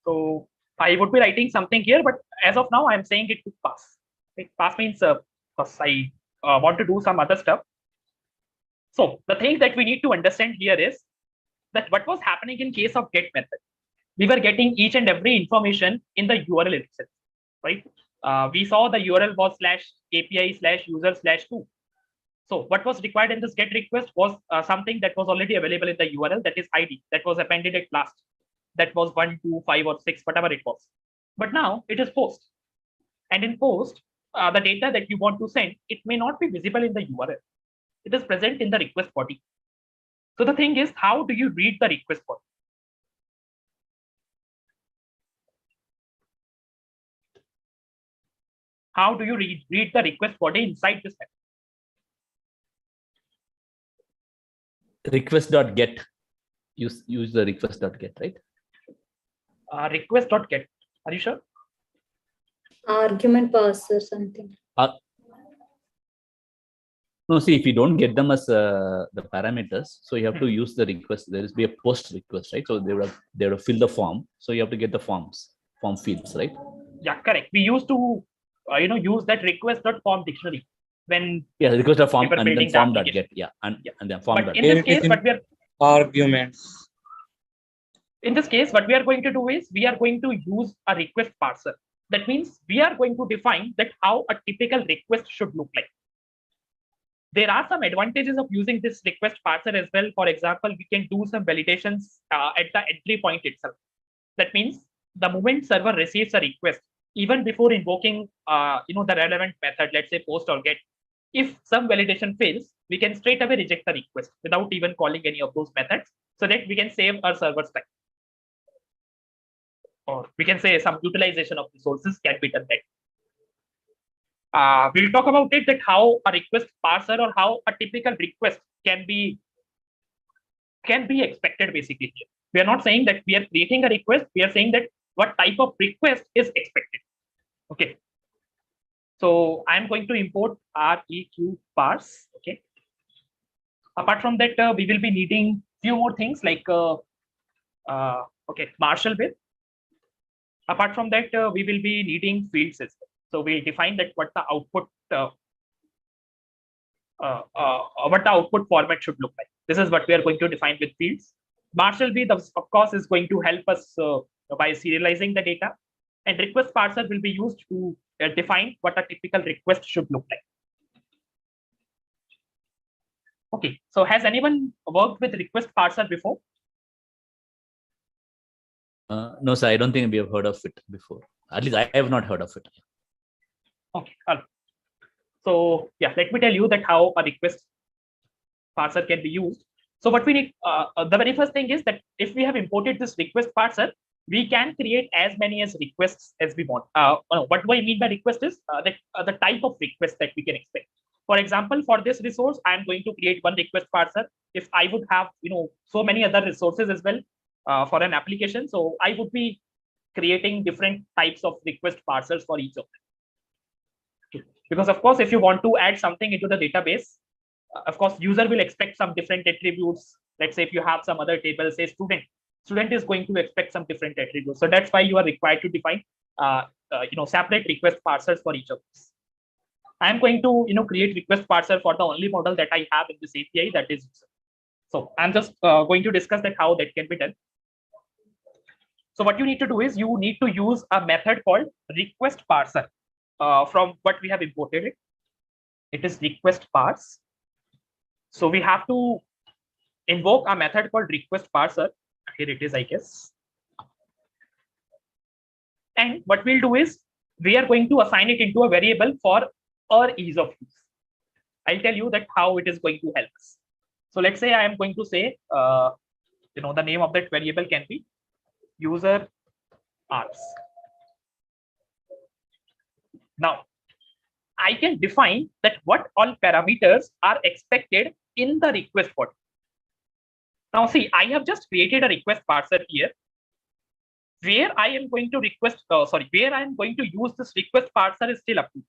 S2: So I would be writing something here, but as of now, I'm saying it to pass. Okay. Pass means because I want to do some other stuff. So the thing that we need to understand here is that what was happening in case of get method, we were getting each and every information in the URL itself, right? We saw the URL was /API/user/2. So what was required in this get request was something that was already available in the URL, that is ID, that was appended at last. That was 1, 2, 5, or 6, whatever it was. But now it is post. And in post, the data that you want to send, it may not be visible in the URL. It is present in the request body. So the thing is, how do you read the request body? How do you read the request body inside this method?
S9: Request.get. Use the request.get, right?
S2: Request.get. Are you sure?
S13: Argument parser something.
S9: No, see, if you don't get them as the parameters, so you have to use the request. There is be a post request, right? So they would have fill the form. So you have to get the form fields, right?
S2: Yeah, correct. We used to use that request.form dictionary when
S9: request.form
S2: we
S9: and then form.get. Yeah, and then form.
S2: But in this case, what we are
S5: arguments.
S2: In this case, what we are going to do is we are going to use a request parser. That means we are going to define that how a typical request should look like. There are some advantages of using this request parser as well. For example, we can do some validations at the entry point itself. That means the moment server receives a request, even before invoking the relevant method, let's say post or get, if some validation fails, we can straight away reject the request without even calling any of those methods, so that we can save our server's time. Or we can say some utilization of resources can be done there. We'll talk about it, that how a request parser or how a typical request can be expected basically here. We are not saying that we are creating a request, we are saying that what type of request is expected. Okay. So I'm going to import req parse. Okay. Apart from that, we will be needing few more things like Marshall with. Apart from that, we will be needing fields as well. So we'll define that what the output format should look like. This is what we are going to define with fields. Marshall B, of course, is going to help us by serializing the data, and request parser will be used to define what a typical request should look like. Okay, so has anyone worked with request parser before?
S9: No, sir, I don't think we have heard of it before. At least I have not heard of it.
S2: Okay, so yeah, let me tell you that how a request parser can be used. So what we need, the very first thing is that if we have imported this request parser, we can create as many as requests as we want. What do I mean by request is the type of request that we can expect. For example, for this resource, I'm going to create one request parser. If I would have so many other resources as well for an application, so I would be creating different types of request parsers for each of them. Because of course, if you want to add something into the database, of course, user will expect some different attributes. Let's say if you have some other table, say student is going to expect some different attributes. So that's why you are required to define separate request parsers for each of these. I'm going to create request parser for the only model that I have in this API, that is user. So I'm just going to discuss that how that can be done. So what you need to do is you need to use a method called request parser. from what we have imported it. It is request parse. So we have to invoke a method called request parser. Here it is, I guess. And what we'll do is we are going to assign it into a variable for our ease of use. I'll tell you that how it is going to help us. So let's say I am going to say, the name of that variable can be user arts. Now, I can define that what all parameters are expected in the request body. Now, see, I have just created a request parser here, where I am going to request, where I am going to use this request parser is still up to.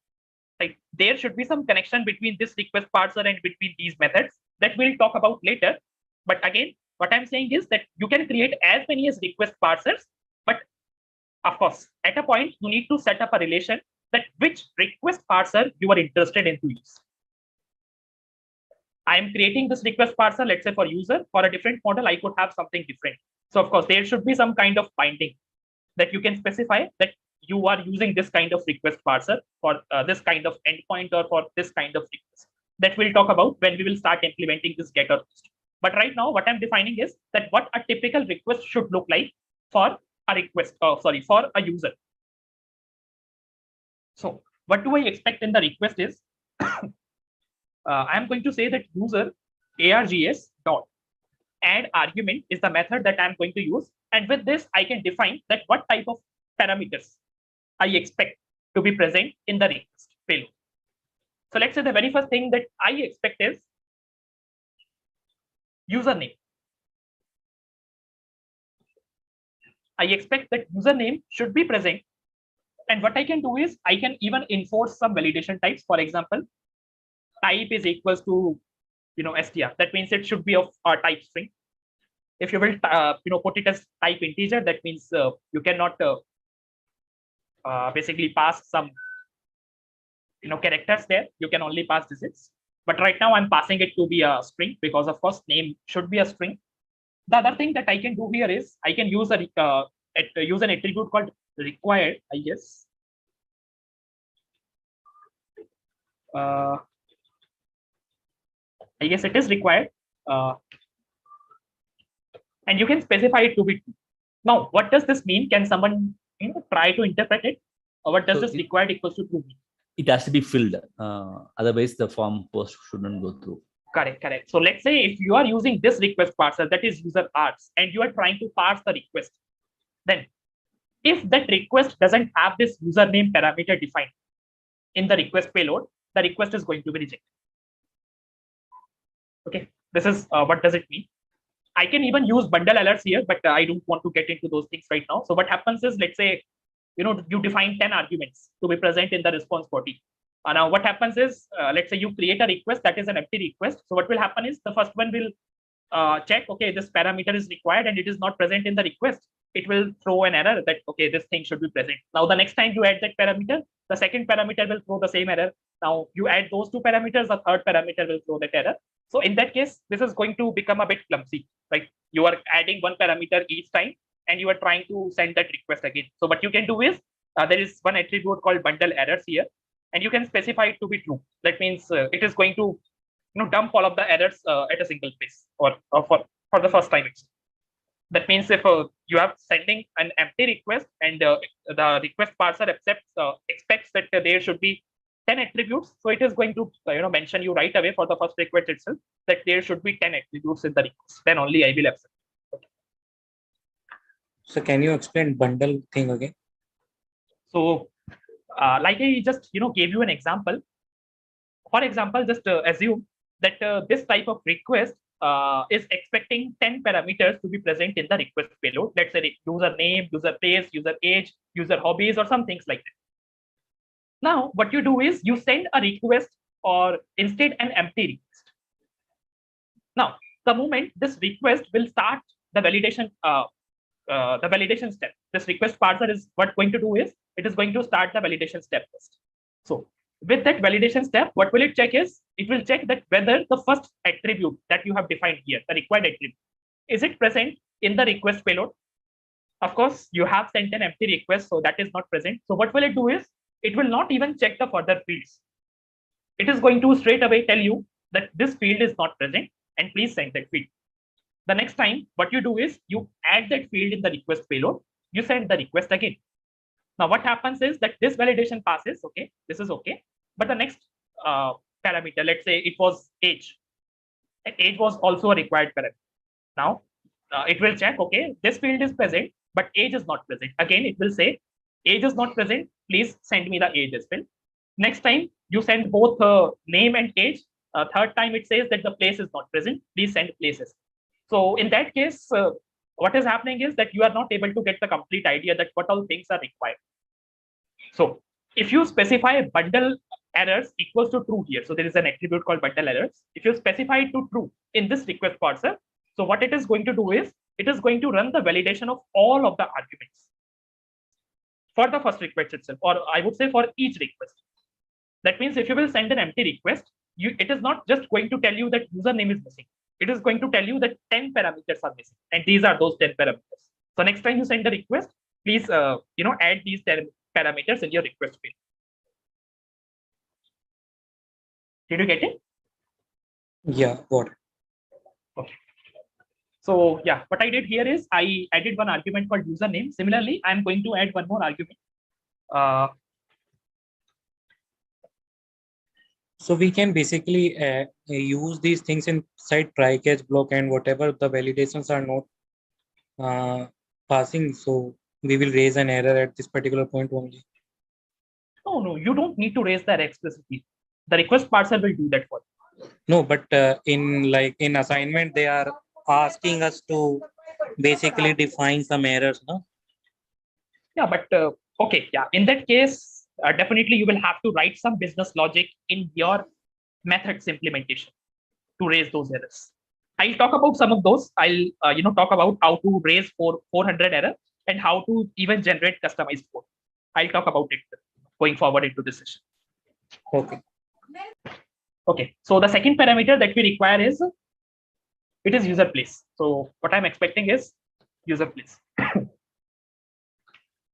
S2: Like, there should be some connection between this request parser and between these methods that we'll talk about later. But again, what I'm saying is that you can create as many as request parsers, but of course, at a point, you need to set up a relation that which request parser you are interested in to use. I am creating this request parser, let's say for user. For a different model, I could have something different. So of course, there should be some kind of binding that you can specify that you are using this kind of request parser for this kind of endpoint or for this kind of request. That we'll talk about when we will start implementing this get or post. But right now, what I'm defining is that what a typical request should look like for a request, for a user. So what do I expect in the request is, I'm going to say that user args dot add argument is the method that I'm going to use. And with this, I can define that what type of parameters I expect to be present in the request payload. So let's say the very first thing that I expect is username. I expect that username should be present. And what I can do is I can even enforce some validation types. For example, type is equals to str. That means it should be of type string. If you will put it as type integer, that means you cannot basically pass some characters there. You can only pass digits. But right now I'm passing it to be a string because of course name should be a string. The other thing that I can do here is I can use use an attribute called required, I guess. I guess it is required. And you can specify it to be true. Now, what does this mean? Can someone try to interpret it? Or what does this required equals to true mean?
S9: It has to be filled. Otherwise, the form post shouldn't go through.
S2: Correct. So let's say if you are using this request parser, that is user arts, and you are trying to parse the request, then if that request doesn't have this username parameter defined in the request payload, the request is going to be rejected. Okay, this is what does it mean? I can even use bundle alerts here, but I don't want to get into those things right now. So what happens is, let's say, you define 10 arguments to be present in the response body. Now what happens is, let's say you create a request that is an empty request. So what will happen is the first one will check, okay, this parameter is required and it is not present in the request. It will throw an error that, okay, this thing should be present. Now the next time you add that parameter, the second parameter will throw the same error. Now you add those two parameters, the third parameter will throw that error. So in that case, this is going to become a bit clumsy, right? You are adding one parameter each time and you are trying to send that request again. So what you can do is, there is one attribute called bundle errors here, and you can specify it to be true. That means it is going to dump all of the errors at a single place or for the first time. That means if you are sending an empty request and the request parser expects that there should be 10 attributes, so it is going to mention you right away for the first request itself that there should be 10 attributes in the request. Then only I will accept. Okay.
S5: So can you explain bundle thing again?
S2: So like I just gave you an example. For example, just assume that this type of request is expecting 10 parameters to be present in the request payload. Let's say user name, user place, user age, user hobbies, or some things like that. Now, what you do is you send a request or instead an empty request. Now, the moment this request will start the validation step, this request parser is what going to do is it is going to start the validation step first. So with that validation step, what will it check is it will check that whether the first attribute that you have defined here, the required attribute, is it present in the request payload? Of course, you have sent an empty request, so that is not present. So what will it do is it will not even check the further fields. It is going to straight away tell you that this field is not present and please send that field. The next time, what you do is you add that field in the request payload, you send the request again. Now, what happens is that this validation passes, okay, this is okay. But the next parameter, let's say it was age, and age was also a required parameter. Now, it will check, okay, this field is present, but age is not present. Again, it will say, age is not present, please send me the age as well. Next time, you send both name and age. Third time, it says that the place is not present, please send places. So in that case, what is happening is that you are not able to get the complete idea that what all things are required. So if you specify bundle errors equals to true here, so there is an attribute called bundle errors. If you specify it to true in this request parser, so what it is going to do is it is going to run the validation of all of the arguments for the first request itself, or I would say for each request. That means if you will send an empty request, it is not just going to tell you that username is missing. It is going to tell you that 10 parameters are missing, and these are those 10 parameters. So next time you send the request, please add these 10 parameters in your request field. Did you get it?
S5: Yeah, got it.
S2: Okay. So yeah, what I did here is I added one argument called username. Similarly, I'm going to add one more argument.
S5: So we can basically use these things inside try catch block, and whatever the validations are not passing, so we will raise an error at this particular point only.
S2: No, you don't need to raise that explicitly. The request parser will do that for you.
S5: No, but in assignment, they are asking us to basically define some errors, no?
S2: Yeah, but okay, yeah. In that case, definitely you will have to write some business logic in your methods implementation to raise those errors. I'll talk about some of those. I'll talk about how to raise 400 error and how to even generate customized code. I'll talk about it going forward into this session.
S5: Okay.
S2: Okay. So the second parameter that we require is it is user place. So what I'm expecting is user place.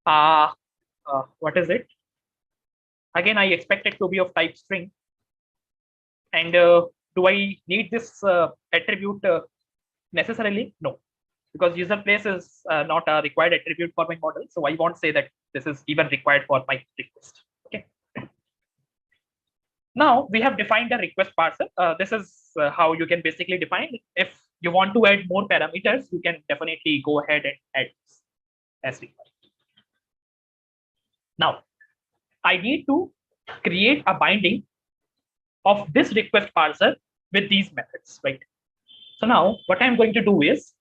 S2: What is it? Again, I expect it to be of type string. And do I need this attribute necessarily? No, because user place is not a required attribute for my model. So I won't say that this is even required for my request. Okay. Now we have defined a request parser. This is how you can basically define it. If you want to add more parameters, you can definitely go ahead and add this as required. Now, I need to create a binding of this request parser with these methods, right? So now what I'm going to do is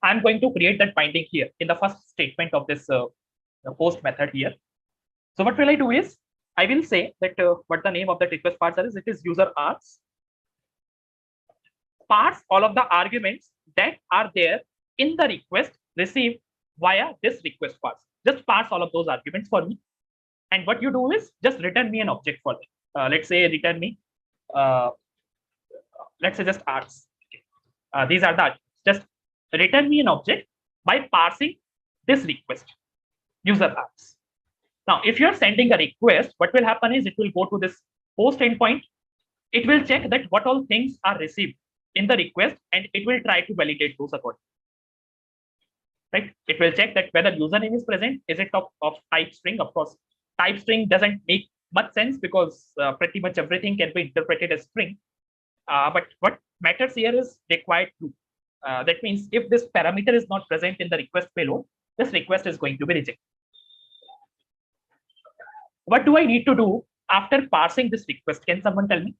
S2: I'm going to create that binding here in the first statement of this post method here. So what will I do is I will say that what the name of the request parser is. It is user args. Parse all of the arguments that are there in the request received via this request parser. Just parse all of those arguments for me. And what you do is just return me an object for them. Let's say return me, let's say just args. Okay. These are the arguments. Just return me an object by parsing this request, user args. Now, if you're sending a request, what will happen is it will go to this post endpoint. It will check that what all things are received in the request, and it will try to validate those accordingly. Right? It will check that whether username is present. Is it of type string? Of course, type string doesn't make much sense because pretty much everything can be interpreted as string. But what matters here is required true. That means if this parameter is not present in the request payload, this request is going to be rejected. What do I need to do after parsing this request? Can someone tell me?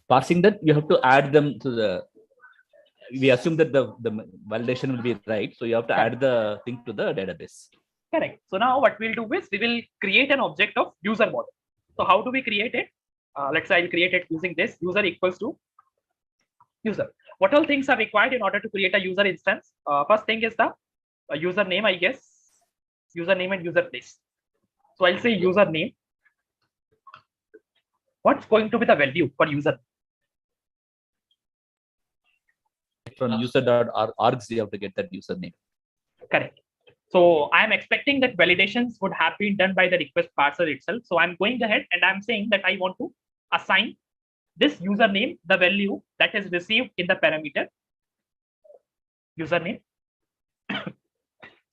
S9: Parsing that, you have to add them to the, we assume that the validation will be right. So you have to add the thing to the database.
S2: Correct. So now what we'll do is we will create an object of user model. So how do we create it? Let's say I'll create it using this user equals to user. What all things are required in order to create a user instance? First thing is the username, I guess, username and user place. So I'll say username. What's going to be the value for user?
S9: from user.args, you have to get that username.
S2: Correct. So I am expecting that validations would have been done by the request parser itself. So I'm going ahead and I'm saying that I want to assign this username the value that is received in the parameter username.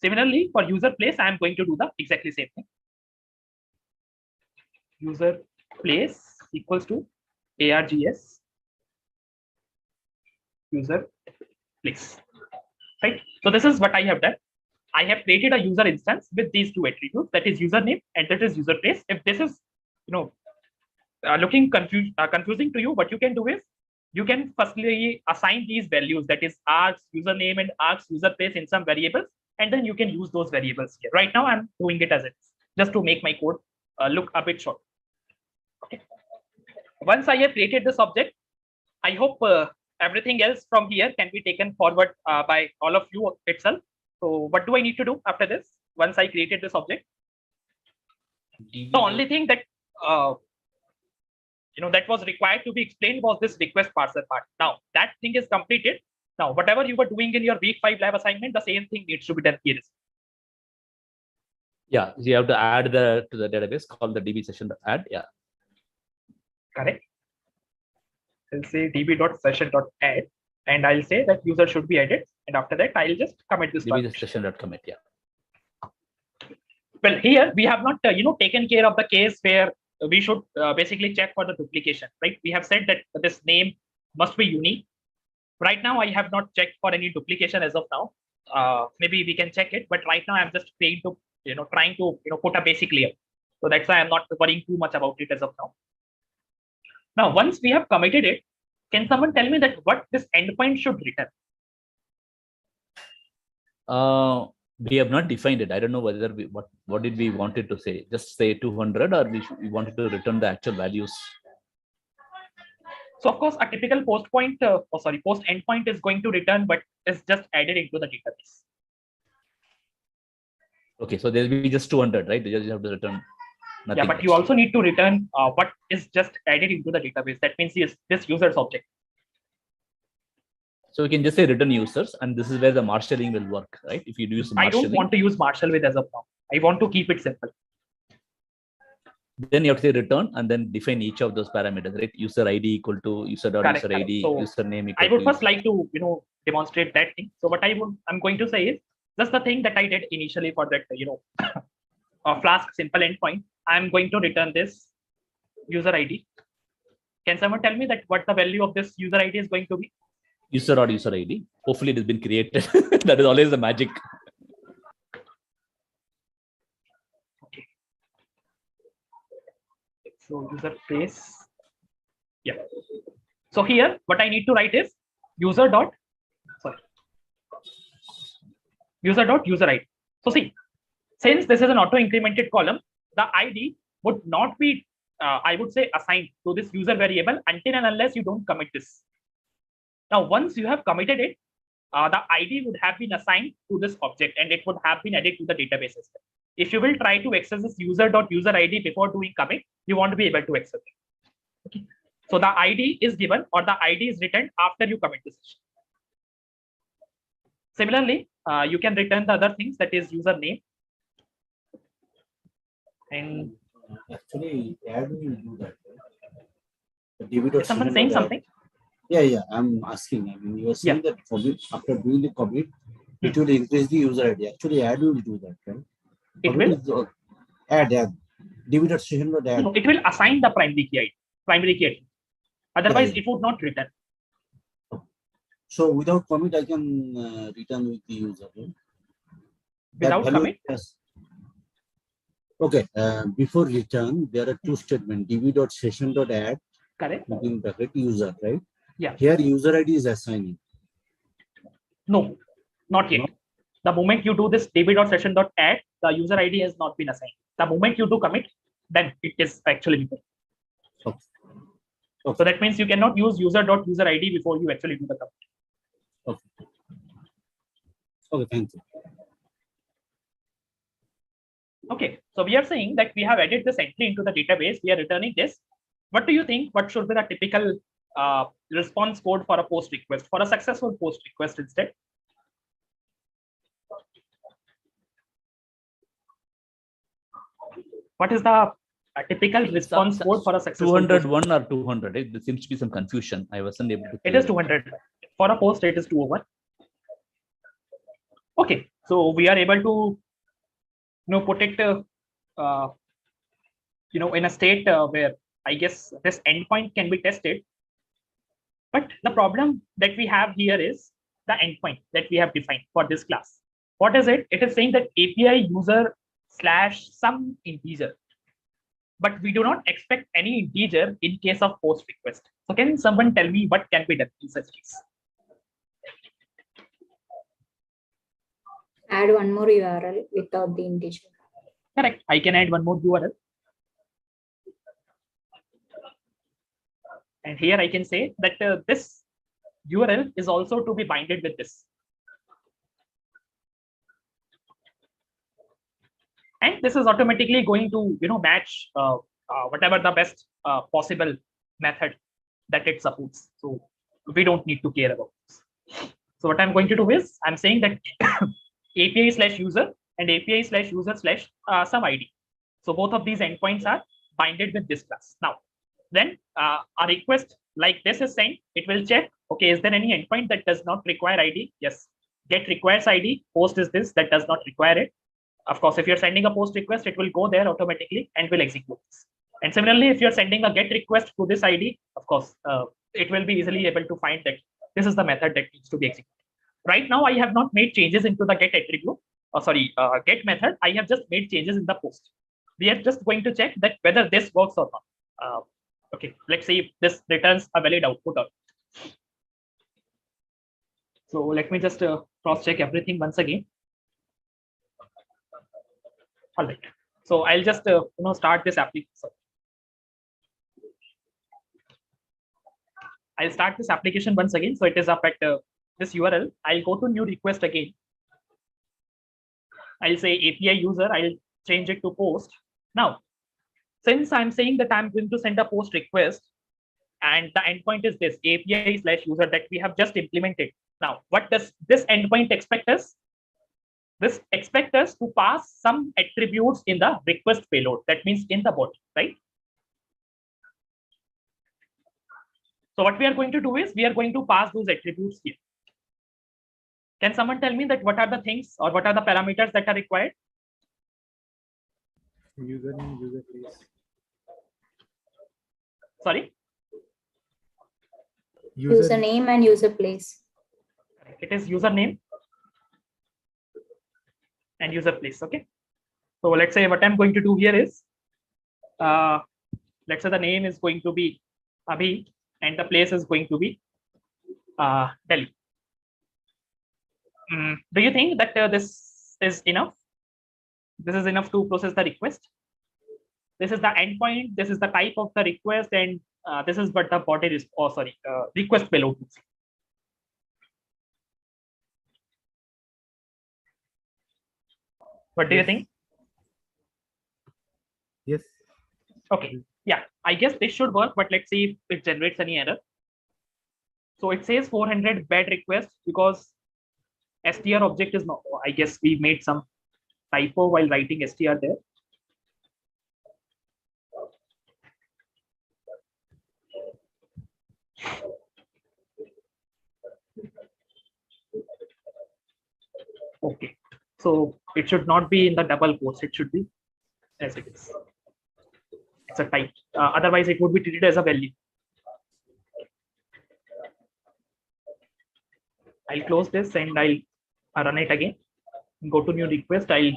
S2: Similarly, for user place, I am going to do the exactly same thing. User place equals to args user place. Right. So this is what I have done. I have created a user instance with these two attributes, that is username and that is user place. If this is, looking confusing to you, what you can do is you can firstly assign these values, that is args username and args user place in some variables, and then you can use those variables here. Right now, I'm doing it as it is, just to make my code look a bit short. Okay. Once I have created this object, I hope everything else from here can be taken forward by all of you itself. So what do I need to do after this? Once I created this object, the only thing that that was required to be explained was this request parser part. Now that thing is completed. Now whatever you were doing in your week 5 lab assignment, the same thing needs to be done here.
S9: Yeah, you have to add to the database called the db session add. Yeah,
S2: correct. I'll say db.session.add, and I'll say that user should be added, and after that I'll just commit this
S9: db.session.commit. Yeah.
S2: Well, here we have not taken care of the case where we should basically check for the duplication, right? We have said that this name must be unique. Right now, I have not checked for any duplication as of now. Maybe we can check it, but right now I'm just trying to put a basic layer. So that's why I'm not worrying too much about it as of now. Now, once we have committed it, can someone tell me that what this endpoint should return?
S9: We have not defined it. I don't know whether what did we wanted to say. Just say 200, or we wanted to return the actual values.
S2: So of course, a typical post endpoint is going to return, but is just added into the database.
S9: Okay, so there'll be just 200, right? You just have to return nothing.
S2: Yeah, but you also need to return what is just added into the database. That means this user's object.
S9: So we can just say return users, and this is where the marshalling will work, right? If you use marshalling.
S2: I don't want to use marshal with as of now. I want to keep it simple.
S9: Then you have to say return and then define each of those parameters, right? User ID equal to user.user ID,
S2: so
S9: username equal
S2: I would
S9: to
S2: first like to demonstrate that thing. So what I'm going to say is just the thing that I did initially for that Flask simple endpoint. I'm going to return this user ID. Can someone tell me that what the value of this user ID is going to be?
S9: User or user ID. Hopefully it has been created. That is always the magic.
S2: Okay. So user place. Yeah. So here, what I need to write is user dot user ID. So see, since this is an auto incremented column, the ID would not be, I would say, assigned to this user variable until and unless you don't commit this. Now, once you have committed it, the ID would have been assigned to this object and it would have been added to the database system. If you will try to access this user.user ID before doing commit, you won't be able to access it. Okay. So the ID is given or the ID is returned after you commit the session. Similarly, you can return the other things, that is username. And
S15: actually, add will do that. Right?
S2: Is someone saying something?
S15: Yeah, I'm asking. I mean, you are saying that after doing the commit, it will increase the user ID. Actually, add will do that, right?
S2: It will
S15: add db.session.add.
S2: No, it will assign the primary key ID. Otherwise, it would not return.
S15: So without commit, I can return with the user. Right?
S2: Without commit?
S15: Yes. Okay. Before return, there are two statements: db.session.add.
S2: Correct.
S15: Within bracket user, right?
S2: Yeah.
S15: Here user ID is assigning.
S2: No, not yet. No. The moment you do this db.session.add, the user ID has not been assigned. The moment you do commit, then it is actually returned.
S15: Okay. Okay.
S2: So that means you cannot use user.user ID before you actually do the commit.
S15: Okay. Okay, thank you.
S2: Okay, so we are saying that we have added this entry into the database. We are returning this. What do you think? What should be the typical response code for a post request, for a successful post request instead. What is the typical response code for a successful
S9: 201 or 200? Right? There seems to be some confusion. I wasn't able to.
S2: It is 200. For a post, it is 201. Okay, so we are able to put it in a state where I guess this endpoint can be tested. But the problem that we have here is the endpoint that we have defined for this class. What is it? It is saying that API user / some integer. But we do not expect any integer in case of post request. So can someone tell me what can be done in such case?
S13: Add one more URL without the integer.
S2: Correct. I can add one more URL. And here I can say that this URL is also to be binded with this. And this is automatically going to match whatever the best possible method that it supports. So we don't need to care about this. So what I'm going to do is I'm saying that API/user and API/user/ some ID. So both of these endpoints are binded with this class. Now, then a request like this is sent. It will check, okay, is there any endpoint that does not require ID? Yes. Get requires ID. Post is this that does not require it. Of course, if you're sending a post request, it will go there automatically and will execute this. And similarly, if you're sending a get request to this ID, of course, it will be easily able to find that this is the method that needs to be executed. Right now, I have not made changes into the get attribute. Get method. I have just made changes in the post. We are just going to check that whether this works or not. Okay, let's see if this returns a valid output or not. So let me just cross check everything once again. All right. So I'll just start this application. I'll start this application once again. So it is up at this URL. I'll go to new request again. I'll say API user. I'll change it to post. Now, since I'm saying that I'm going to send a post request, and the endpoint is this API/user that we have just implemented. Now, what does this endpoint expect us? This expects us to pass some attributes in the request payload. That means in the body, right? So what we are going to do is we are going to pass those attributes here. Can someone tell me that what are the things or what are the parameters that are required?
S12: Username, user place.
S2: Sorry?
S13: Username and user place.
S2: It is username and user place. Okay. So let's say what I'm going to do here is, let's say the name is going to be Abhi and the place is going to be Delhi. Do you think that this is enough? This is enough to process the request? This is the endpoint. This is the type of the request, and this is what the body is. Request payload. What do you think?
S12: Yes.
S2: Okay. Yeah, I guess this should work, but let's see if it generates any error. So it says 400 bad requests because str object is not. I guess we made some typo while writing str there. Okay, so it should not be in the double quotes. It should be as it is. It's a type. Otherwise, it would be treated as a value. I'll close this and I'll run it again. Go to new request. I'll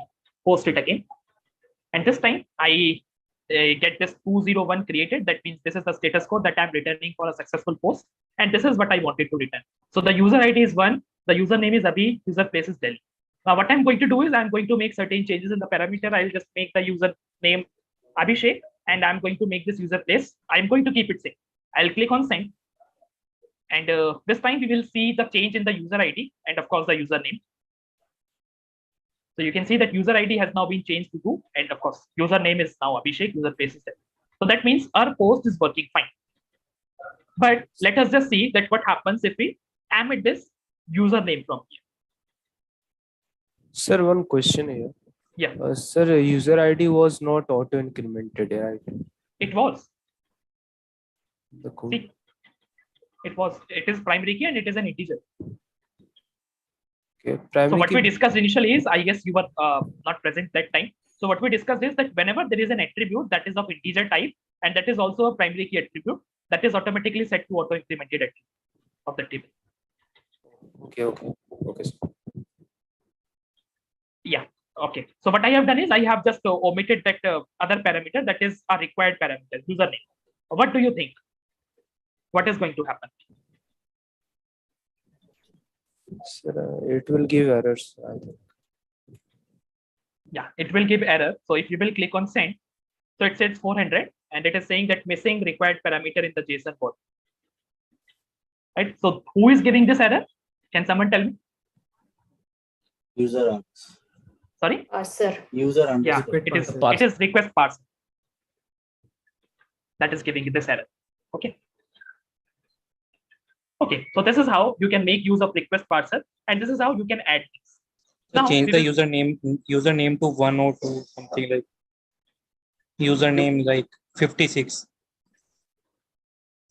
S2: post it again. And this time I get this 201 created. That means this is the status code that I'm returning for a successful post. And this is what I wanted to return. So the user ID is 1. The username is Abhi. User place is Delhi. Now what I'm going to do is I'm going to make certain changes in the parameter. I'll just make the user name Abhishek. And I'm going to make this user place. I'm going to keep it same. I'll click on send. And this time we will see the change in the user ID and of course the username. So you can see that user ID has now been changed to 2. And of course, username is now Abhishek, user place is there. So that means our post is working fine. But let us just see that what happens if we emit this username from here.
S11: Sir, one question here.
S2: Yeah.
S11: Sir, user ID was not auto incremented, right?
S2: It was.
S11: The code.
S2: See, it is primary key and it is an integer.
S11: Okay,
S2: so what we discussed initially is, I guess you were not present that time. So what we discussed is that whenever there is an attribute that is of integer type and that is also a primary key attribute, that is automatically set to auto incremented attribute of the table.
S11: Okay. Sir.
S2: Yeah. Okay. So what I have done is I have just omitted that other parameter that is a required parameter, username. What do you think? What is going to happen?
S11: Sir, it will give errors, I think.
S2: Yeah, it will give error. So if you will click on send, so it says 400 and it is saying that missing required parameter in the JSON code. Right. So who is giving this error? Can someone tell me?
S15: User.
S2: Sorry?
S13: Parser.
S15: User
S2: Yeah,
S15: underscore.
S2: it is request parser that is giving you this error. Okay. Okay, so this is how you can make use of request parser, and this is how you can add things.
S5: So
S2: Now,
S5: change the username to 1 or 2, something like username like 56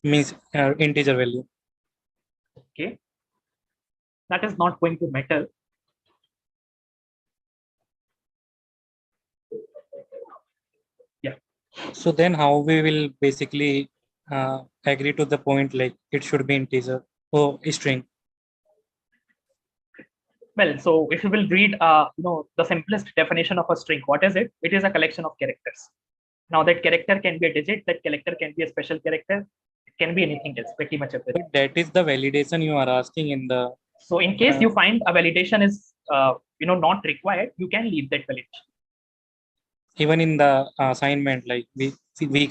S5: means integer value.
S2: Okay, that is not going to matter. Yeah.
S5: So then how we will basically agree to the point like it should be integer or string?
S2: Well, so if you will read, the simplest definition of a string, what is it? It is a collection of characters. Now that character can be a digit, that character can be a special character, it can be anything else, pretty much everything.
S5: But that is the validation you are asking in the.
S2: So in case you find a validation is, not required, you can leave that validation.
S5: Even in the assignment, like week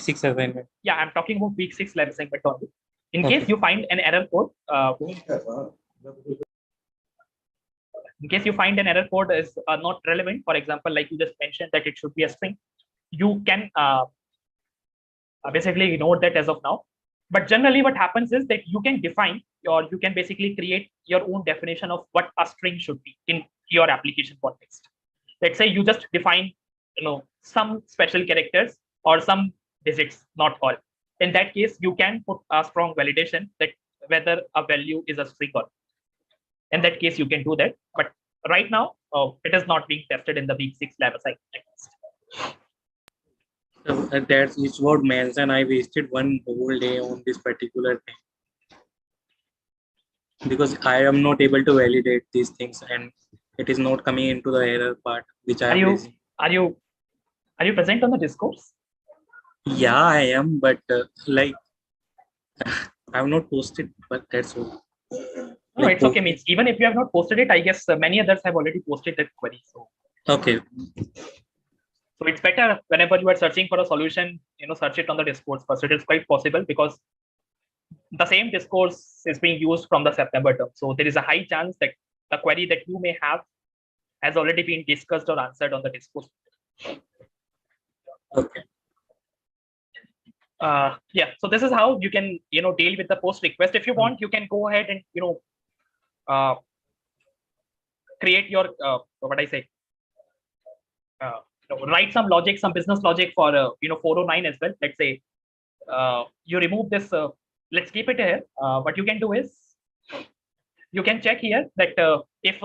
S5: 6 assignment.
S2: Yeah, I'm talking about week 6 lab assignment only. In case you find an error code, in case you find an error code is not relevant, for example, like you just mentioned that it should be a string, you can basically ignore that as of now. But generally what happens is that you can define or you can basically create your own definition of what a string should be in your application context. Let's say you just define, some special characters or some digits, not all. In that case, you can put a strong validation that whether a value is a string or not. In that case, you can do that. But right now, it is not being tested in the week 6 lab assignment.
S5: So that's what mentioned. I wasted one whole day on this particular thing because I am not able to validate these things and it is not coming into the error part, which I am raising.
S2: Are you present on the discourse?
S5: Yeah, I am, but I have not posted, but that's all.
S2: No, it's okay. Means even if you have not posted it, I guess many others have already posted that query. So
S5: okay.
S2: So it's better whenever you are searching for a solution, search it on the discourse first. It is quite possible because the same discourse is being used from the September term. So there is a high chance that the query that you may have has already been discussed or answered on the discourse.
S5: Okay.
S2: Yeah. So this is how you can, deal with the post request. If you want, you can go ahead and, create your, write some logic, some business logic for 409 as well. Let's say you remove this. Let's keep it here. What you can do is you can check here that if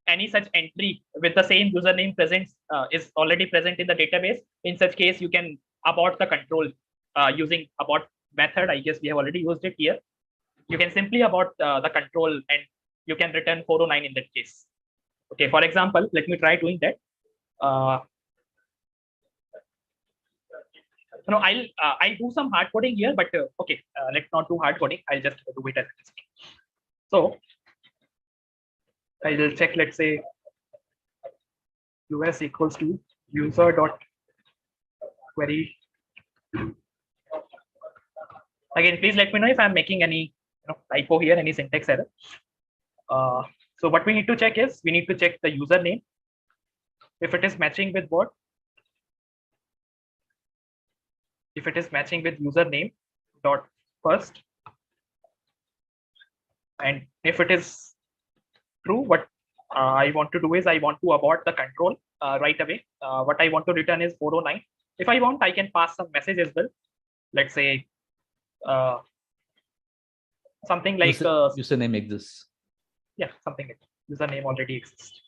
S2: any such entry with the same username presents is already present in the database. In such case, you can abort the control using abort method. I guess we have already used it here. You can simply abort the control and you can return 409 in that case. Okay. For example, let me try doing that. I'll do some hard coding here, but okay, let's not do hard coding. I'll just do it as it is. So I will check. Let's say US equals to user dot query. Again, please let me know if I'm making any typo here, any syntax error. So what we need to check is we need to check the username if it is matching with what. If it is matching with username dot first And if it is true, what I want to do is I want to abort the control right away. What I want to return is 409. If I want, I can pass some message as well. Let's say something like
S9: username exists.
S2: Yeah, something like username already exists.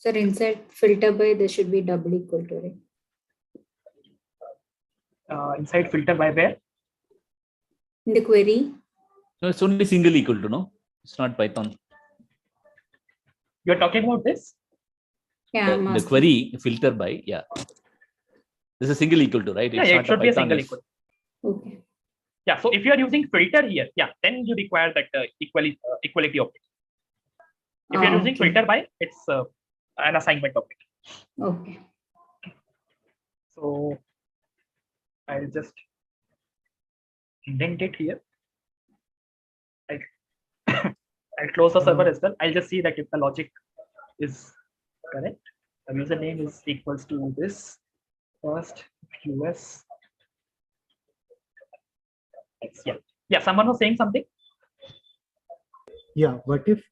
S13: Sir, inside filter by, there should be double equal to, right?
S2: Inside filter by where?
S13: In the query.
S9: No, it's only single equal to, no? It's not Python.
S2: You're talking about this?
S13: Yeah,
S9: The query filter by, yeah. This is a single equal to, right?
S2: Yeah,
S9: It's
S2: yeah,
S9: not
S2: it should be a
S9: Python
S2: single
S9: if.
S2: equal.
S13: Okay.
S2: Yeah, so if you are using filter here, yeah, then you require that equality object. If you're using filter by, it's an assignment object.
S13: Okay.
S2: So I'll just indent it here. I'll close the server as well. I'll just see that if the logic is correct. The username is equals to this first US. Yeah. Someone was saying something.
S12: Yeah, but if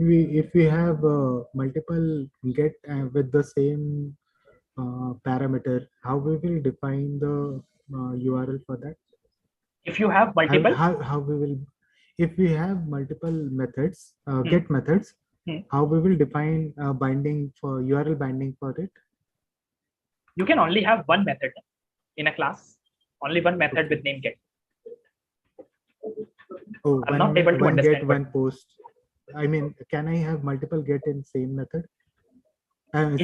S12: we have multiple get with the same parameter, how we will define the URL for that?
S2: If you have multiple,
S12: how we will, if we have multiple methods, get methods, how we will define binding for URL binding for it?
S2: You can only have one method in a class, only one method with name get.
S12: Oh,
S2: I'm not able to understand.
S12: Get, one post. I mean, can I have multiple get in same method?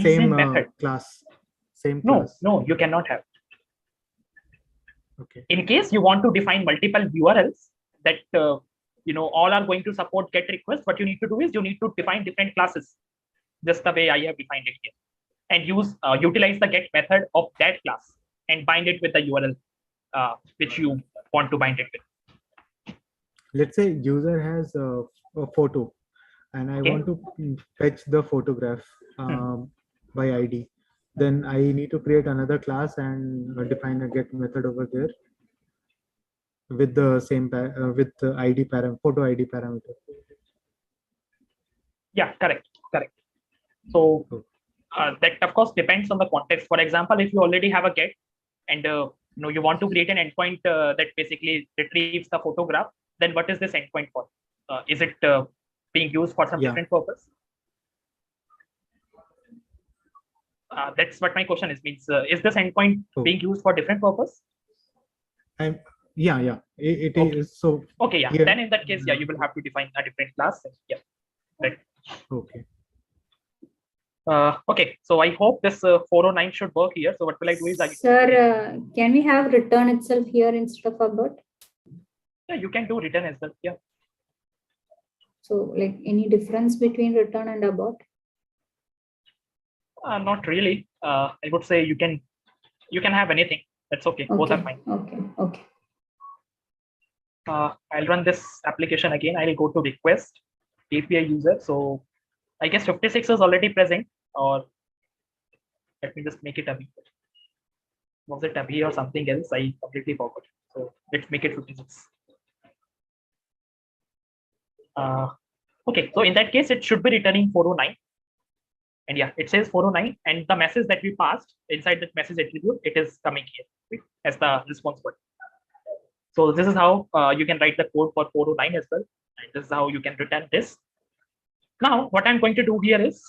S12: Same method. Class. Same class.
S2: No, you cannot have.
S12: Okay.
S2: In case you want to define multiple URLs that all are going to support get request, what you need to do is you need to define different classes, just the way I have defined it here, and utilize the get method of that class and bind it with the URL which you want to bind it with.
S12: Let's say user has a photo, and I want to fetch the photograph by ID. Then I need to create another class and define a get method over there with the same with the ID photo ID parameter.
S2: Yeah, correct. So that of course depends on the context. For example, if you already have a get and you want to create an endpoint that basically retrieves the photograph, then what is this endpoint for? Is it being used for some different purpose? That's what my question is. Means is this endpoint being used for different purpose?
S12: Yeah. It is so.
S2: Okay, yeah. Then in that case, yeah, you will have to define a different class. Yeah. Right.
S12: Okay.
S2: Okay, so I hope this 409 should work here. So what will I do is
S13: Sir, can we have return itself here instead of abort?
S2: Yeah, you can do return as well. Yeah.
S13: So like any difference between return and abort?
S2: Not really. I would say you can have anything. That's okay. Both are fine.
S13: Okay.
S2: I'll run this application again. I'll go to request API user. So I guess 56 is already present, or let me just make it Abhi. Was it Abhi or something else? I completely forgot. So let's make it 56. Okay, so in that case, it should be returning 409. And yeah, it says 409, and the message that we passed inside that message attribute, it is coming here, right, as the response button. So this is how you can write the code for 409 as well. And this is how you can return this. Now, what I'm going to do here is,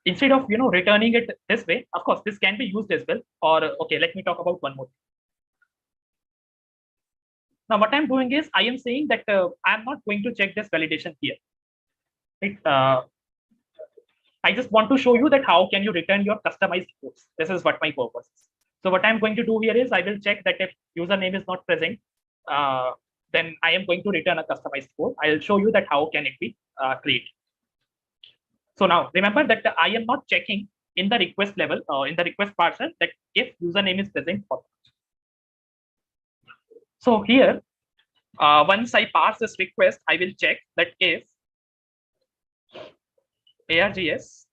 S2: instead of returning it this way, of course, this can be used as well. Or okay, let me talk about one more. Now, what I'm doing is I am saying that I'm not going to check this validation here. Right? I just want to show you that how can you return your customized codes. This is what my purpose is. So what I'm going to do here is I will check that if username is not present, then I am going to return a customized code. I'll show you that how can it be created. So now remember that I am not checking in the request level, in the request parser, that if username is present or not. So here, once I pass this request, I will check that if ARGS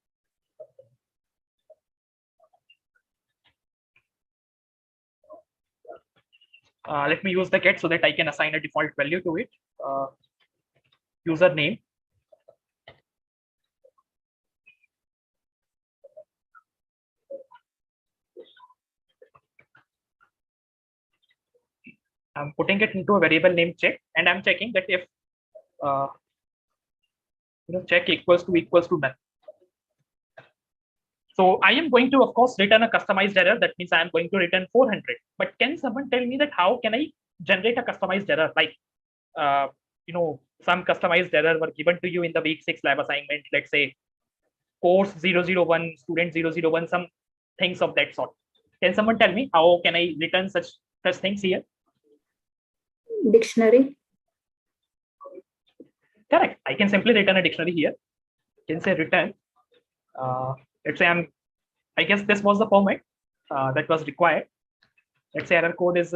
S2: Let me use the get so that I can assign a default value to it. Username. I'm putting it into a variable name check, and I'm checking that if check equals to none. So I am going to, of course, return a customized error. That means I am going to return 400. But can someone tell me that how can I generate a customized error? Like, some customized error were given to you in the week 6 lab assignment. Let's say course 001, student 001, some things of that sort. Can someone tell me how can I return such things here?
S13: Dictionary.
S2: Correct. I can simply return a dictionary here. Can say return. Let's say I guess this was the format that was required. Let's say error code is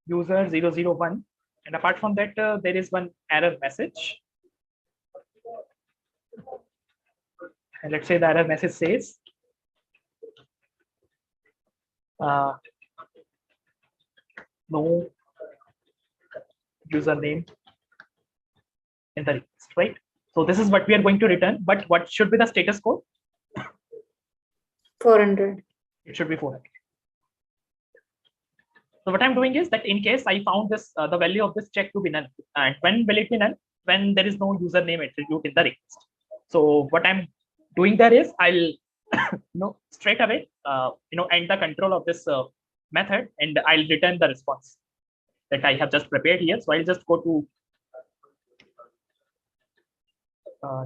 S2: user 001, and apart from that there is one error message, and let's say the error message says no username in the request, right? So this is what we are going to return, but what should be the status code?
S13: 400.
S2: It should be 400. So what I'm doing is that in case I found this the value of this check to be null, and when will it be null? When there is no username attribute in the request. So what I'm doing there is I'll straight away end the control of this method, and I'll return the response that I have just prepared here. So I'll just go to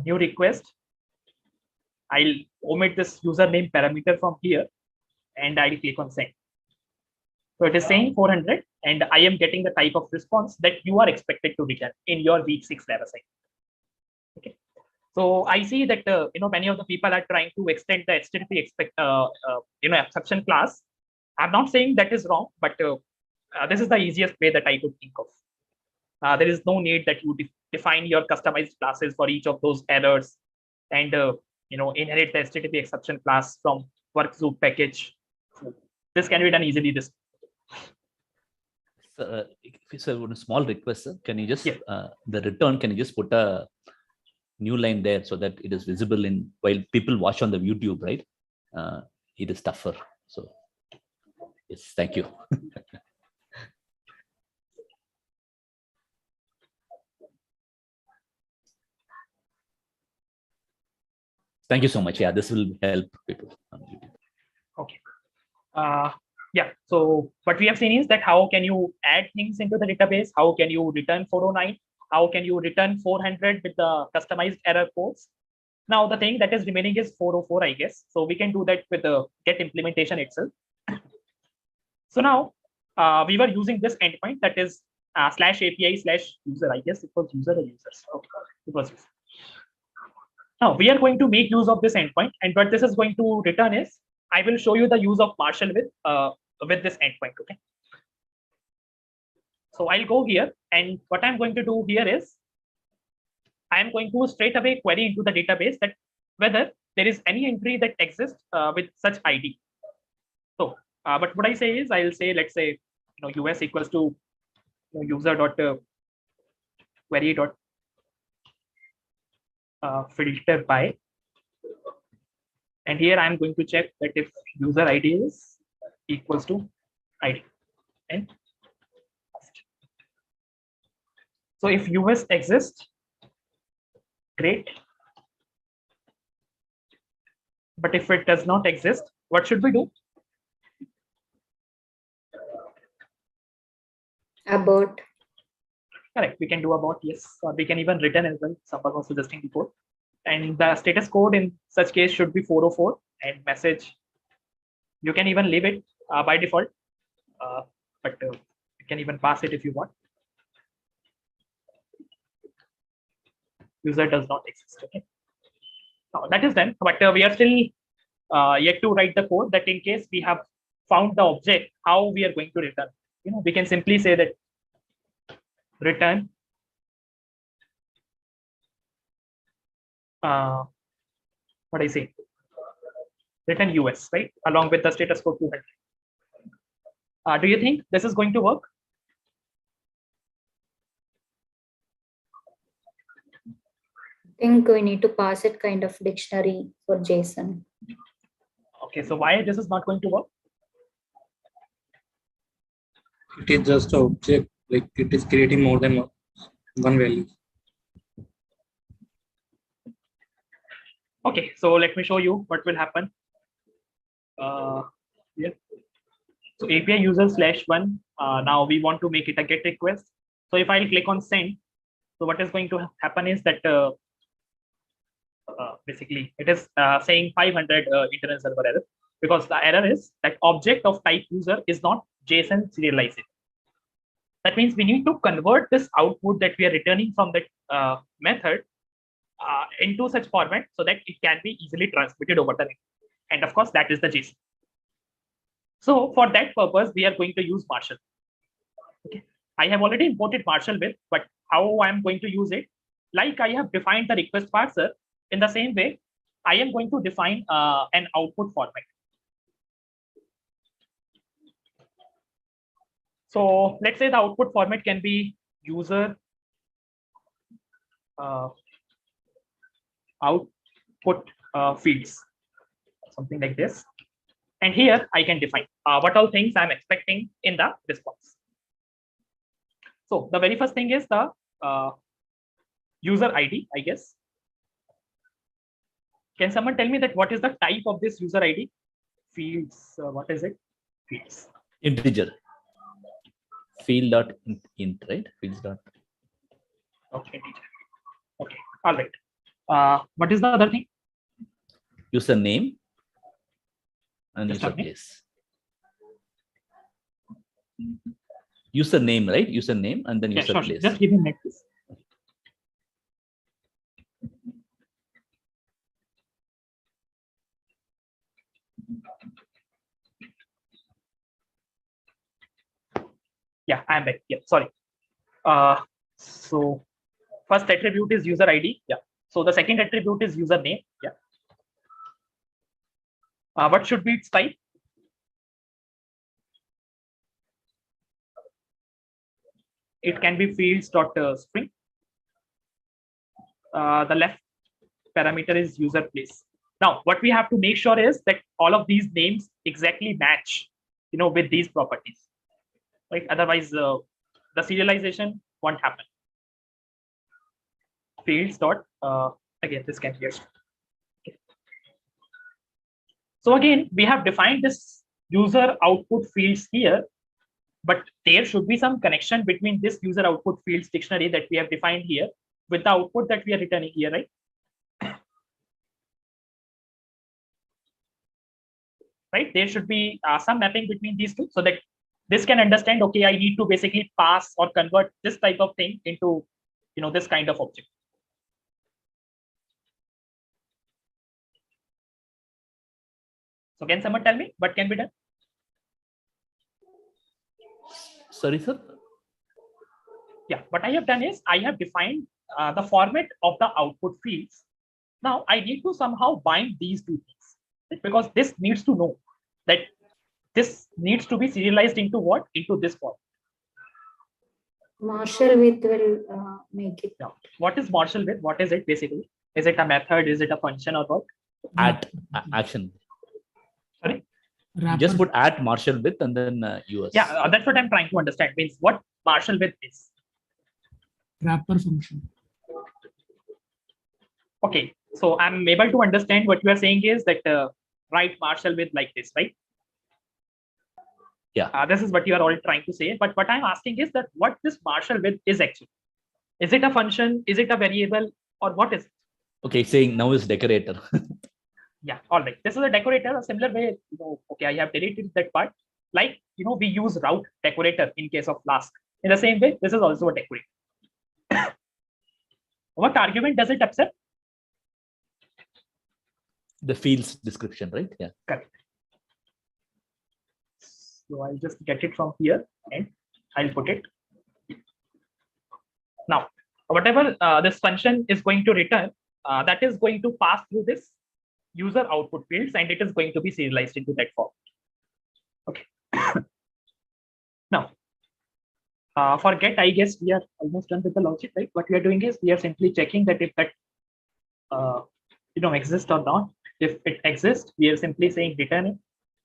S2: new request. I'll omit this username parameter from here, and I'll click on send. So it is saying 400, and I am getting the type of response that you are expected to return in your week 6 lab assignment. Okay. So I see that many of the people are trying to extend the HTTP exception class. I'm not saying that is wrong, but this is the easiest way that I could think of. There is no need that you define your customized classes for each of those errors, and inherit the HTTP exception class from work zoop package. So this can be done easily. This.
S9: So, a small request, sir. Can you just the return? Can you just put a new line there so that it is visible in while people watch on the YouTube, right? It is tougher. So, yes, thank you. Thank you so much. Yeah, this will help people on YouTube.
S2: Okay. Yeah. So what we have seen is that how can you add things into the database? How can you return 409? How can you return 400 with the customized error codes? Now the thing that is remaining is 404, I guess. So we can do that with the get implementation itself. So now we were using this endpoint that is /API/user. I guess it was user or users. Okay. It was user. Now we are going to make use of this endpoint, and what this is going to return is I will show you the use of Marshall with this endpoint. Okay. So I'll go here, and what I'm going to do here is I am going to straight away query into the database that whether there is any entry that exists with such ID. So, but what I say is I'll say, let's say, US equals to user dot query dot filter by, and here I'm going to check that if user ID is equals to ID, and so if US exists, great. But if it does not exist, what should we do?
S13: Abort.
S2: Correct. We can do abort, yes. Or we can even return as well. Someone was suggesting before. And the status code in such case should be 404, and message. You can even leave it by default, but you can even pass it if you want. User does not exist. Okay. Now that is done, but we are still yet to write the code that in case we have found the object, how we are going to return. We can simply say that return what I say, written US, right? Along with the status code 200. Do you think this is going to work?
S13: I think we need to pass it kind of dictionary for JSON.
S2: Okay, so why this is not going to work?
S5: It is just an object, like it is creating more than one value.
S2: Okay, so let me show you what will happen. Yeah. So API user /1. Now we want to make it a GET request. So if I click on send, so what is going to happen is that basically it is saying 500 internet server error, because the error is that object of type user is not JSON serialized. That means we need to convert this output that we are returning from that method into such format so that it can be easily transmitted over the net. And of course, that is the JSON. So for that purpose, we are going to use Marshall. Okay. I have already imported Marshall with, but how I am going to use it? Like I have defined the request parser, in the same way, I am going to define an output format. So let's say the output format can be user output fields, something like this. And here I can define what all things I'm expecting in the response. So the very first thing is the user ID, I guess. Can someone tell me that what is the type of this user ID? Fields, what is it? Fields.
S9: Integer. Field.int, right? Fields.
S2: Okay, integer. Okay, all right. What is the other thing?
S9: Username and
S2: Just
S9: user place. Username, right? Username and then user place.
S2: Just give me next. Yeah, I'm back. Yeah, sorry. So first attribute is user ID. Yeah. So the second attribute is username. Yeah. What should be its type? It can be fields.string. The left parameter is user place. Now, what we have to make sure is that all of these names exactly match, with these properties. Right? Otherwise, the serialization won't happen. Fields dot again, this can be used. Okay. So again, we have defined this user output fields here, but there should be some connection between this user output fields dictionary that we have defined here with the output that we are returning here, right? Right, there should be some mapping between these two so that this can understand, okay, I need to basically pass or convert this type of thing into this kind of object. So can someone tell me what can be done?
S9: Sorry, sir.
S2: Yeah, what I have done is I have defined the format of the output fields. Now I need to somehow bind these two things, right? Because this needs to know that this needs to be serialized into what? Into this form.
S13: Marshall with will make it.
S2: Now, what is Marshall with? What is it basically? Is it a method? Is it a function or what?
S9: Action.
S2: Sorry?
S9: Just put at Marshall with and then US.
S2: Yeah, that's what I'm trying to understand. Means what Marshall with is.
S16: Wrapper function.
S2: Okay, so I'm able to understand what you are saying is that write Marshall with like this, right?
S9: Yeah.
S2: This is what you are all trying to say. But what I'm asking is that what this Marshall with is actually. Is it a function? Is it a variable? Or what is it?
S9: Okay, saying now is decorator.
S2: Yeah, all right. This is a decorator. A similar way, okay, I have deleted that part. Like, we use route decorator in case of Flask. In the same way, this is also a decorator. What argument does it accept?
S9: The fields description, right? Yeah.
S2: Correct. So I'll just get it from here and I'll put it. Now, whatever this function is going to return, that is going to pass through this user output fields, and it is going to be serialized into that form. Okay. Now, for get, I guess we are almost done with the logic, right? What we are doing is we are simply checking that if that exists or not. If it exists, we are simply saying return it.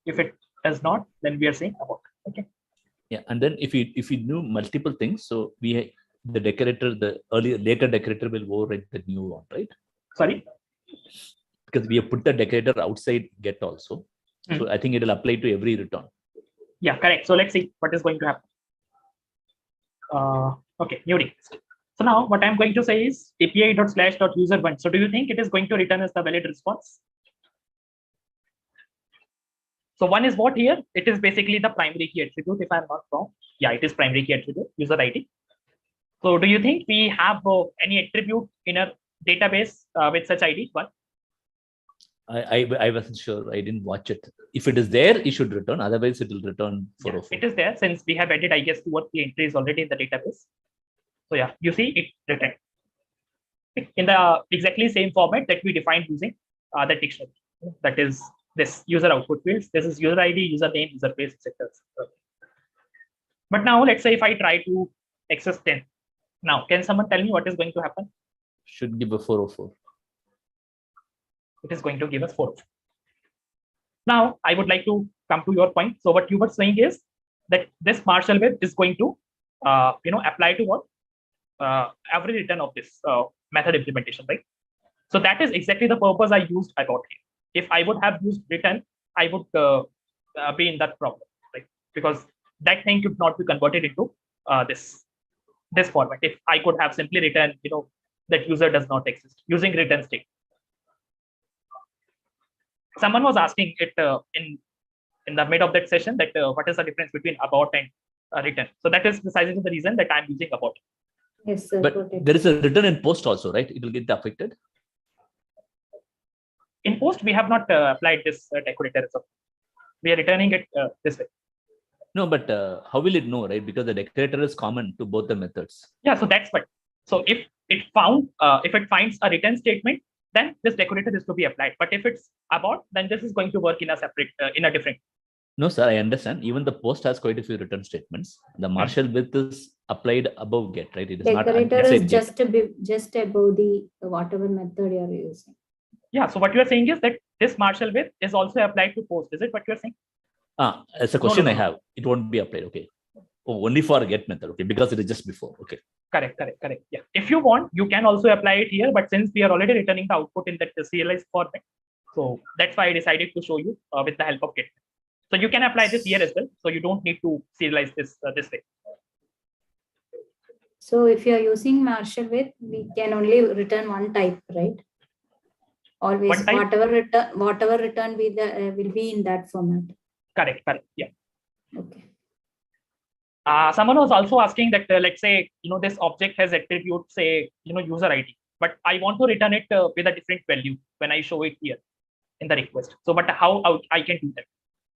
S2: If it does not, then we are saying abort. Okay.
S9: Yeah, and then if we do multiple things, so the later decorator will override the new one, right?
S2: Sorry.
S9: Because we have put the decorator outside get also, so I think it will apply to every return.
S2: Yeah, correct. So let's see what is going to happen. Okay, new request. So now what I'm going to say is api.slash.user1. So do you think it is going to return as the valid response? So one is what here? It is basically the primary key attribute, if I'm not wrong. Yeah, it is primary key attribute, user ID. So do you think we have any attribute in a database with such ID? One.
S9: I wasn't sure. I didn't watch it. If it is there, it should return. Otherwise, it will return 404.
S2: Yeah, it is there since we have added, I guess, 2 or 3 entries already in the database. So yeah, you see it returned in the exactly same format that we defined using the dictionary. That is this user output fields. This is user ID, username, user base, etc. But now let's say if I try to access 10. Now, can someone tell me what is going to happen?
S9: Should give a 404.
S2: It is going to give us 404. Now, I would like to come to your point. So what you were saying is that this Marshall width is going to apply to what? Every return of this method implementation, right? So that is exactly the purpose I used abort here. If I would have used return, I would be in that problem, right? Because that thing could not be converted into this format. If I could have simply written, that user does not exist using return state. Someone was asking it in the mid of that session that what is the difference between abort and return. So that is precisely the reason that I'm using abort.
S13: Yes, sir.
S9: But there is a return in post also, right? It will get affected.
S2: In post, we have not applied this decorator. So we are returning it this way.
S9: No, but how will it know, right? Because the decorator is common to both the methods.
S2: Yeah, so that's what. So if it finds a return statement, then this decorator is to be applied. But if it's abort, then this is going to work in a separate, in a different.
S9: No, sir, I understand. Even the post has quite a few return statements. The Marshall width is applied above get, right? It is
S13: Decorator
S9: not
S13: is just above the whatever method you are using.
S2: Yeah. So what you are saying is that this Marshall width is also applied to post. Is it what you are saying?
S9: As a question I have. It won't be applied. Okay. Oh, only for get method. Okay, because it is just before. Okay.
S2: Correct. Yeah. If you want, you can also apply it here. But since we are already returning the output in that serialized format, so that's why I decided to show you with the help of get. So you can apply this here as well. So you don't need to serialize this this way.
S13: So if you are using Marshall width, we can only return one type, right? Always whatever return will be in that format.
S2: Correct. Yeah.
S13: Okay.
S2: Someone was also asking that let's say this object has attribute, say user ID, but I want to return it with a different value when I show it here in the request. So but how I can do that?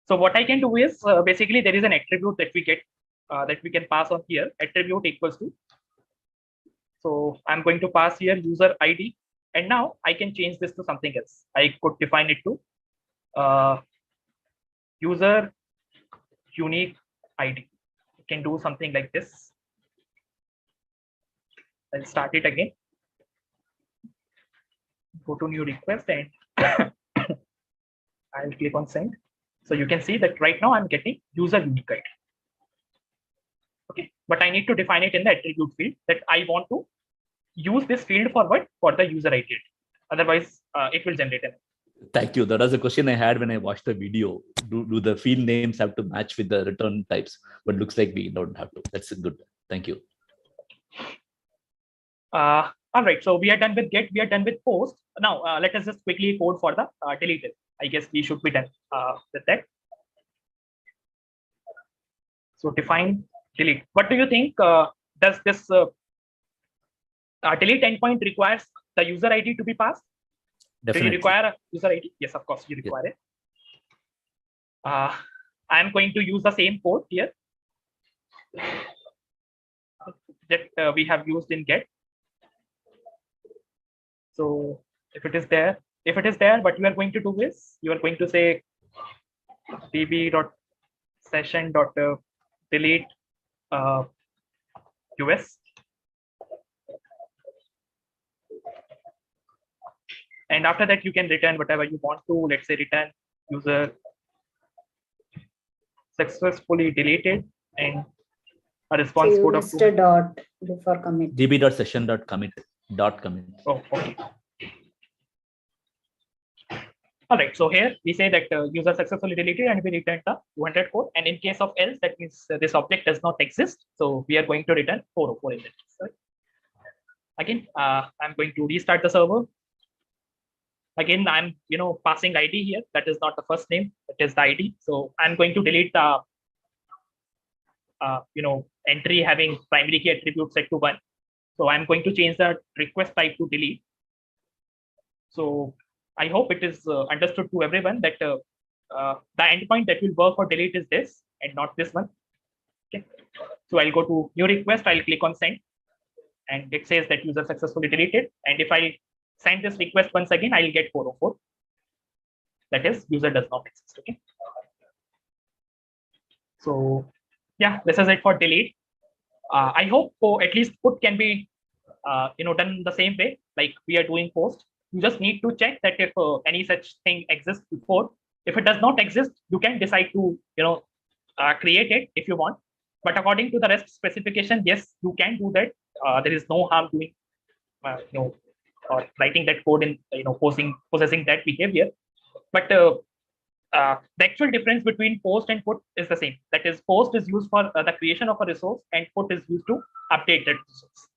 S2: So what I can do is basically there is an attribute that we get that we can pass on here. Attribute equals to. So I'm going to pass here user ID, and now I can change this to something else. I could define it to user unique ID. You can do something like this. I'll start it again. Go to new request and I'll click on send. So you can see that right now I'm getting user unique ID. Okay, but I need to define it in the attribute field that I want to use this field for what? For the user ID. Otherwise, it will generate an.
S9: Thank you. That was a question I had when I watched the video. Do the field names have to match with the return types? But looks like we don't have to. That's good. Thank you.
S2: All right. So we are done with get. We are done with post. Now let us just quickly code for the deleted. I guess we should be done with that. So define delete. What do you think? Does this delete endpoint requires the user ID to be passed?
S9: Definitely.
S2: Do you require a user ID? Yes, of course you require it. I am going to use the same code here that we have used in get. So if it is there, if it is there, what you are going to do is you are going to say db.session.delete US, and after that you can return whatever you want to. Let's say return user successfully deleted and a response
S13: So you
S2: code of
S13: missed a dot before commit.
S9: db.session.commit.
S2: Oh, okay. All right, so here we say that user successfully deleted and we return the 200 code. And in case of else, that means this object does not exist. So we are going to return 404 in that case. Right? Again, I'm going to restart the server. Again, I'm passing ID here. That is not the first name. That is the ID. So I'm going to delete the entry having primary key attribute set to 1. So I'm going to change the request type to delete. So I hope it is understood to everyone that the endpoint that will work for delete is this and not this one. Okay. So I'll go to new request. I'll click on send, and it says that user successfully deleted. And if I send this request once again, I'll get 404. That is, user does not exist. Okay. So yeah, this is it for delete. I hope at least put can be done the same way like we are doing post. You just need to check that if any such thing exists before. If it does not exist, you can decide to create it if you want. But according to the REST specification, yes, you can do that. There is no harm doing or writing that code in possessing that behavior. But the actual difference between post and put is the same. That is, post is used for the creation of a resource, and put is used to update that resource.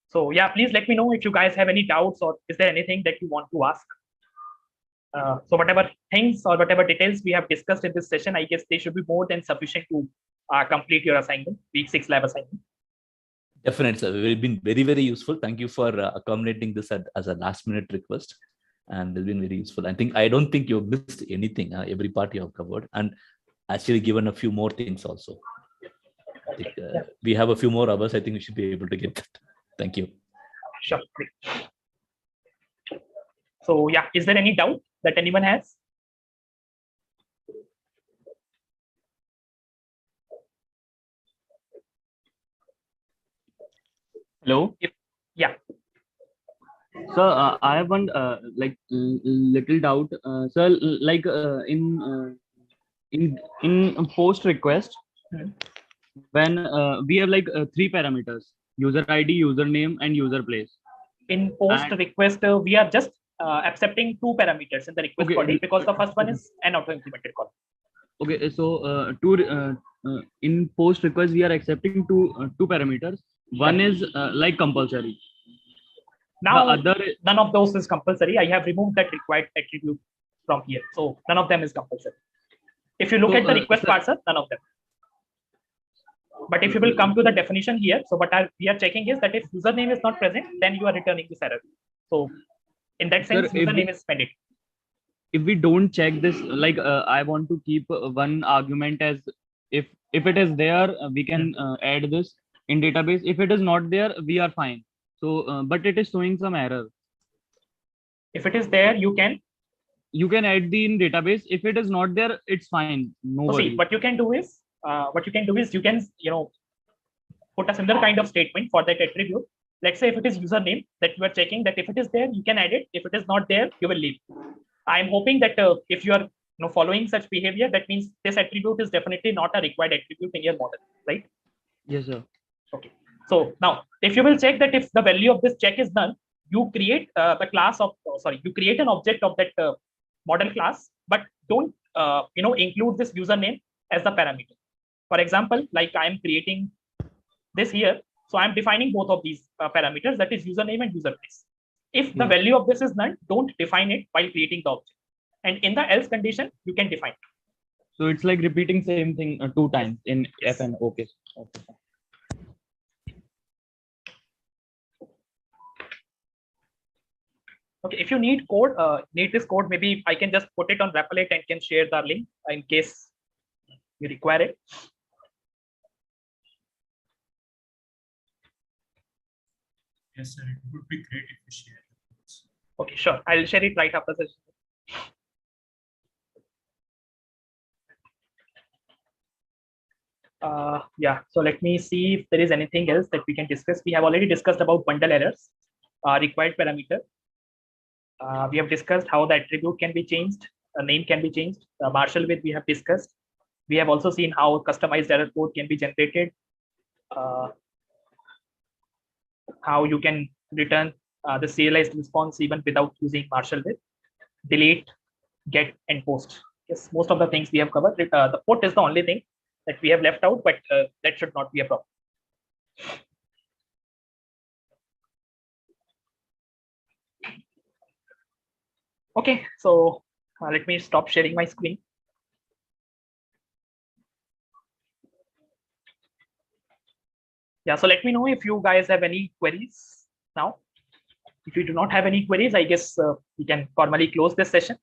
S2: So yeah, please let me know if you guys have any doubts or is there anything that you want to ask. So whatever things or whatever details we have discussed in this session, I guess they should be more than sufficient to complete your assignment, week 6 lab assignment.
S9: Definitely, sir. It's been very, very useful. Thank you for accommodating this as a last minute request. And it's been very useful. I don't think you've missed anything. Every part you have covered and actually given a few more things also. I think we have a few more hours. I think we should be able to get that. Thank you.
S2: Sure. Great. So yeah, is there any doubt that anyone has?
S17: Hello.
S2: Yeah.
S17: So I have one little doubt. Sir, like in post request, when we have like 3 parameters: user ID, username, and user place.
S2: In post request, we are just accepting 2 parameters in the request body because the first one is an auto implemented column.
S17: Okay, so in post request we are accepting two parameters. One is like compulsory.
S2: Now none of those is compulsory. I have removed that required attribute from here, so none of them is compulsory. If you look at the request parser, none of them. But if you will come to the definition here, so what we are checking is that if username is not present, then you are returning this error. So in that sense, username is mandatory.
S17: If we don't check this, like I want to keep one argument as if it is there, we can add this in database. If it is not there, we are fine. So, but it is showing some error.
S2: If it is there, you can
S17: add the in database. If it is not there, it's fine. No worries.
S2: See, what you can do is you can put a similar kind of statement for that attribute. Let's say if it is username that you are checking, that if it is there, you can add it. If it is not there, you will leave. I'm hoping that if you are following such behavior, that means this attribute is definitely not a required attribute in your model, right?
S17: Yes, sir.
S2: Okay. So now, if you will check that if the value of this check is none, you create the class of you create an object of that model class, but don't include this username as the parameter. For example, like I am creating this here, so I am defining both of these parameters, that is username and user place. If the value of this is none, don't define it while creating the object. And in the else condition, you can define.
S17: So it's like repeating same thing 2 times in FN. Okay.
S2: Okay, if you need code, need this code, maybe I can just put it on Replit and can share the link in case you require it.
S18: Yes, sir. It would be great if you share.
S2: Okay, sure. I'll share it right after session. Yeah, so let me see if there is anything else that we can discuss. We have already discussed about bundle errors, required parameter. We have discussed how the attribute can be changed, a name can be changed. Marshall width we have discussed. We have also seen how customized error code can be generated, how you can return the serialized response even without using Marshall width, delete, get, and post. Yes, most of the things we have covered. The put is the only thing that we have left out, but that should not be a problem. Okay, so let me stop sharing my screen. Yeah, so let me know if you guys have any queries now. If you do not have any queries, I guess we can formally close this session.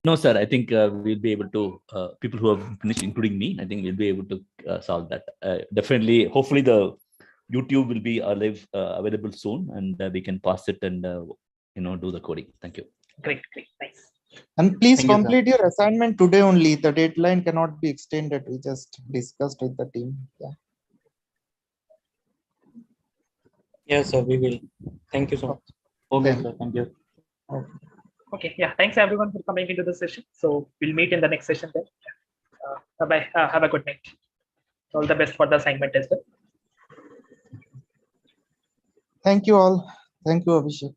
S9: No, sir. I think we'll be able to, people who have finished, including me, I think we'll be able to solve that. Definitely, hopefully the YouTube will be available soon, and we can pass it and do the coding. Thank you.
S2: Great, nice.
S10: And please
S9: Thank you,
S10: complete your assignment today only. The deadline cannot be extended. We just discussed with the team. Yeah.
S5: Yes, sir, we will. Thank you so much.
S9: Okay, sir. Thank you.
S2: Okay, yeah, thanks everyone for coming into the session. So we'll meet in the next session then. Bye-bye. Have a good night. All the best for the assignment as well.
S10: Thank you all. Thank you, Abhishek.